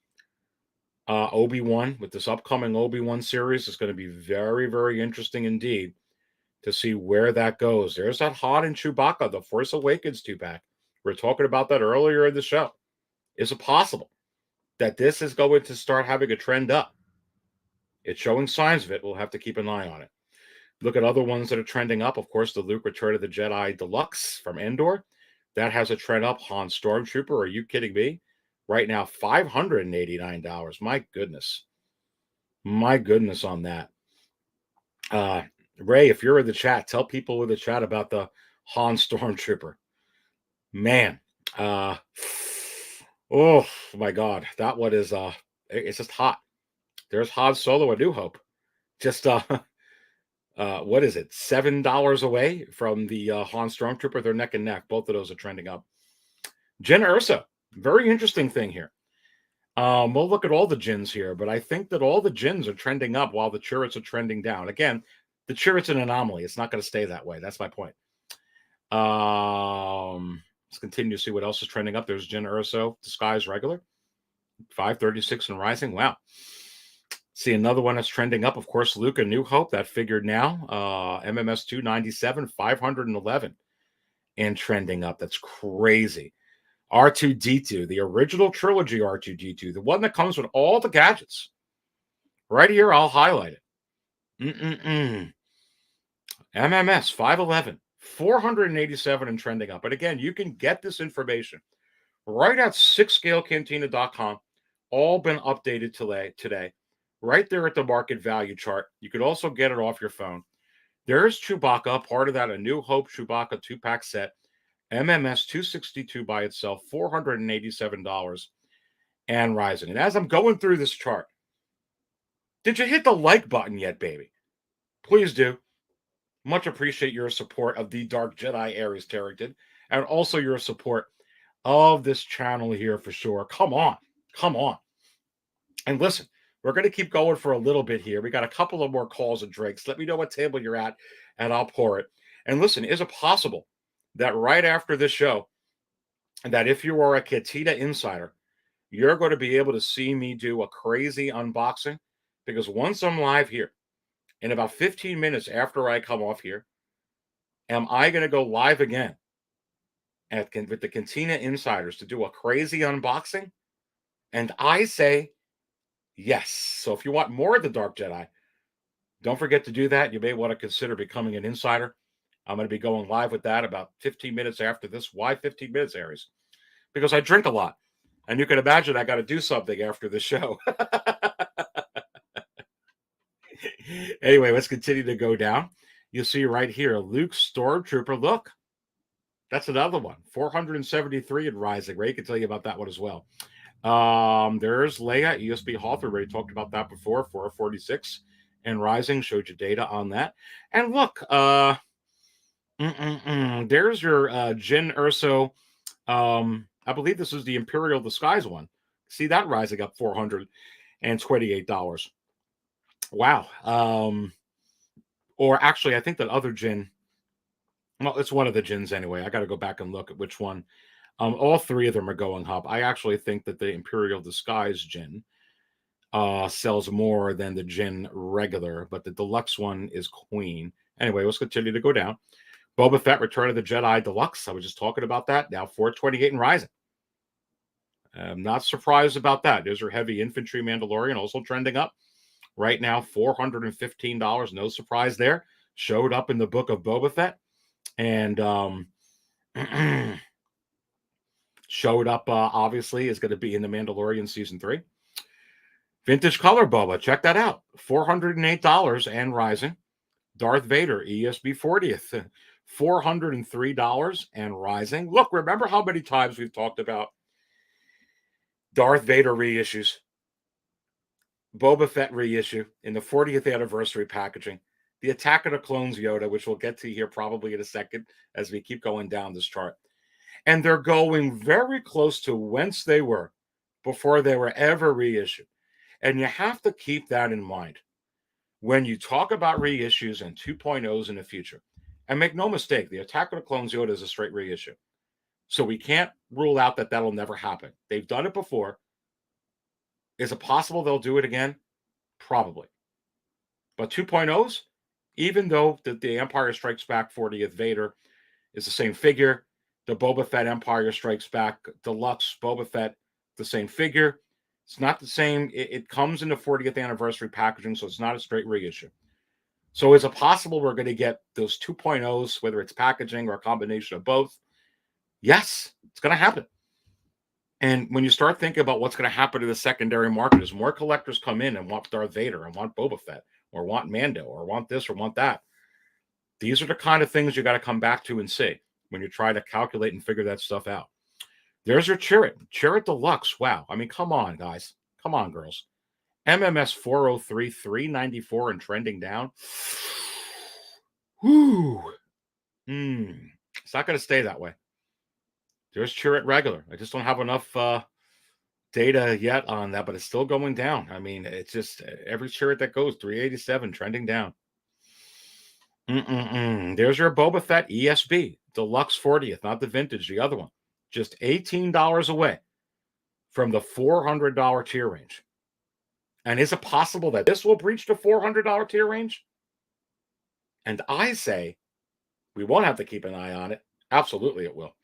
Obi-Wan, with this upcoming Obi-Wan series is going to be very, very interesting indeed to see where that goes. There's that Han and Chewbacca, the Force Awakens 2-pack. We were talking about that earlier in the show. Is it possible that this is going to start having a trend up? It's showing signs of it. We'll have to keep an eye on it. Look at other ones that are trending up. Of course, the Luke Return of the Jedi Deluxe from Endor. That has a trend up. Han Stormtrooper, are you kidding me? Right now, $589. My goodness. My goodness on that. Ray, if you're in the chat, tell people in the chat about the Han Stormtrooper. Man. Oh, my God. That one is, it's just hot. There's Han Solo, A New Hope. Just, what is it? $7 away from the Han Stormtrooper. They're neck and neck. Both of those are trending up. Jyn Erso, very interesting thing here. We'll look at all the Jins here, but I think that all the Jins are trending up while the Chirruts are trending down. Again, the Chirrut's an anomaly. It's not going to stay that way. That's my point. Let's continue to see what else is trending up. There's Jyn Erso, Disguise Regular, 536 and rising. Wow. See another one that's trending up. Of course, Luke, A New Hope. That figured now. MMS 297, 511 and trending up. That's crazy. R2-D2, the original trilogy R2-D2, the one that comes with all the gadgets. Right here, I'll highlight it. MMS 511, 487 and trending up. And again, you can get this information right at 6scalecantina.com. All been updated today. Right there at the market value chart. You could also get it off your phone. There's Chewbacca, part of that A New Hope Chewbacca 2-pack set. MMS 262 by itself, $487 and rising. And as I'm going through this chart, did you hit the like button yet, baby? Please do. Much appreciate your support of the Dark Jedi Aries Terrington, and also your support of this channel here for sure. Come on. And listen, we're going to keep going for a little bit here. We got a couple of more calls and drinks. Let me know what table you're at, and I'll pour it. And listen, is it possible that right after this show, that if you are a Cantina insider, you're going to be able to see me do a crazy unboxing? Because once I'm live here, in about 15 minutes after I come off here, am I going to go live again with the Cantina insiders to do a crazy unboxing? And I say yes. So if you want more of the Dark Jedi, don't forget to do that. You may want to consider becoming an insider. I'm going to be going live with that about 15 minutes after this. Why 15 minutes, Aries? Because I drink a lot. And you can imagine I got to do something after the show. Anyway, let's continue to go down. You see right here, Luke Stormtrooper. Look, that's another one. 473 and rising. Ray can tell you about that one as well. There's Leia, ESB Hawthorne. We already talked about that before. 446 and rising. Showed you data on that. And look, there's your Jyn Erso. I believe this is the Imperial Disguise one. See that rising up $428. Wow. Or actually, I think that other Jyn. Well, it's one of the Jins anyway. I got to go back and look at which one. All three of them are going up. I actually think that the Imperial Disguise Jyn sells more than the Jyn regular, but the deluxe one is Queen. Anyway, let's continue to go down. Boba Fett, Return of the Jedi Deluxe. I was just talking about that. Now 428 and rising. I'm not surprised about that. There's your heavy infantry Mandalorian also trending up. Right now, $415. No surprise there. Showed up in the book of Boba Fett. And showed up, obviously, is going to be in the Mandalorian Season 3. Vintage Color Boba. Check that out. $408 and rising. Darth Vader, ESB 40th. $403 and rising. Look, remember how many times we've talked about Darth Vader reissues, Boba Fett reissue in the 40th anniversary packaging, the Attack of the Clones Yoda, which we'll get to here probably in a second as we keep going down this chart. And they're going very close to whence they were before they were ever reissued. And you have to keep that in mind when you talk about reissues and 2.0s in the future. And make no mistake, the Attack of the Clones Yoda is a straight reissue. So we can't rule out that that'll never happen. They've done it before. Is it possible they'll do it again? Probably. But 2.0s, Even though the Empire Strikes Back 40th Vader is the same figure, the Boba Fett Empire Strikes Back Deluxe Boba Fett, the same figure. It's not the same. It comes in the 40th anniversary packaging, so it's not a straight reissue. So is it possible we're going to get those 2.0s, whether it's packaging or a combination of both? Yes, it's going to happen. And when you start thinking about what's going to happen to the secondary market, as more collectors come in and want Darth Vader and want Boba Fett or want Mando or want this or want that, these are the kind of things you got to come back to and see when you try to calculate and figure that stuff out. There's your Chirrut Deluxe. Wow. I mean, come on, guys. Come on, girls. MMS 403, 394 and trending down. Whew. It's not going to stay that way. There's Chirrut regular. I just don't have enough data yet on that, but it's still going down. I mean, it's just every Chirrut that goes, 387, trending down. There's your Boba Fett ESB, Deluxe 40th, not the vintage, the other one. Just $18 away from the $400 tier range. And is it possible that this will breach the $400 tier range? And I say we won't have to keep an eye on it. Absolutely it will.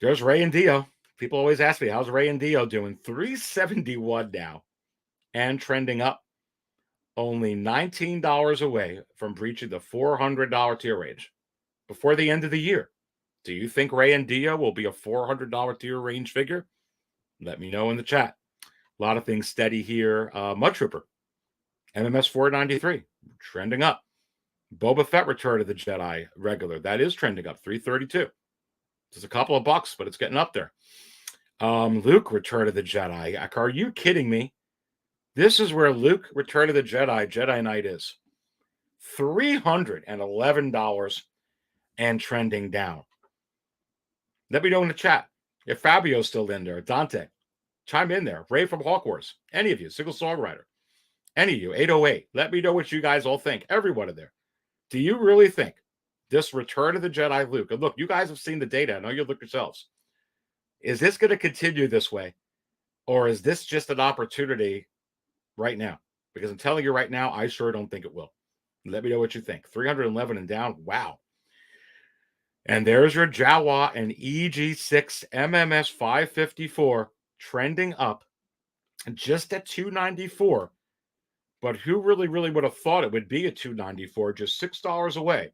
There's Rey and Dio. People always ask me, how's Rey and Dio doing? 371 now and trending up. Only $19 away from breaching the $400 tier range before the end of the year. Do you think Rey and Dio will be a $400 tier range figure? Let me know in the chat. A lot of things steady here. Mudtrooper, MMS 493, trending up. Boba Fett Return of the Jedi regular, that is trending up, 332. Just a couple of bucks, but it's getting up there. Luke Return of the Jedi. Are you kidding me? This is where Luke Return of the Jedi Knight is. $311 and trending down. Let me know in the chat if Fabio's still in there. Dante, chime in there. Ray from Hawk Wars. Any of you, single songwriter. Any of you, 808. Let me know what you guys all think. Everyone in there. Do you really think this Return of the Jedi Luke, and look, you guys have seen the data. I know you'll look yourselves. Is this going to continue this way? Or is this just an opportunity right now? Because I'm telling you right now, I sure don't think it will. Let me know what you think. 311 and down. Wow. And there's your Jawa and EG6 MMS 554 trending up just at 294. But who really would have thought it would be at 294, just $6 away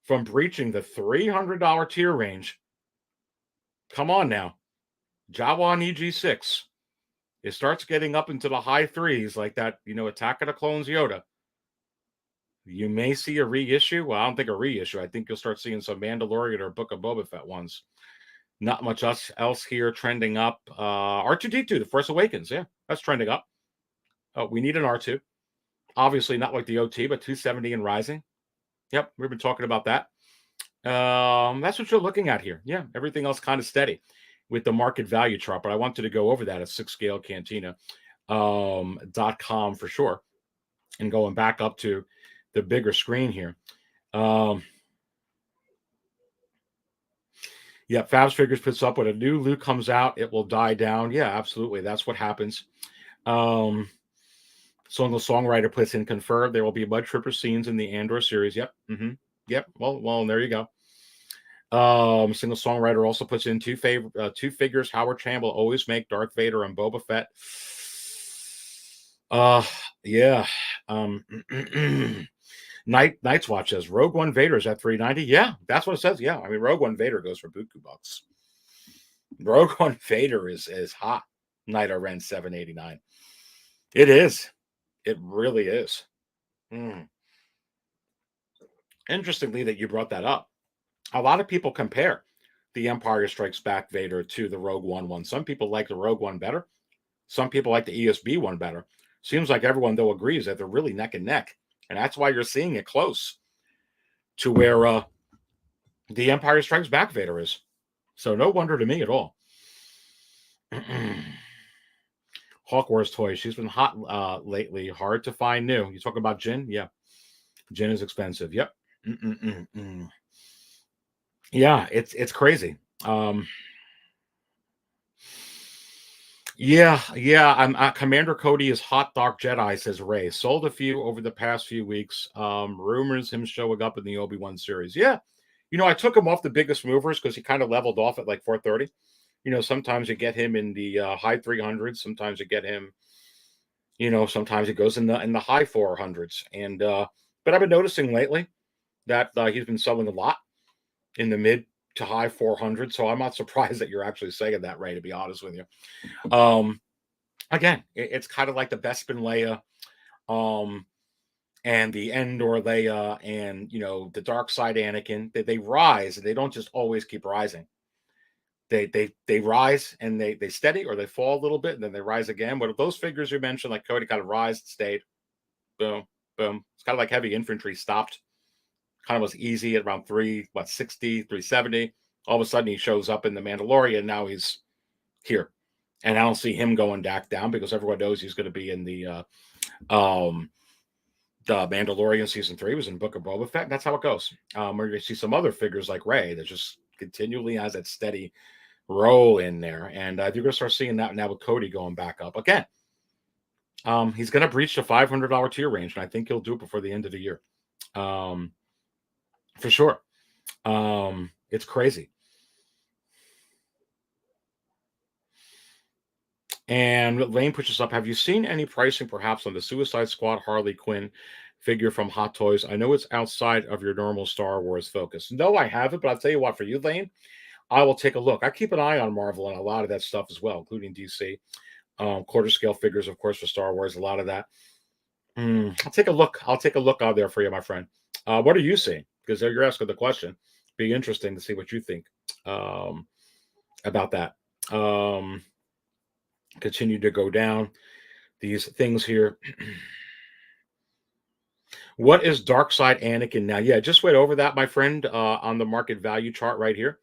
from breaching the $300 tier range? Come on now. Jawa and EG6. It starts getting up into the high threes like that, Attack of the Clones Yoda. You may see a reissue. Well, I don't think a reissue. I think you'll start seeing some Mandalorian or Book of Boba Fett ones. Not much else here trending up. R2-D2, The Force Awakens. Yeah, that's trending up. We need an R2. Obviously not like the OT, but 270 and rising. Yep, we've been talking about that. That's what you're looking at here. Yeah, everything else kind of steady with the market value chart, but I wanted to go over that at 6scale Cantina .com for sure. And going back up to the bigger screen here. Yeah, Fabs Figures puts up when a new Luke comes out, it will die down. Yeah, absolutely. That's what happens. Song the Songwriter puts in confirmed there will be Mudtrooper scenes in the Andor series. Yep. Yep. Well, there you go. Single Songwriter also puts in two figures Howard Chan will always make, Darth Vader and Boba Fett. Yeah. Night's Watch says Rogue One Vader is at 390. Yeah, that's what it says. Yeah, I mean Rogue One Vader goes for buku bucks. Rogue One Vader is hot. Night Ren 789. It is. It really is. Interestingly that you brought that up. A lot of people compare the Empire Strikes Back Vader to the Rogue One one. Some people like the Rogue One better. Some people like the ESB one better. Seems like everyone, though, agrees that they're really neck and neck. And that's why you're seeing it close to where the Empire Strikes Back Vader is. So no wonder to me at all. Hawk Wars Toys. She's been hot lately. Hard to find new. You talking about Jin? Yeah. Jin is expensive. Yep. Yeah, it's crazy. Yeah. I'm Commander Cody is hot dark Jedi, says Ray. Sold a few over the past few weeks. Rumors him showing up in the Obi-Wan series. Yeah. I took him off the biggest movers because he kind of leveled off at like 430. Sometimes you get him in the high 300s. Sometimes you get him, sometimes it goes in the high 400s. And but I've been noticing lately that he's been selling a lot in the mid to high 400s. So I'm not surprised that you're actually saying that, Ray, to be honest with you. Again, it's kind of like the Bespin Leia, and the Endor Leia, and the dark side Anakin. They rise, and they don't just always keep rising. They rise and they steady, or they fall a little bit and then they rise again. But if those figures you mentioned, like Cody, kind of rise, stayed, boom, boom. It's kind of like heavy infantry stopped. Kind of was easy at around 360, 370. All of a sudden he shows up in the Mandalorian. Now he's here. And I don't see him going back down because everyone knows he's going to be in the Mandalorian season 3 was in Book of Boba Fett. And that's how it goes. We're going to see some other figures like Rey that just continually has that steady roll in there. And you're going to start seeing that now with Cody going back up again. He's going to breach the $500 tier range, and I think he'll do it before the end of the year. For sure. It's crazy. And Lane pushes up. Have you seen any pricing perhaps on the Suicide Squad Harley Quinn figure from Hot Toys? I know it's outside of your normal Star Wars focus. No, I haven't, but I'll tell you what, for you, Lane, I will take a look. I keep an eye on Marvel and a lot of that stuff as well, including DC. Quarter scale figures, of course, for Star Wars, a lot of that. I'll take a look. I'll take a look out there for you, my friend. What are you seeing? Because you're asking the question. Be interesting to see what you think about that. Continue to go down these things here. What is Dark Side Anakin now? Yeah, just went over that, my friend, on the market value chart right here.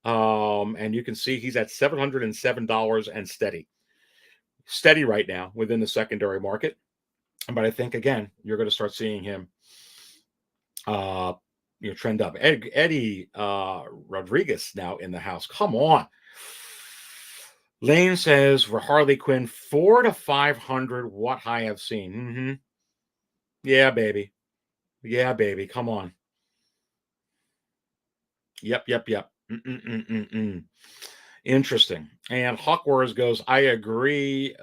And you can see he's at $707 and steady right now within the secondary market. But I think, again, you're going to start seeing him trend up. Eddie Rodriguez now in the house. Come on. Lane says for Harley Quinn, 400 to 500. What I have seen. Yeah, baby. Come on. Yep. Interesting. And Hawk Wars goes, I agree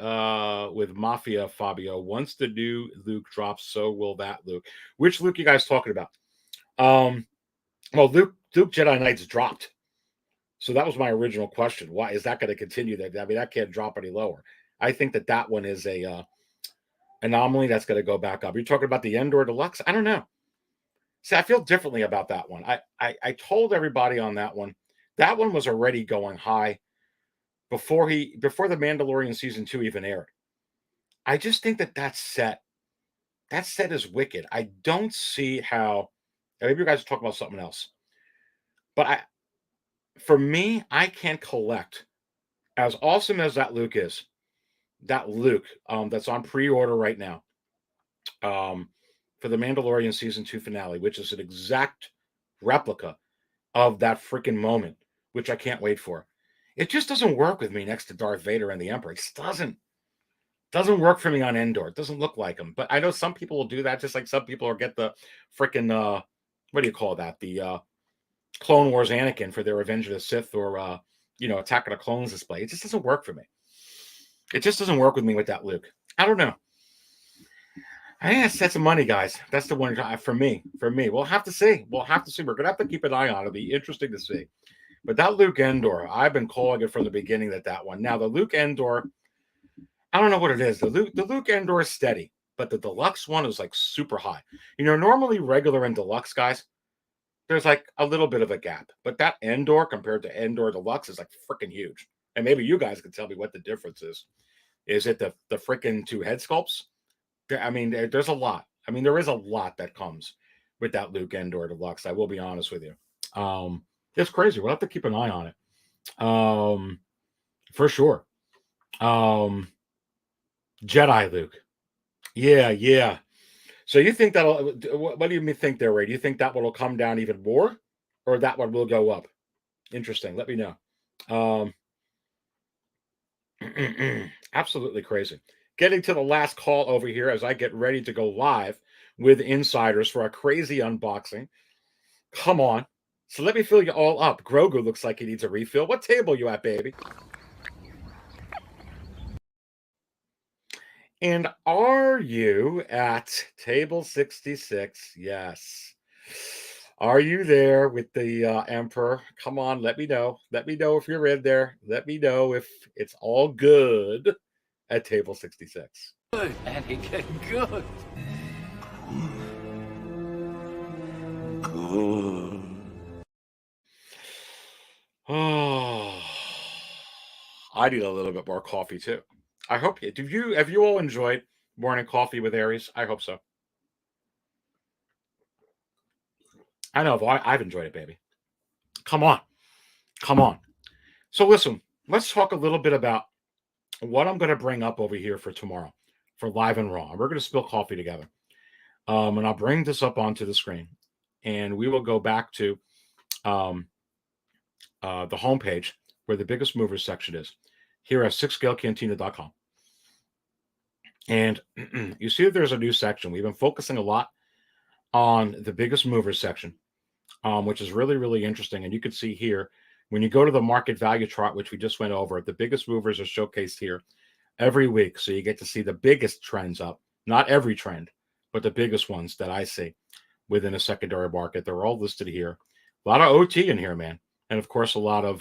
with Mafia Fabio. Once the new Luke drops, so will that Luke. Which Luke you guys talking about? Well, Luke Jedi Knights dropped. So that was my original question. Why is that going to continue? That that can't drop any lower. I think that one is a anomaly that's going to go back up. You're talking about the Endor Deluxe? I don't know. See, I feel differently about that one. I told everybody on that one. That one was already going high before the Mandalorian season 2 even aired. I just think that set is wicked. I don't see how. Maybe you guys are talking about something else, but for me, I can't collect, as awesome as that Luke is, that's on pre-order right now, for the Mandalorian season 2 finale, which is an exact replica of that freaking moment, which I can't wait for. It just doesn't work with me next to Darth Vader and the Emperor. It just doesn't work for me on Endor. It doesn't look like him. But I know some people will do that, just like some people will get the freaking what do you call that? The Clone Wars Anakin for their Revenge of the Sith or Attack of the Clones display. It just doesn't work for me. It just doesn't work with me with that Luke. I don't know. I think that's some money, guys. That's the one for me. We'll have to see. We're gonna have to keep an eye on it. It'll be interesting to see. But that Luke Endor, I've been calling it from the beginning that one. Now the Luke Endor, I don't know what it is. The Luke Endor is steady, but the deluxe one is like super high. Normally regular and deluxe, guys, there's like a little bit of a gap. But that Endor compared to Endor Deluxe is like freaking huge. And maybe you guys can tell me what the difference is. Is it the freaking 2 head sculpts? I mean, there's a lot. I mean, there is a lot that comes with that Luke Endor Deluxe. I will be honest with you. It's crazy. We'll have to keep an eye on it. For sure. Jedi Luke. Yeah. So you think what do you think there, Ray? Do you think that one will come down even more, or that one will go up? Interesting. Let me know. Absolutely crazy. Getting to the last call over here as I get ready to go live with insiders for a crazy unboxing. Come on. So let me fill you all up. Grogu looks like he needs a refill. What table you at, baby? And are you at table 66? Yes. Are you there with the Emperor? Come on, let me know. Let me know if you're in there. Let me know if it's all good at table 66. Good, Anakin, good. Good. Oh, I need a little bit more coffee too. I hope you have you all enjoyed morning coffee with Aries? I hope so. I know I've enjoyed it, baby. Come on. Come on. So listen, let's talk a little bit about what I'm going to bring up over here for tomorrow for Live and Raw. We're going to spill coffee together. And I'll bring this up onto the screen. And we will go back to the homepage where the biggest movers section is here at 6scalecantina.com. And you see that there's a new section. We've been focusing a lot on the biggest movers section, which is really, really interesting. And you can see here, when you go to the market value chart, which we just went over, the biggest movers are showcased here every week. So you get to see the biggest trends up, not every trend, but the biggest ones that I see within a secondary market. They're all listed here. A lot of OT in here, man. And of course, a lot of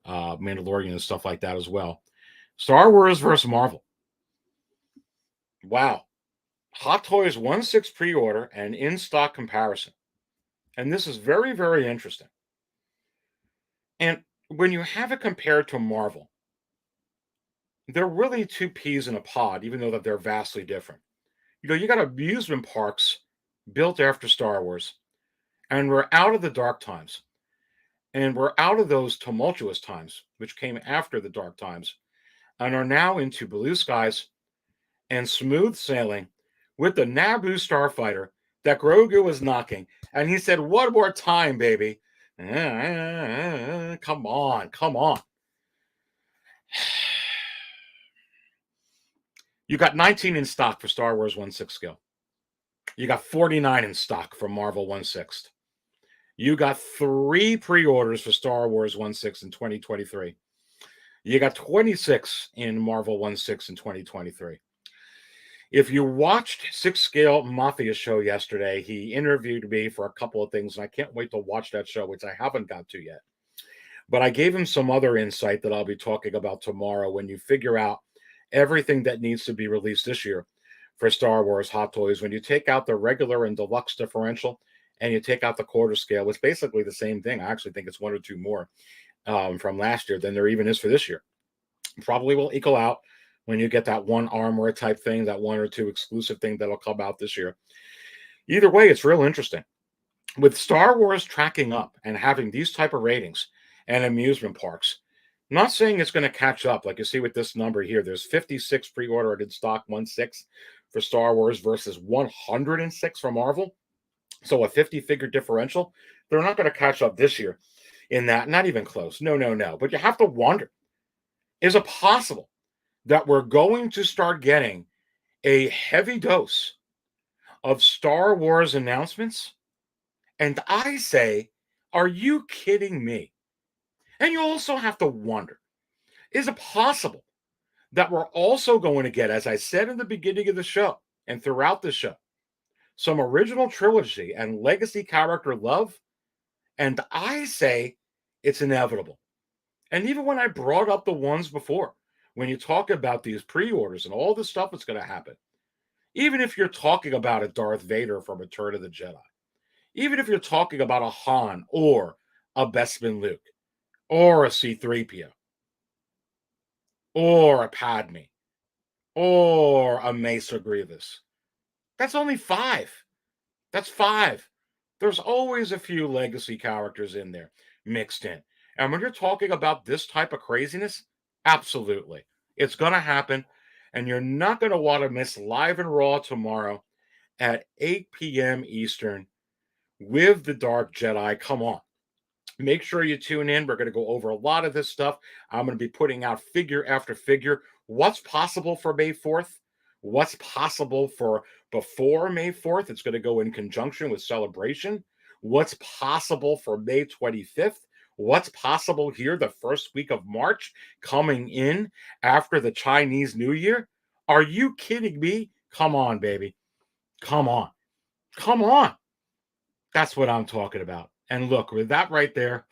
Mandalorian and stuff like that as well. Star Wars versus Marvel. Wow. Hot Toys 1/6 pre-order and in-stock comparison. And this is very, very interesting. And when you have it compared to Marvel, they're really two peas in a pod, even though that they're vastly different. You know, you got amusement parks built after Star Wars, and we're out of the dark times. And we're out of those tumultuous times, which came after the dark times, and are now into blue skies and smooth sailing with the Naboo starfighter that Grogu was knocking. And he said, one more time, baby. Come on, come on. You got 19 in stock for Star Wars 1/6 scale. You got 49 in stock for Marvel 1/6. You got 3 pre-orders for Star Wars 1/6 in 2023. You got 26 in Marvel 1/6 in 2023. If you watched 6 Scale Mafia show yesterday, he interviewed me for a couple of things, and I can't wait to watch that show, which I haven't got to yet. But I gave him some other insight that I'll be talking about tomorrow when you figure out everything that needs to be released this year for Star Wars Hot Toys. When you take out the regular and deluxe differential and you take out the quarter scale, it's basically the same thing. I actually think it's 1 or 2 more from last year than there even is for this year. Probably will equal out when you get that one armor type thing, that 1 or 2 exclusive thing that'll come out this year. Either way, it's real interesting. With Star Wars tracking up and having these type of ratings and amusement parks, I'm not saying it's going to catch up. Like you see with this number here, there's 56 pre-ordered in stock 1/6 for Star Wars versus 106 for Marvel. So a 50-figure differential. They're not going to catch up this year in that. Not even close. No, no, no. But you have to wonder, is it possible that we're going to start getting a heavy dose of Star Wars announcements? And I say, are you kidding me? And you also have to wonder, is it possible that we're also going to get, as I said in the beginning of the show and throughout the show, some original trilogy and legacy character love? And I say it's inevitable. And even when I brought up the ones before, when you talk about these pre-orders and all the stuff that's going to happen, even if you're talking about a Darth Vader from Return of the Jedi, even if you're talking about a Han or a Bespin Luke or a C-3PO or a Padme or a Mesa Grievous, that's only 5. That's 5. There's always a few legacy characters in there mixed in. And when you're talking about this type of craziness, absolutely. It's going to happen. And you're not going to want to miss Live and Raw tomorrow at 8 p.m. Eastern with the Dark Jedi. Come on. Make sure you tune in. We're going to go over a lot of this stuff. I'm going to be putting out figure after figure. What's possible for May 4th? What's possible for before May 4th? It's going to go in conjunction with Celebration. What's possible for May 25th? What's possible here the first week of March coming in after the Chinese New Year? Are you kidding me? Come on, baby. Come on. Come on. That's what I'm talking about. And look, with that right there,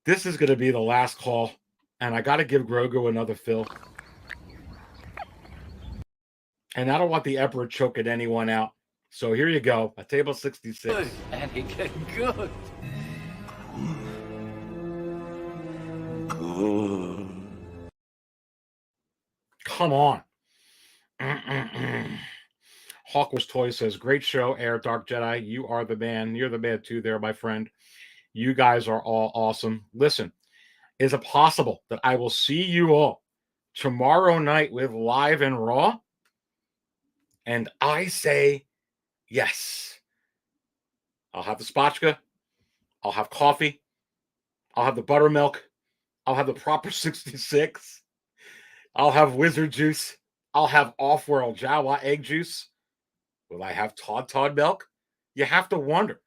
this is going to be the last call. And I got to give Grogu another fill. And I don't want the Emperor choking anyone out. So here you go. A table 66. Good, Andy, get good. Good. Come on. Hawkwish Toy says, great show, Air Dark Jedi. You are the man. You're the man too there, my friend. You guys are all awesome. Listen, is it possible that I will see you all tomorrow night with Live and Raw? And I say yes. I'll have the spatchka. I'll have coffee. I'll have the buttermilk. I'll have the proper 66. I'll have wizard juice. I'll have off-world Jawa egg juice. Will I have Todd milk? You have to wonder.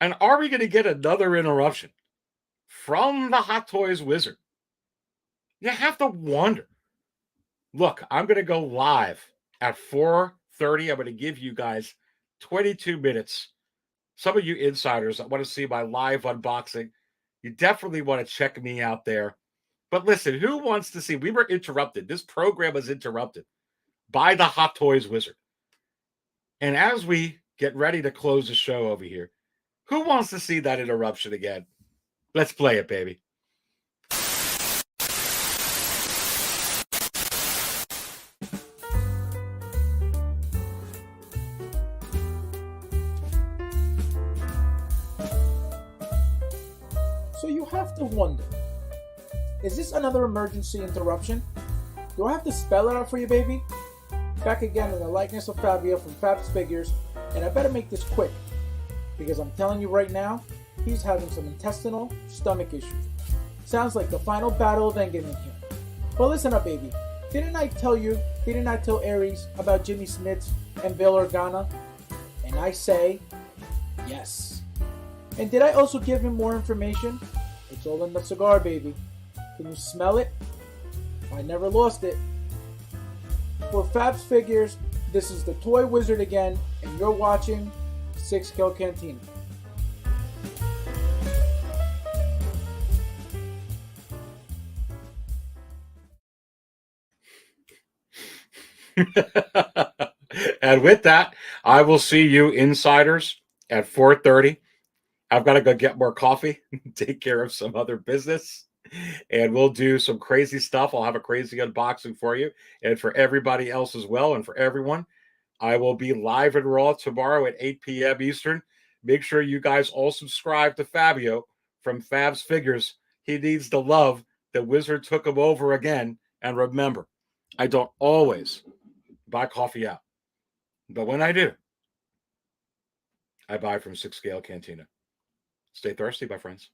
And are we going to get another interruption from the Hot Toys Wizard? You have to wonder. Look, I'm going to go live at 4:30. I'm going to give you guys 22 minutes. Some of you insiders that want to see my live unboxing, you definitely want to check me out there. But listen, who wants to see? We were interrupted. This program was interrupted by the Hot Toys Wizard. And as we get ready to close the show over here, who wants to see that interruption again? Let's play it, baby. So you have to wonder, is this another emergency interruption? Do I have to spell it out for you, baby? Back again in the likeness of Fabio from Fab's Figures, and I better make this quick, because I'm telling you right now, he's having some intestinal stomach issues. Sounds like the final battle of Endgame in here. But listen up, baby. Didn't I tell Aries about Jimmy Smits and Bail Organa? And I say, yes. And did I also give him more information? It's all in the cigar, baby. Can you smell it? I never lost it. For Fab's Figures, this is the Toy Wizard again, and you're watching 6 Kill Cantina. And with that, I will see you insiders at 4:30. I've got to go get more coffee, take care of some other business, and we'll do some crazy stuff. I'll have a crazy unboxing for you and for everybody else as well. And for everyone, I will be live and raw tomorrow at 8 p.m. Eastern. Make sure you guys all subscribe to Fabio from Fab's Figures. He needs the love. The Wizard took him over again. And remember, I don't always buy coffee out. But when I do, I buy from 6 Scale Cantina. Stay thirsty, my friends.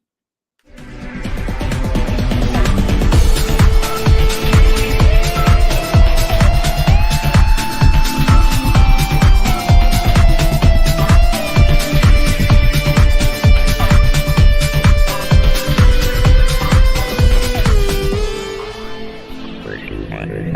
Thank you.